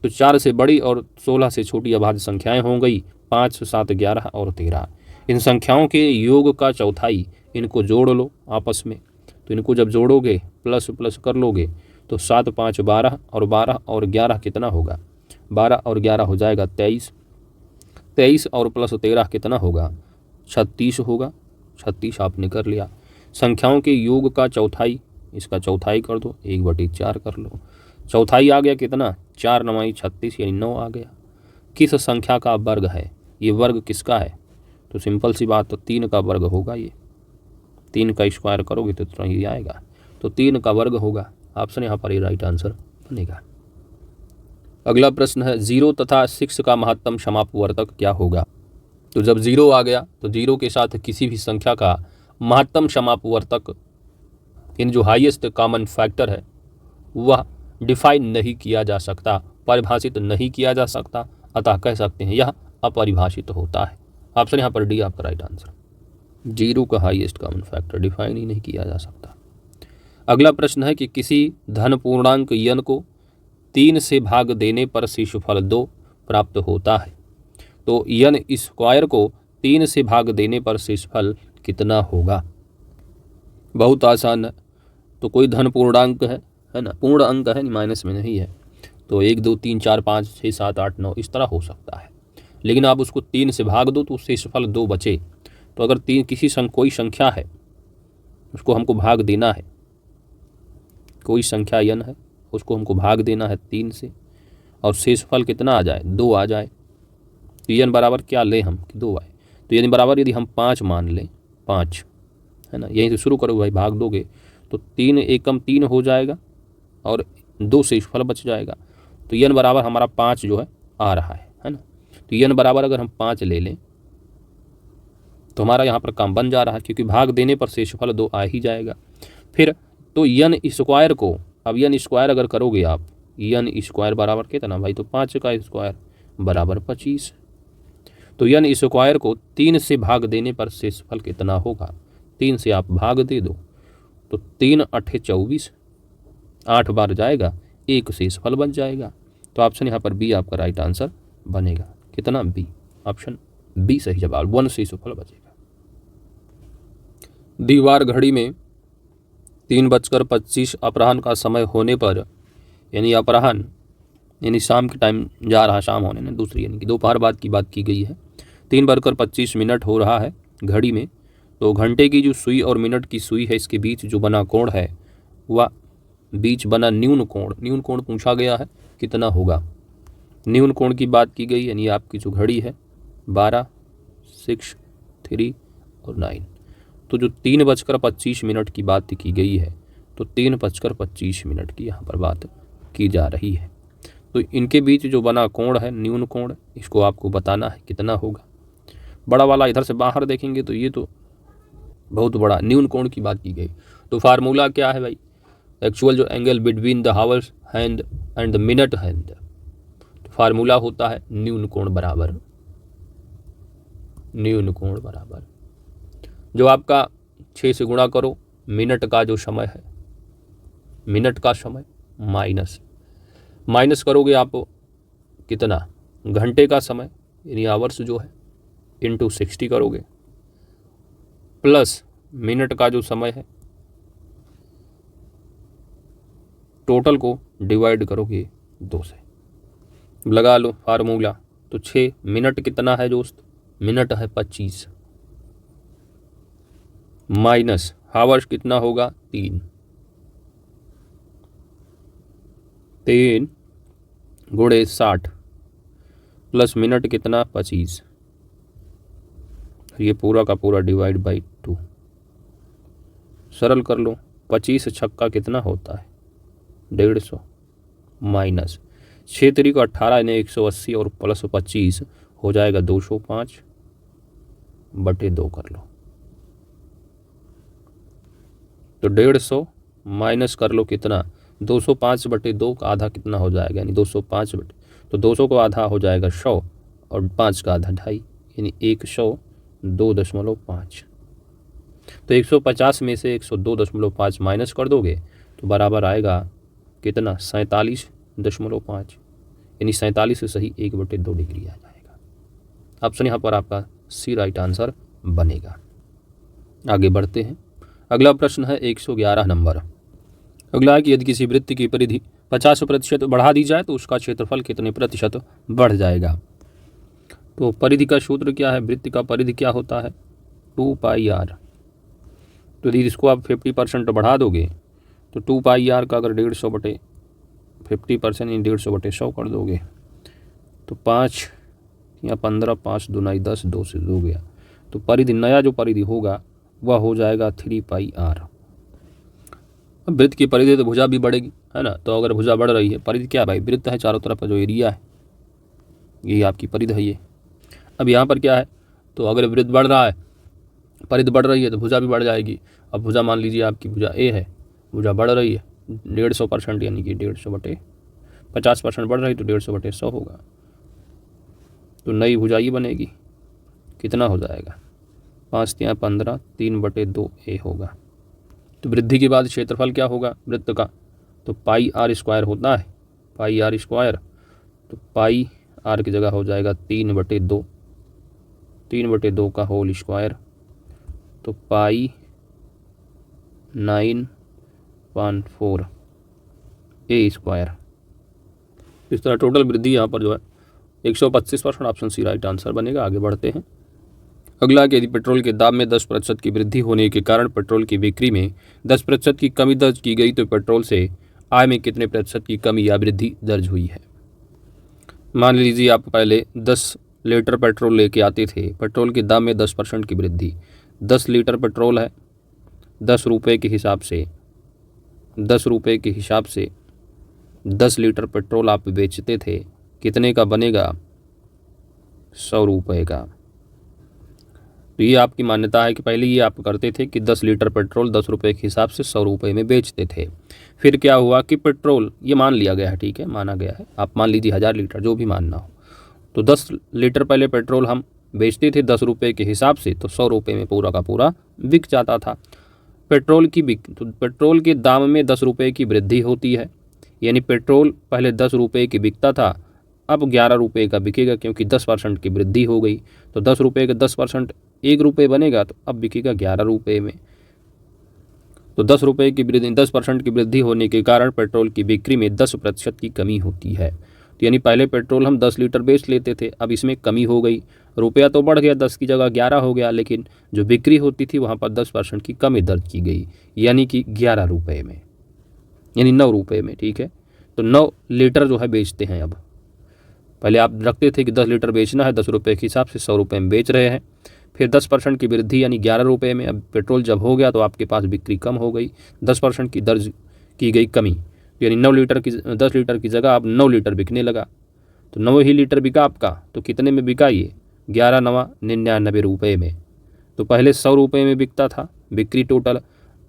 तो 4 से बड़ी और 16 से छोटी अभाज्य संख्याएं हो गई 5 7 11 और 13। इन संख्याओं के योग का चौथाई, इनको जोड़ लो आपस में। तो इनको जब जोड़ोगे प्लस प्लस कर लोगे तो 7 5 12 और 12 और 11 कितना होगा? 12 और 11 हो जाएगा 23। 23 और प्लस 13 कितना होगा? 36 होगा। 36 आपने कर लिया। संख्याओं के योग का चौथाई, इसका चौथाई कर दो, 1/4 कर लो। चौथाई आ गया कितना? 4 9 36, यानी 9 आ गया। किस संख्या का वर्ग है? ये वर्ग किसका है? तो सिंपल सी बात, तो 3 का वर्ग होगा। ये 3 का स्क्वायर करोगे तो इतना ही आएगा, तो 3 का वर्ग होगा। ऑप्शन यहाँ पर ये राइट आंसर बनेगा। अगला प्रश्न है, 0 तथा 6 का महत्तम समापवर्तक क्या होगा? तो जब 0 आ गया तो 0 के साथ किसी भी संख्या का महत्तम समापवर्तक इन जो हाईएस्ट कॉमन फैक्टर है वह डिफाइन नहीं किया जा सकता, परिभाषित नहीं किया जा सकता, अतः कह सकते हैं यह अपरिभाषित होता है। ऑप्शन यहाँ पर डी आपका राइट आंसर। 0 का हाईएस्ट कॉमन फैक्टर डिफाइन ही नहीं किया जा सकता। अगला प्रश्न है कि किसी धन पूर्णांक n को 3 से भाग देने पर शेषफल 2 प्राप्त होता है। तो n स्क्वायर को 3 से भाग देने पर शेषफल कितना होगा? बहुत आसान है। तो कोई धन पूर्णांक है ना, पूर्ण अंक है, माइनस में नहीं है, तो 1 2 3 4 5 6 7 8 9 इस तरह हो सकता है। लेकिन आप उसको 3 से भाग दो तो शेषफल 2 बचे। तो अगर कोई संख्या है उसको हमको भाग देना है, कोई संख्या n है उसको हमको भाग देना है 3 से, और शेषफल कितना आ जाए? 2 आ जाए। तो n बराबर क्या लें हम कि 2 आए। तो n बराबर यदि हम 5 मान लें, 5 है ना, यहीं से शुरू करो भाई, भाग दोगे तो 3 एकम 3 हो जाएगा और 2 शेषफल बच जाएगा। तो n बराबर हमारा 5 जो है आ रहा है ना। तो n बराबर अगर हम 5 ले लें तो हमारा यहाँ पर काम बन जा रहा है, क्योंकि भाग देने पर शेषफल 2 आ ही जाएगा। फिर तो n स्क्वायर को, अब n स्क्वायर अगर करोगे आप, n स्क्वायर बराबर कितना भाई? तो 5 का स्क्वायर बराबर 25। तो n स्क्वायर को 3 से भाग देने पर शेषफल कितना होगा? 3 से आप भाग दे दो तो 3 8 24, 8 बार जाएगा, 1 शेषफल बच जाएगा। तो ऑप्शन यहाँ पर बी आपका राइट आंसर बनेगा। कितना? बी, ऑप्शन बी सही जवाब, 1 शेषफल बचेगा। दीवार घड़ी में 3:25 अपराह्न का समय होने पर, यानी अपराह्न यानी शाम के टाइम जा रहा, शाम होने ने दूसरी यानी कि दोपहर बाद की बात की गई है, 3:25 हो रहा है घड़ी में। तो घंटे की जो सुई और मिनट की सुई है इसके बीच जो बना कोण है वह बीच बना न्यून कोण पूछा गया है, कितना होगा? न्यून कोण की बात की गई, यानी आपकी जो घड़ी है 12, 6, 3 और 9। तो जो 3:25 की बात की गई है, तो 3:25 की यहाँ पर बात की जा रही है। तो इनके बीच जो बना कोण है न्यून कोण, इसको आपको बताना है कितना होगा। बड़ा वाला इधर से बाहर देखेंगे तो ये तो बहुत बड़ा न्यून कोण की बात की गई। तो फार्मूला क्या है भाई? एक्चुअल जो angle between the hours hand and the minute hand, तो फार्मूला होता है न्यून कोण बराबर जो आपका 6 से गुणा करो मिनट का जो समय है, मिनट का समय माइनस करोगे आप कितना? घंटे का समय यानी आवर्स जो है इंटू 60 करोगे, प्लस मिनट का जो समय है टोटल को डिवाइड करोगे 2 से। लगा लो फार्मूला। तो 6 मिनट कितना है दोस्त? मिनट है 25, माइनस हावर्स कितना होगा? 3 गुणे 60 प्लस मिनट कितना? 25, ये पूरा का पूरा डिवाइड बाई 2। सरल कर लो, 25 छक्का कितना होता है? 150, माइनस 6 3 18 यानी 180 और प्लस 25 हो जाएगा 205 बटे 2 कर लो। तो 150 माइनस कर लो कितना? 205 बटे 2 का आधा कितना हो जाएगा? यानी 205 बटे, तो 200 का आधा हो जाएगा 100 और 5 का आधा 2.5, यानी 102.5। तो 150 में से 102.5 माइनस कर दोगे तो बराबर आएगा कितना? 47.5, यानी 47 से सही 1/2 डिग्री आ जाएगा। ऑप्शन यहाँ पर आपका सी राइट आंसर बनेगा। आगे बढ़ते हैं। अगला प्रश्न है 111 नंबर। अगला है कि यदि किसी वृत्त की परिधि 50% बढ़ा दी जाए तो उसका क्षेत्रफल कितने प्रतिशत बढ़ जाएगा? तो परिधि का सूत्र क्या है? वृत्त का परिधि क्या होता है? 2πr। तो यदि इसको आप 50% बढ़ा दोगे तो 2πr का अगर 150 बटे 50% यानी 150 बटे 100 कर दोगे तो 5 या 15, 5 दूना 10, 2 से 2 गया। तो परिधि, नया जो परिधि होगा वह हो जाएगा 3πr। अब वृत्त की परिधि तो भुजा भी बढ़ेगी, है ना। तो अगर भुजा बढ़ रही है, परिधि क्या है भाई? वृत्त है, चारों तरफ का जो एरिया है यही आपकी परिधि है ये। अब यहाँ पर क्या है? तो अगर वृत्त बढ़ रहा है, परिधि बढ़ रही है तो भुजा भी बढ़ जाएगी। अब भुजा मान लीजिए आपकी भुजा ए है भुजा बढ़ रही है 150%, यानी कि 150/50% बढ़ रही तो 150/100 होगा। तो नई भुजा ये बनेगी, कितना हो जाएगा 5×3 = 15, 3/2 होगा। तो वृद्धि के बाद क्षेत्रफल क्या होगा वृत्त का, तो πr² होता है, πr²। तो πr की जगह हो जाएगा 3/2, 3/2 का होल स्क्वायर, तो π9.4a²। इस तरह टोटल वृद्धि यहाँ पर जो है 125%, ऑप्शन सी राइट आंसर बनेगा। आगे बढ़ते हैं। अगला कि यदि पेट्रोल के दाम में 10% की वृद्धि होने के कारण पेट्रोल की बिक्री में 10% की कमी दर्ज की गई तो पेट्रोल से आय में कितने प्रतिशत की कमी या वृद्धि दर्ज हुई है। मान लीजिए आप पहले 10 लीटर पेट्रोल लेके आते थे, पेट्रोल के दाम में 10% की वृद्धि, 10 लीटर पेट्रोल है, 10 रुपये के हिसाब से 10 लीटर पेट्रोल आप बेचते थे, कितने का बनेगा 100 रुपये का। तो ये आपकी मान्यता है कि पहले ये आप करते थे कि 10 लीटर पेट्रोल 10 रुपये के हिसाब से 100 रुपये में बेचते थे। फिर क्या हुआ कि पेट्रोल ये मान लिया गया है, ठीक है, माना गया है, आप मान लीजिए 1000 लीटर जो भी मानना हो, तो 10 लीटर पहले पेट्रोल हम बेचते थे 10 रुपये के हिसाब से, तो 100 रुपये में पूरा का पूरा बिक जाता था। तो पेट्रोल के दाम में 10 रुपये की वृद्धि होती है, यानी पेट्रोल पहले 10 रुपये की बिकता था, अब 11 रुपये का बिकेगा, क्योंकि 10% की वृद्धि हो गई। तो 10 रुपये का 10% 1 रुपये बनेगा, तो अब बिकेगा 11 रुपये में। तो 10 रुपये की वृद्धि 10% की वृद्धि होने के कारण पेट्रोल की बिक्री में 10% की कमी होती है। तो यानी पहले पेट्रोल हम 10 लीटर बेच लेते थे, अब इसमें कमी हो गई, रुपया तो बढ़ गया, 10 की जगह 11 हो गया, लेकिन जो बिक्री होती थी वहाँ पर 10% की कमी दर्ज की गई, यानी कि 11 रुपये में, यानी 9 रुपये में, ठीक है। तो 9 लीटर जो है बेचते हैं अब। पहले आप रखते थे कि 10 लीटर बेचना है, 10 रुपये के हिसाब से 100 रुपये में बेच रहे हैं। फिर 10% की वृद्धि यानी 11 रुपये में अब पेट्रोल जब हो गया तो आपके पास बिक्री कम हो गई, 10% की दर्ज की गई कमी, यानी 10 लीटर की जगह अब 9 लीटर बिकने लगा। तो 9 ही लीटर बिका आपका, तो कितने में बिका ये 11×9 = 99 रुपये में। तो पहले 100 रुपये में बिकता था बिक्री टोटल,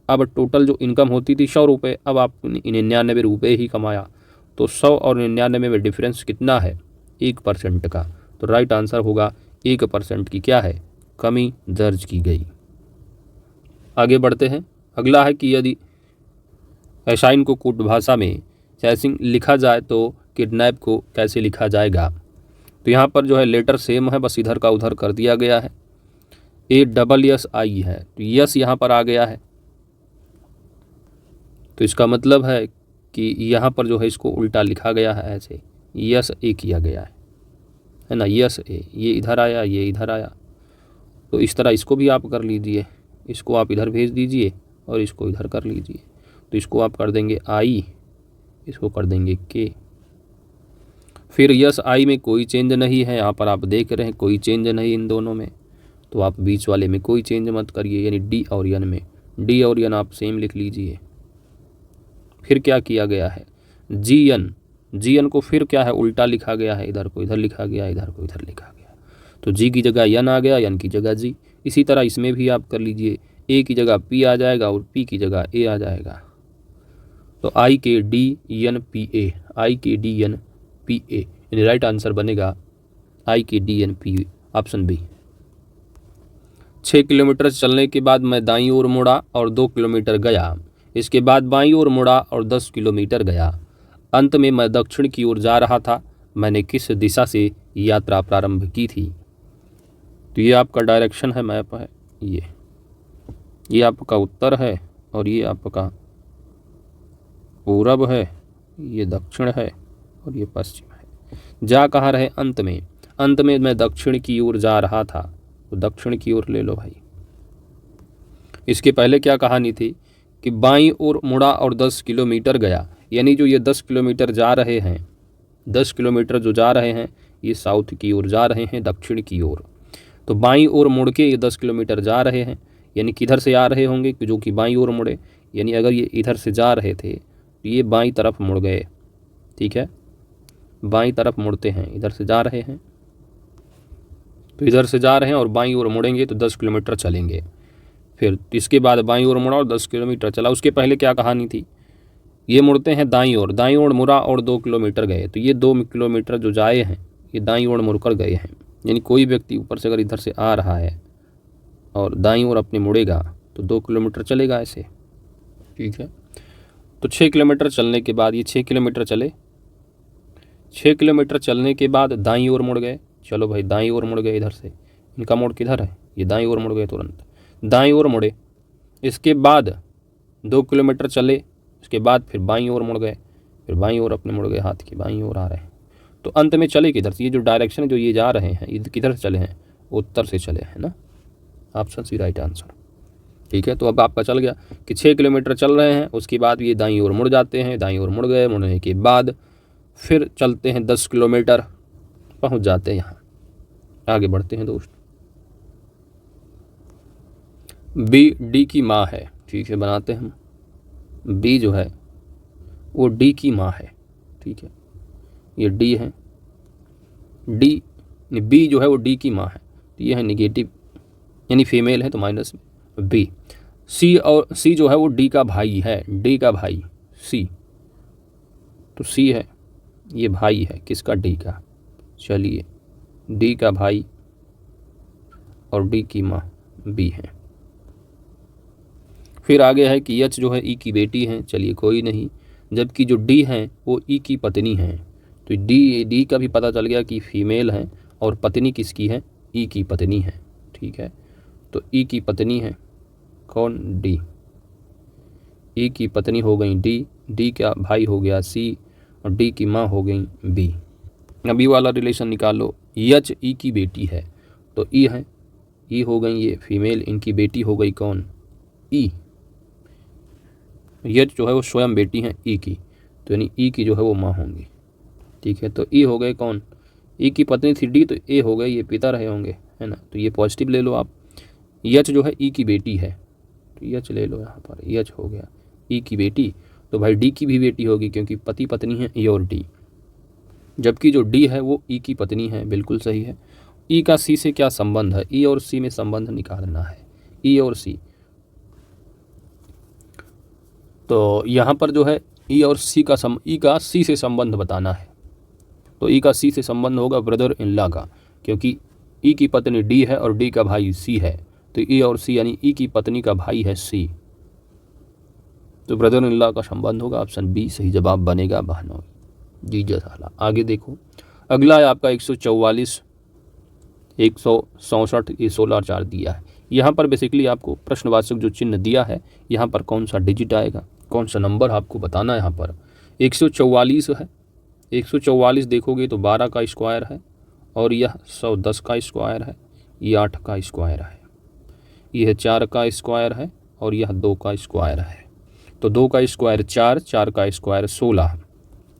अब टोटल जो इनकम होती थी 100 रुपये, अब आप 99 रुपये ही कमाया। तो 100 और 99 में डिफरेंस कितना है 1% का। तो राइट आंसर होगा 1% की क्या है कमी दर्ज की गई। आगे बढ़ते हैं। अगला है कि यदि एसाइन को कूट भाषा में चैसिंग लिखा जाए तो किडनैप को कैसे लिखा जाएगा। तो यहाँ पर जो है लेटर सेम है, बस इधर का उधर कर दिया गया है। ASSI है, तो यस यहाँ पर आ गया है, तो इसका मतलब है कि यहाँ पर जो है इसको उल्टा लिखा गया है, ऐसे यस ए किया गया है ना, यस ए, ये इधर आया, ये इधर आया। तो इस तरह इसको भी आप कर लीजिए, इसको आप इधर भेज दीजिए और इसको इधर कर लीजिए। तो इसको आप कर देंगे आई, इसको कर देंगे के। फिर यस आई में कोई चेंज नहीं है, यहाँ पर आप देख रहे हैं कोई चेंज नहीं इन दोनों में, तो आप बीच वाले में कोई चेंज मत करिए, यानी डी और यन में, डी और यन आप सेम लिख लीजिए। फिर क्या किया गया है जी एन को फिर क्या है उल्टा लिखा गया है, इधर को इधर लिखा गया, इधर को इधर लिखा गया, तो जी की जगह यन आ गया, यन की जगह जी। इसी तरह इसमें भी आप कर लीजिए, ए की जगह पी आ जाएगा और पी की जगह ए आ जाएगा। तो IKDNPA, IKDNPA, यानी राइट आंसर बनेगा IKDNPA, ऑप्शन बी। 6 किलोमीटर चलने के बाद मैं दाईं ओर मुड़ा और 2 किलोमीटर गया, इसके बाद बाईं ओर मुड़ा और 10 किलोमीटर गया, अंत में मैं दक्षिण की ओर जा रहा था, मैंने किस दिशा से यात्रा प्रारंभ की थी। तो ये आपका डायरेक्शन है, मैप है, ये आपका उत्तर है और ये आपका पूरब है, ये दक्षिण है और ये पश्चिम है। जा कहाँ रहे अंत में मैं दक्षिण की ओर जा रहा था, तो दक्षिण की ओर ले लो भाई। इसके पहले क्या कहानी थी कि बाईं ओर मुड़ा और 10 किलोमीटर गया, यानी जो ये 10 किलोमीटर जा रहे हैं, 10 किलोमीटर जो जा रहे हैं ये साउथ की ओर जा रहे हैं, दक्षिण की ओर। तो बाईं ओर मुड़ के ये 10 किलोमीटर जा रहे हैं, यानी किधर से आ रहे होंगे कि जो कि बाईं ओर मुड़े, यानी अगर ये इधर से जा रहे थे तो ये बाईं तरफ मुड़ गए, ठीक है, बाईं तरफ मुड़ते हैं, इधर से जा रहे हैं तो इधर से जा रहे हैं और बाईं ओर मुड़ेंगे तो 10 किलोमीटर चलेंगे। फिर इसके बाद बाईं ओर मुड़ा और 10 किलोमीटर चला। उसके पहले क्या कहानी थी, ये मुड़ते हैं दाईं ओर मुड़ा और 2 किलोमीटर गए, तो ये 2 किलोमीटर जो जाए हैं ये दाईं ओर मुड़कर गए हैं। यानी कोई व्यक्ति ऊपर से अगर इधर से आ रहा है और दाईं ओर अपने मुड़ेगा तो 2 किलोमीटर चलेगा ऐसे, ठीक है। तो 6 किलोमीटर चलने के बाद ये 6 किलोमीटर चले, 6 किलोमीटर चलने के बाद दाईं ओर मुड़ गए। चलो भाई दाईं ओर मुड़ गए, इधर से इनका मोड़ किधर है, ये दाईं ओर मुड़ गए, तुरंत दाईं ओर मुड़े। इसके बाद 2 किलोमीटर चले, इसके बाद फिर बाईं ओर मुड़ गए, फिर बाईं ओर अपने मुड़ गए, हाथ की बाईं ओर आ रहे हैं। तो अंत में चले किधर से, ये जो डायरेक्शन है जो ये जा रहे हैं, ये किधर से चले हैं, उत्तर से चले हैं ना। ऑप्शन सी राइट आंसर, ठीक है। तो अब आपका चल गया कि 6 किलोमीटर चल रहे हैं, उसके बाद ये दाईं ओर मुड़ जाते हैं, दाईं ओर मुड़ गए, मुड़ने के बाद फिर चलते हैं 10 किलोमीटर, पहुंच जाते हैं यहाँ। आगे बढ़ते हैं दोस्त। बी डी की माँ है, ठीक है, बनाते हैं हम। बी जो है वो डी की माँ है, ठीक है, ये डी है, डी बी जो है वो डी की माँ है, तो ये है निगेटिव यानी फीमेल है तो माइनस में बी। सी और सी जो है वो डी का भाई है, डी का भाई सी, तो सी है ये भाई है किसका, डी का। चलिए डी का भाई और डी की माँ बी है। फिर आगे है कि एच जो है ई की बेटी है, चलिए कोई नहीं, जबकि जो डी है वो ई की पत्नी है, तो डी का भी पता चल गया कि फीमेल है और पत्नी किसकी है, ई की पत्नी है, ठीक है। तो ई की पत्नी है कौन, डी, ई की पत्नी हो गई डी, डी का भाई हो गया सी और डी की माँ हो गई बी। अभी वाला रिलेशन निकालो, एच ई की बेटी है तो ई है, ई हो गई ये फीमेल, इनकी बेटी हो गई कौन, ई। एच जो है वो स्वयं बेटी है ई की, तो यानी ई की जो है वो माँ होंगी, ठीक है। तो ई हो गए कौन, ई की पत्नी थी डी, तो ए हो गए ये पिता रहे होंगे, है ना, तो ये पॉजिटिव ले लो आप। एच जो है ई की बेटी है, तो एच ले लो यहाँ पर, एच हो गया ई की बेटी, तो भाई डी की भी बेटी होगी क्योंकि पति पत्नी है ई और डी, जबकि जो डी है वो ई की पत्नी है, बिल्कुल सही है। ई का सी से क्या संबंध है, ई और सी में संबंध निकालना है, ई और सी। तो यहाँ पर जो है ई और सी का ई का सी से संबंध बताना है, तो ई का सी से संबंध होगा ब्रदर इन लॉ का, क्योंकि ई की पत्नी डी है और डी का भाई सी है, तो ई और सी यानी ई की पत्नी का भाई है सी, तो ब्रदर इन लॉ का संबंध होगा। ऑप्शन बी सही जवाब बनेगा बहनोई जी जसाला। आगे देखो, अगला है आपका 144, 167, ये 16 और 4 दिया है। यहाँ पर बेसिकली आपको प्रश्नवाचक जो चिन्ह दिया है, यहाँ पर कौन सा डिजिट आएगा, कौन सा नंबर आपको बताना है। यहाँ पर 144 है, 144 देखोगे तो 12 का स्क्वायर है और यह 110 का स्क्वायर है, ये 8 का स्क्वायर है, यह 4 का स्क्वायर है और यह 2 का स्क्वायर है। तो 2 का स्क्वायर 4, 4 का स्क्वायर 16।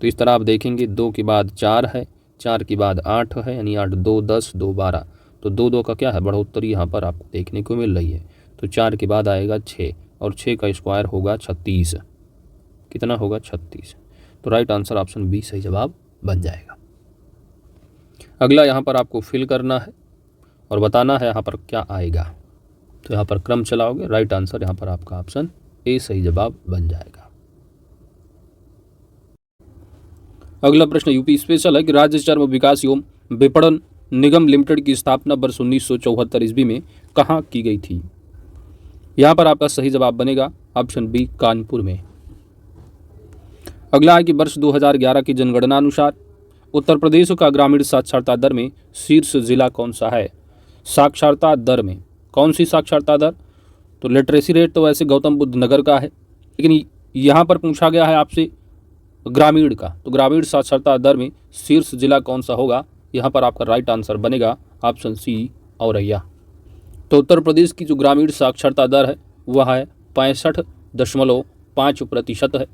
तो इस तरह आप देखेंगे 2 के बाद 4 है, 4 के बाद 8 है, यानी 8 2 10 2 12, तो 2 2 का क्या है बढ़ोतरी यहाँ पर आपको देखने को मिल रही है। तो 4 के बाद आएगा 6 और 6 का स्क्वायर होगा 36, कितना होगा 36। तो राइट आंसर ऑप्शन बी सही जवाब बन जाएगा। अगला यहाँ पर आपको फिल करना है और बताना है यहाँ पर क्या आएगा, तो यहाँ पर क्रम चलाओगे, राइट आंसर यहाँ पर आपका ऑप्शन ए सही जवाब बन जाएगा। अगला प्रश्न यूपी स्पेशल है कि राज्य चर्म विकास एवं विपणन निगम लिमिटेड की स्थापना वर्ष 1974 ईस्वी में कहाँ की गई थी। यहाँ पर आपका सही जवाब बनेगा ऑप्शन बी कानपुर में। अगला है कि वर्ष 2011 की जनगणना अनुसार उत्तर प्रदेश का ग्रामीण साक्षरता दर में शीर्ष जिला कौन सा है। साक्षरता दर में कौन सी साक्षरता दर, तो लिटरेसी रेट तो वैसे गौतम बुद्ध नगर का है, लेकिन यहाँ पर पूछा गया है आपसे ग्रामीण का, तो ग्रामीण साक्षरता दर में शीर्ष जिला कौन सा होगा। यहाँ पर आपका राइट आंसर बनेगा ऑप्शन सी औरैया। तो उत्तर प्रदेश की जो ग्रामीण साक्षरता दर है वह है 65.5% है।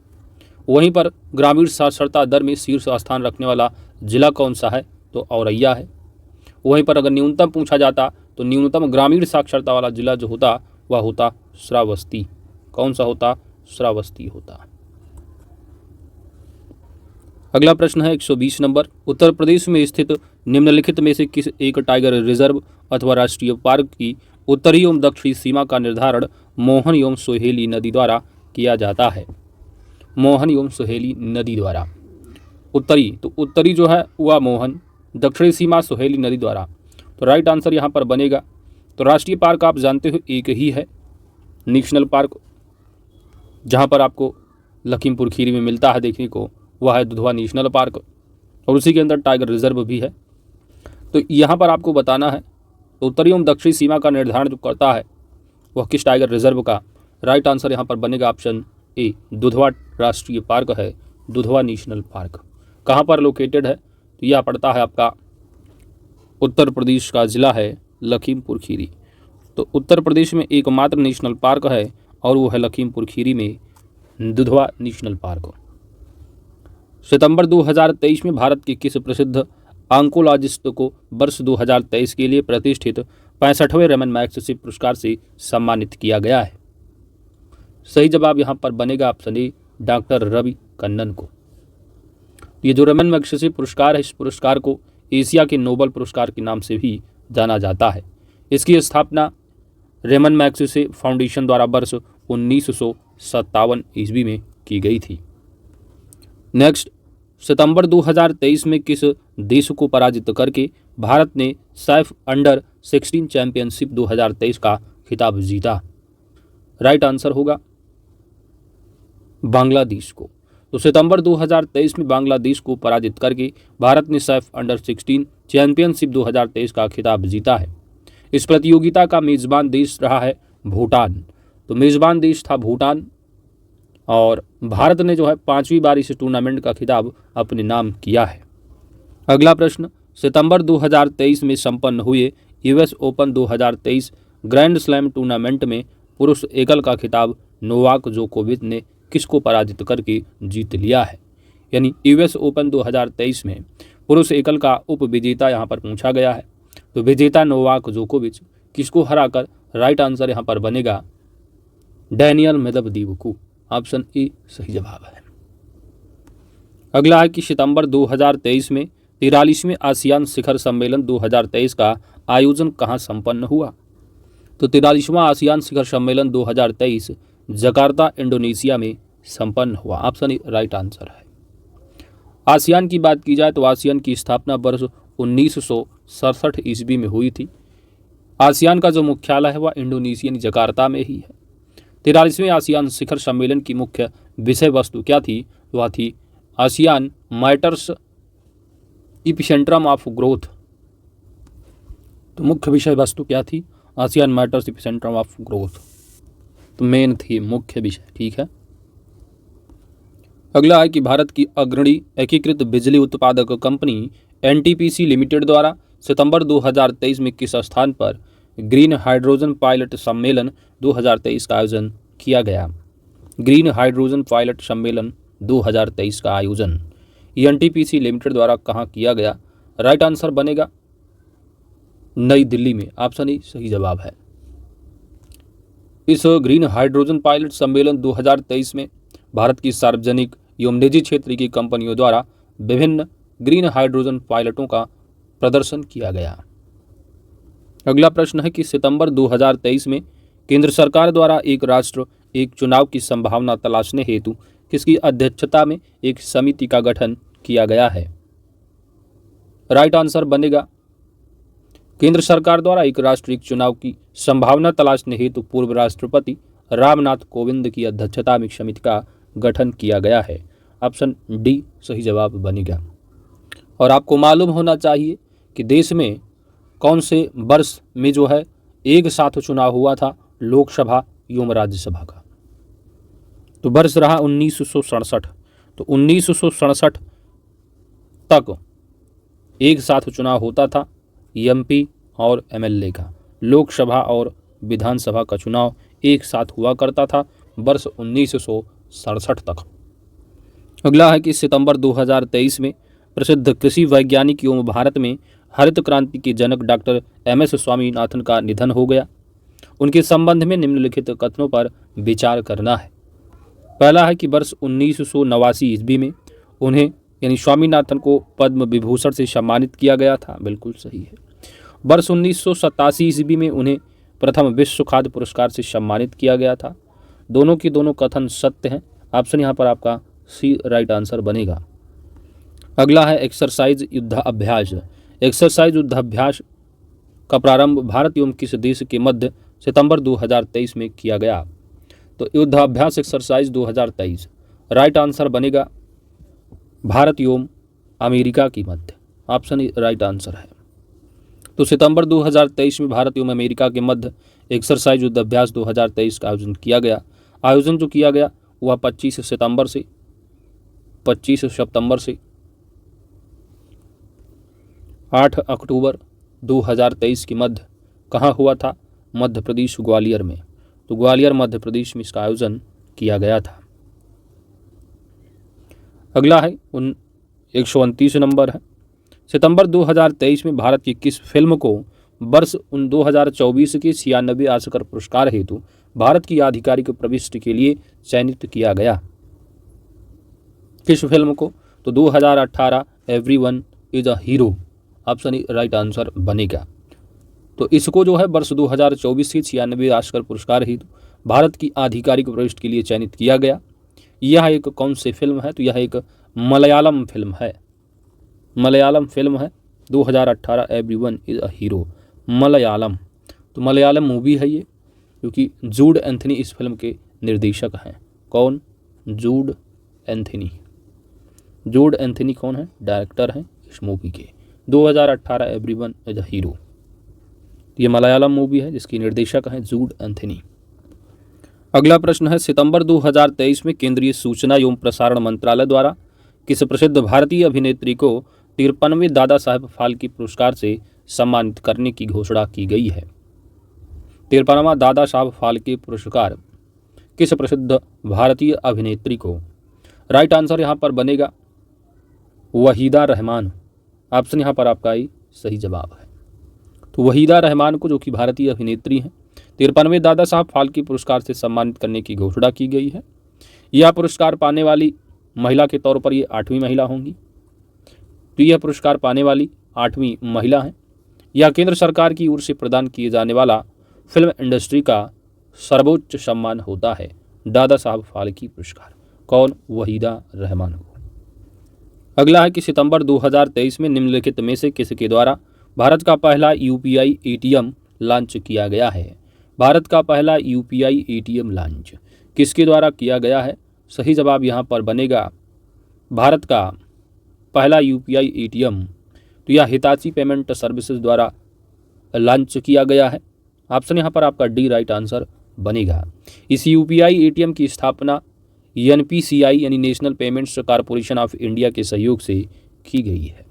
वहीं पर ग्रामीण साक्षरता दर में शीर्ष स्थान रखने वाला जिला कौन सा है, तो औरैया है। वहीं पर अगर न्यूनतम पूछा जाता तो न्यूनतम ग्रामीण साक्षरता वाला जिला जो होता वह होता श्रावस्ती। कौन सा होता, श्रावस्ती होता। अगला प्रश्न है 120 नंबर, उत्तर प्रदेश में स्थित निम्नलिखित में से किस एक टाइगर रिजर्व अथवा राष्ट्रीय पार्क की उत्तरी एवं दक्षिणी सीमा का निर्धारण मोहन एवं सोहेली नदी द्वारा किया जाता है? मोहन एवं सोहेली नदी द्वारा। उत्तरी, तो उत्तरी जो है वह मोहन, दक्षिणी सीमा सोहेली नदी द्वारा। तो राइट आंसर यहाँ पर बनेगा। तो राष्ट्रीय पार्क आप जानते हो एक ही है, नेशनल पार्क, जहाँ पर आपको लखीमपुर खीरी में मिलता है देखने को, वह है दुधवा नेशनल पार्क, और उसी के अंदर टाइगर रिजर्व भी है। तो यहाँ पर आपको बताना है तो उत्तरी एवं दक्षिणी सीमा का निर्धारण जो करता है वह किस टाइगर रिजर्व का? राइट आंसर यहाँ पर बनेगा ऑप्शन ए, दुधवा राष्ट्रीय पार्क है, दुधवा नेशनल पार्क। कहाँ पर लोकेटेड है? तो यह पड़ता है आपका उत्तर प्रदेश का जिला है लखीमपुर खीरी। तो उत्तर प्रदेश में एकमात्र नेशनल पार्क है और वो है लखीमपुर खीरी में दुधवा नेशनल पार्क। सितंबर 2023 में भारत के किस प्रसिद्ध ऑन्कोलॉजिस्ट को वर्ष 2023 के लिए प्रतिष्ठित 65वें रमन मैग्सेसे पुरस्कार से सम्मानित किया गया है? सही जवाब यहाँ पर बनेगा option A, doctor Ravi Kannan को। ये जो रमन मैग्सेसे पुरस्कार है, इस पुरस्कार को एशिया के नोबल पुरस्कार के नाम से भी जाना जाता है। इसकी स्थापना रमन मैग्सेसे फाउंडेशन द्वारा वर्ष 1957 ईस्वी में की गई थी। नेक्स्ट, सितंबर 2023 में किस देश को पराजित करके भारत ने सैफ अंडर 16 चैंपियनशिप 2023 का खिताब जीता? राइट आंसर होगा बांग्लादेश को। तो सितंबर 2023 में बांग्लादेश को पराजित करके भारत ने सैफ अंडर 16 चैंपियनशिप 2023 का खिताब जीता है। इस प्रतियोगिता का मेजबान देश रहा है भूटान। तो मेजबान देश था भूटान, और भारत ने जो है 5वीं बार इस टूर्नामेंट का खिताब अपने नाम किया है। अगला प्रश्न, सितंबर 2023 में संपन्न हुए US open 2023 grand slam tournament में पुरुष एकल का खिताब नोवाक जोकोविच ने किसको पराजित करके जीत लिया है? यानी यूएस ओपन 2023 में पुरुष एकल का उपविजेता यहाँ पर पूछा गया है। तो विजेता नोवाक जोकोविच किसको हराकर? राइट आंसर यहाँ पर बनेगा डैनियल मेदवेदेव को। ऑप्शन ए सही जवाब है। अगला है कि सितंबर 2023 में 43वें आसियान शिखर सम्मेलन 2023 का आयोजन कहाँ संपन्न हुआ? तो 43वां आसियान शिखर सम्मेलन 2023 जकार्ता इंडोनेशिया में संपन्न हुआ। ऑप्शन ए राइट आंसर है। आसियान की बात की जाए तो आसियान की स्थापना वर्ष 1967 ईस्वी में हुई थी। आसियान का जो मुख्यालय है वह इंडोनेशियन जकार्ता में ही है। 43वें आसियान शिखर सम्मेलन की मुख्य विषय वस्तु क्या थी? वह थी ASEAN matters epicentrum of growth. तो मुख्य विषय वस्तु क्या थी? ASEAN matters epicentrum of growth. तो मेन थी मुख्य विषय, ठीक है। अगला है कि भारत की अग्रणी एकीकृत बिजली उत्पादक कंपनी एनटीपीसी लिमिटेड द्वारा सितंबर 2023 में किस स्थान पर ग्रीन हाइड्रोजन पायलट सम्मेलन 2023 का आयोजन किया गया? ग्रीन हाइड्रोजन पायलट सम्मेलन 2023 का आयोजन एनटीपीसी लिमिटेड द्वारा कहाँ किया गया? राइट आंसर बनेगा नई दिल्ली में। ऑप्शन ए सही जवाब है। इस ग्रीन हाइड्रोजन पायलट सम्मेलन 2023 में भारत की सार्वजनिक एवं निजी क्षेत्र की कंपनियों द्वारा विभिन्न ग्रीन हाइड्रोजन पायलटों का प्रदर्शन किया गया। अगला प्रश्न है कि सितंबर 2023 में केंद्र सरकार द्वारा एक राष्ट्र एक चुनाव की संभावना तलाशने हेतु किसकी अध्यक्षता में एक समिति का गठन किया गया है? राइट आंसर बनेगा केंद्र सरकार द्वारा एक राष्ट्र एक चुनाव की संभावना तलाशने हेतु पूर्व राष्ट्रपति रामनाथ कोविंद की अध्यक्षता में एक समिति का गठन किया गया है। ऑप्शन डी सही जवाब बनेगा। और आपको मालूम होना चाहिए कि देश में कौन से वर्ष में जो है एक साथ चुनाव हुआ था लोकसभा एवं राज्यसभा का? तो वर्ष रहा 1967। तो 1967 तक एक साथ चुनाव होता था एमपी और एमएलए का। लोकसभा और विधानसभा का चुनाव एक साथ हुआ करता था वर्ष 1967 तक। अगला है कि सितंबर 2023 में प्रसिद्ध कृषि वैज्ञानिक एवं भारत में हरित क्रांति के जनक डॉक्टर एमएस स्वामीनाथन का निधन हो गया। उनके संबंध में निम्नलिखित कथनों पर विचार करना है। पहला है कि वर्ष 1989 ईस्वी में उन्हें यानी स्वामीनाथन को पद्म विभूषण से सम्मानित किया गया था। बिल्कुल सही है। वर्ष 1987 ईस्वी में उन्हें प्रथम विश्व खाद्य पुरस्कार से सम्मानित किया गया था। दोनों की दोनों कथन सत्य हैं। ऑप्शन यहाँ पर आपका सी राइट आंसर बनेगा। अगला है एक्सरसाइज युद्धाभ्यास। एक्सरसाइज युद्धाभ्यास का प्रारंभ भारत एवं किस देश के मध्य सितंबर 2023 में किया गया? तो युद्धाभ्यास एक्सरसाइज 2023 राइट आंसर बनेगा भारत एवं अमेरिका की मध्य। ऑप्शन राइट आंसर है। तो सितंबर 2023 में भारत एवं अमेरिका के मध्य एक्सरसाइज युद्धाभ्यास 2023 का आयोजन किया गया। आयोजन जो किया गया वह 25 सितंबर से 8 अक्टूबर 2023 के मध्य कहाँ हुआ था? मध्य प्रदेश ग्वालियर में। तो ग्वालियर मध्य प्रदेश में इसका आयोजन किया गया था। अगला है 129 नंबर है। सितंबर 2023 में भारत की किस फिल्म को वर्ष 2024 के 96 ऑस्कर पुरस्कार हेतु भारत की आधिकारिक प्रविष्टि के लिए चयनित किया गया? किस फिल्म को? तो 2018 everyone is a hero. Option right answer बनेगा। तो इसको जो है वर्ष 2024 के 96 ऑस्कर पुरस्कार हेतु भारत की आधिकारिक प्रविष्टि के लिए चयनित किया गया। यह एक कौन सी फिल्म है? तो यह एक मलयालम फिल्म है। मलयालम फिल्म है 2018 everyone is a hero. Malayalam, तो मलयालम मूवी है ये, क्योंकि जूड एंथनी इस फिल्म के निर्देशक हैं। कौन? जूड एंथनी। जूड एंथनी कौन है? डायरेक्टर हैं इस मूवी के। 2018 एवरीवन इज अ हीरो, ये मलयालम मूवी है जिसकी निर्देशक हैं जूड एंथनी। अगला प्रश्न है सितंबर 2023 में केंद्रीय सूचना एवं प्रसारण मंत्रालय द्वारा किस प्रसिद्ध भारतीय अभिनेत्री को 53वें दादा साहेब फाल्के पुरस्कार से सम्मानित करने की घोषणा की गई है? 53वां दादा साहब फाल्के पुरस्कार किस प्रसिद्ध भारतीय अभिनेत्री को? राइट आंसर यहाँ पर बनेगा वहीदा रहमान। ऑप्शन यहाँ पर आपका ही सही जवाब है। तो वहीदा रहमान को, जो कि भारतीय अभिनेत्री हैं, 53वें दादा साहब फाल्के पुरस्कार से सम्मानित करने की घोषणा की गई है। यह पुरस्कार पाने वाली महिला के तौर पर ये 8वीं महिला होंगी। तो यह पुरस्कार पाने वाली 8वीं महिला हैं। यह केंद्र सरकार की ओर से प्रदान किए जाने वाला फिल्म इंडस्ट्री का सर्वोच्च सम्मान होता है, दादा साहब फाल्के पुरस्कार। कौन? वहीदा रहमान को। अगला है कि सितंबर 2023 में निम्नलिखित में से किसके द्वारा भारत का पहला यूपीआई एटीएम लॉन्च किया गया है? भारत का पहला यूपीआई एटीएम लॉन्च किसके द्वारा किया गया है? सही जवाब यहाँ पर बनेगा भारत का पहला यूपीआई एटीएम, तो यह हिताची पेमेंट सर्विसेज द्वारा लॉन्च किया गया है। ऑप्शन यहाँ पर आपका डी राइट आंसर बनेगा। इस यूपीआई एटीएम की स्थापना एनपीसीआई यानी national payments corporation of India के सहयोग से की गई है।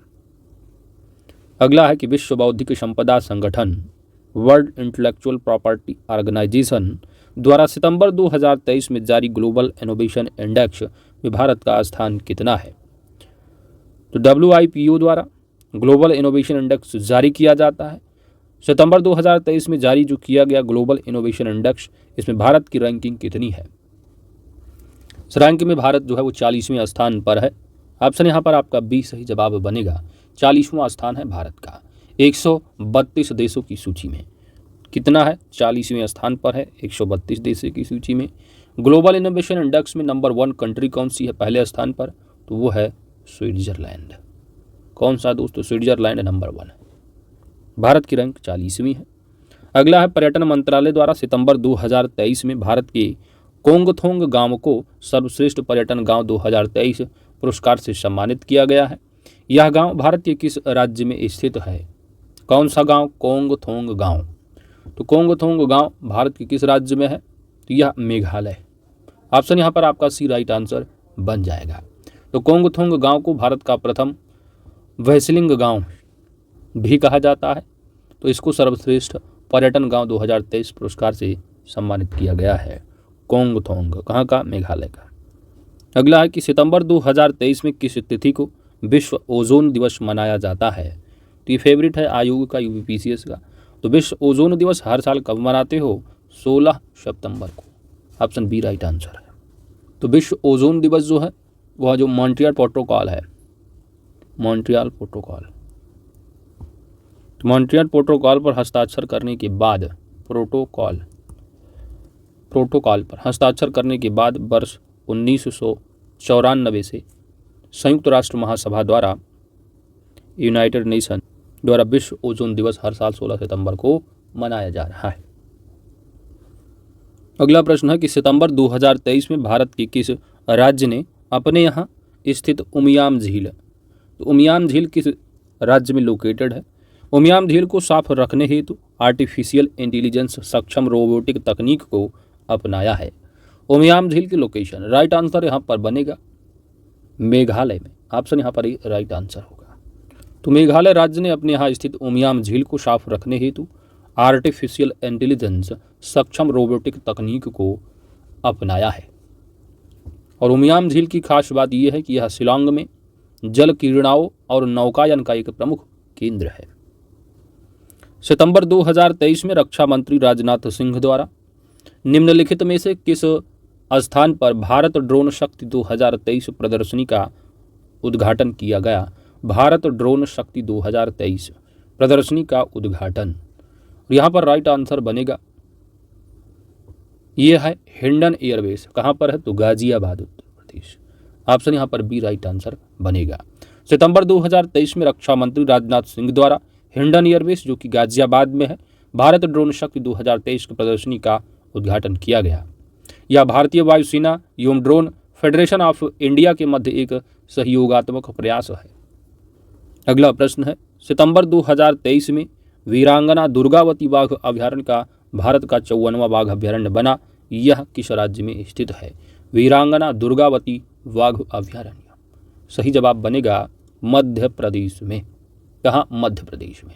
अगला है कि विश्व बौद्धिक संपदा संगठन वर्ल्ड इंटेलेक्चुअल प्रॉपर्टी ऑर्गेनाइजेशन द्वारा सितंबर 2023 में जारी ग्लोबल इनोवेशन इंडेक्स में भारत का स्थान कितना है? तो WIPO द्वारा ग्लोबल इनोवेशन इंडेक्स जारी किया जाता है। सितंबर 2023 में जारी जो किया गया ग्लोबल इनोवेशन इंडेक्स, इसमें भारत की रैंकिंग कितनी है? इस रैंक में भारत जो है वो 40वें स्थान पर है। ऑप्शन यहाँ पर आपका बी सही जवाब बनेगा। 40वां स्थान है भारत का 132 देशों की सूची में। कितना है? 40वें स्थान पर है 132 देशों की सूची में। ग्लोबल इनोवेशन इंडेक्स में नंबर 1 कंट्री कौन सी है पहले स्थान पर? तो वो है स्विट्जरलैंड। कौन सा दोस्तों? स्विट्जरलैंड नंबर 1 है। भारत की रैंक 40वीं है। अगला है पर्यटन मंत्रालय द्वारा सितंबर 2023 में भारत के कोंगथोंग गांव को सर्वश्रेष्ठ पर्यटन गांव 2023 पुरस्कार से सम्मानित किया गया है। यह गांव भारत के किस राज्य में स्थित है? कौन सा गांव? कोंगथोंग गांव। तो कोंगथोंग गांव भारत के किस राज्य में है? तो यह मेघालय। ऑप्शन यहाँ पर आपका सी राइट आंसर बन जाएगा। तो कोंगथोंग गांव को भारत का प्रथम वैसलिंग गांव भी कहा जाता है। तो इसको सर्वश्रेष्ठ पर्यटन गांव 2023 पुरस्कार से सम्मानित किया गया है। कोंगथोंग कहाँ का? मेघालय का। अगला है कि सितंबर 2023 में किस तिथि को विश्व ओजोन दिवस मनाया जाता है? तो ये फेवरेट है आयोग का, यूपीपीसीएस का। तो विश्व ओजोन दिवस हर साल कब मनाते हो? 16 सितंबर को। ऑप्शन बी राइट आंसर है। तो विश्व ओजोन दिवस जो है वह जो मॉन्ट्रियल प्रोटोकॉल है मॉन्ट्रियल प्रोटोकॉल। तो मॉन्ट्रियल प्रोटोकॉल पर हस्ताक्षर करने के बाद प्रोटोकॉल पर हस्ताक्षर करने के बाद वर्ष 1994 से संयुक्त राष्ट्र महासभा द्वारा यूनाइटेड नेशन द्वारा विश्व ओजोन दिवस हर साल 16 सितंबर को मनाया जा रहा है। अगला प्रश्न है कि सितंबर 2023 में भारत के किस राज्य ने अपने यहाँ स्थित उमियाम झील, तो उमियाम झील किस राज्य में लोकेटेड है? उमियाम झील को साफ रखने हेतु आर्टिफिशियल इंटेलिजेंस सक्षम रोबोटिक तकनीक को अपनाया है। उमियाम झील की लोकेशन, राइट आंसर यहाँ पर बनेगा मेघालय में। ऑप्शन यहाँ पर ही राइट आंसर होगा। तो मेघालय राज्य ने अपने यहाँ स्थित उमियाम झील को साफ रखने हेतु आर्टिफिशियल इंटेलिजेंस सक्षम रोबोटिक तकनीक को अपनाया है। और उमियाम झील की खास बात यह है कि यह शिलांग में जल क्रीड़ाओं और नौकायन का एक प्रमुख केंद्र है। सितंबर 2023 में रक्षा मंत्री राजनाथ सिंह द्वारा निम्नलिखित में से किस स्थान पर भारत ड्रोन शक्ति 2023 प्रदर्शनी का उद्घाटन किया गया? भारत ड्रोन शक्ति 2023 प्रदर्शनी का उद्घाटन, यहाँ पर राइट आंसर बनेगा यह है हिंडन एयरबेस। कहाँ पर है? तो गाजियाबाद उत्तर प्रदेश। ऑप्शन यहाँ पर बी राइट आंसर बनेगा। सितंबर 2023 में रक्षा मंत्री राजनाथ सिंह द्वारा हिंडन एयरबेस जो कि गाजियाबाद में है भारत ड्रोन शक्ति 2023 की प्रदर्शनी का उद्घाटन किया गया। यह भारतीय वायुसेना एवं ड्रोन फेडरेशन ऑफ इंडिया के मध्य एक सहयोगात्मक प्रयास है। अगला प्रश्न है सितंबर 2023 में वीरांगना दुर्गावती बाघ अभ्यारण्य का भारत का 54वां बाघ अभ्यारण्य बना, यह किस राज्य में स्थित है? वीरांगना दुर्गावती बाघ अभ्यारण्य, सही जवाब बनेगा मध्य प्रदेश में। कहाँ? मध्य प्रदेश में।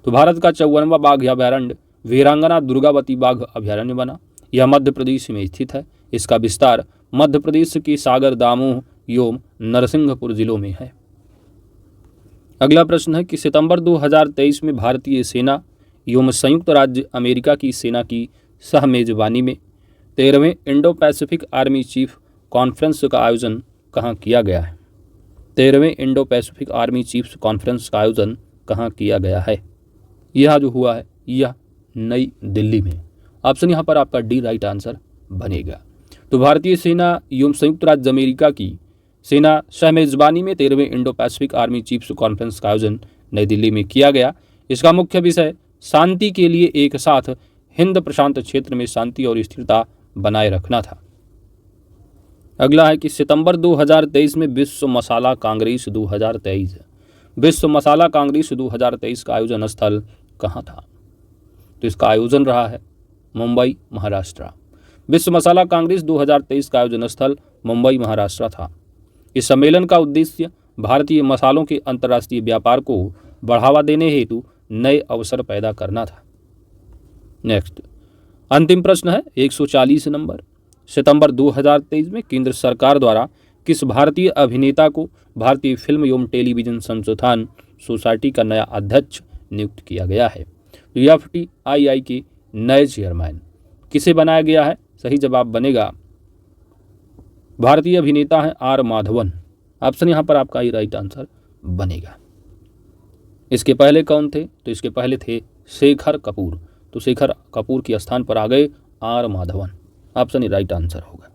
तो भारत का 54वां बाघ अभ्यारण्य वीरांगना दुर्गावती बाघ अभ्यारण्य बना, यह मध्य प्रदेश में स्थित है। इसका विस्तार मध्य प्रदेश के सागर, दामोह एवं नरसिंहपुर जिलों में है। अगला प्रश्न है कि सितंबर 2023 में भारतीय सेना एवं संयुक्त राज्य अमेरिका की सेना की सह मेजबानी में 13वें Indo Pacific army chief conference का आयोजन कहाँ किया गया है? 13वें Indo Pacific army chiefs conference का आयोजन कहाँ किया गया है? यह जो हुआ है यह नई दिल्ली में। ऑप्शन यहाँ पर आपका डी राइट आंसर बनेगा। तो भारतीय सेना एवं संयुक्त राज्य अमेरिका की सेना सह मेजबानी में 13वें Indo Pacific army chiefs conference का आयोजन नई दिल्ली में किया गया। इसका मुख्य विषय शांति के लिए एक साथ हिंद प्रशांत क्षेत्र में शांति और स्थिरता बनाए रखना था। अगला है कि सितंबर 2023 में विश्व मसाला कांग्रेस 2023 का आयोजन स्थल कहाँ था? तो इसका आयोजन रहा है मुंबई, महाराष्ट्र। विश्व मसाला कांग्रेस 2023 का आयोजन स्थल मुंबई, महाराष्ट्र था। इस सम्मेलन का उद्देश्य भारतीय मसालों के अंतर्राष्ट्रीय व्यापार को बढ़ावा देने हेतु नए अवसर पैदा करना था। नेक्स्ट अंतिम प्रश्न है 140 नंबर। सितंबर 2023 में केंद्र सरकार द्वारा किस भारतीय अभिनेता को भारतीय फिल्म एवं टेलीविजन संस्थान सोसाइटी का नया अध्यक्ष नियुक्त किया गया है? तो FTII के नए चेयरमैन किसे बनाया गया है? सही जवाब बनेगा भारतीय अभिनेता है R माधवन। ऑप्शन यहाँ पर आपका ही राइट आंसर बनेगा। इसके पहले कौन थे? तो इसके पहले थे शेखर कपूर। तो शेखर कपूर के स्थान पर आ गए R माधवन। ऑप्शन ही राइट आंसर होगा।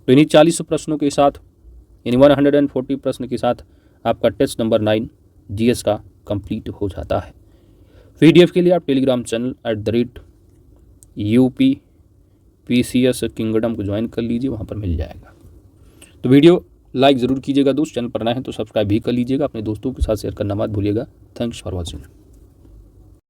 तो इन्हीं 40 प्रश्नों के साथ, यानी 140 प्रश्न के साथ आपका टेस्ट नंबर 9 GS का कंप्लीट हो जाता है। PDF के लिए आप टेलीग्राम चैनल @UPPCS किंगडम को ज्वाइन कर लीजिए, वहाँ पर मिल जाएगा। तो वीडियो लाइक ज़रूर कीजिएगा दोस्त, चैनल पर नए हैं तो सब्सक्राइब भी कर लीजिएगा, अपने दोस्तों के साथ शेयर करना मत भूलिएगा। Thanks for watching.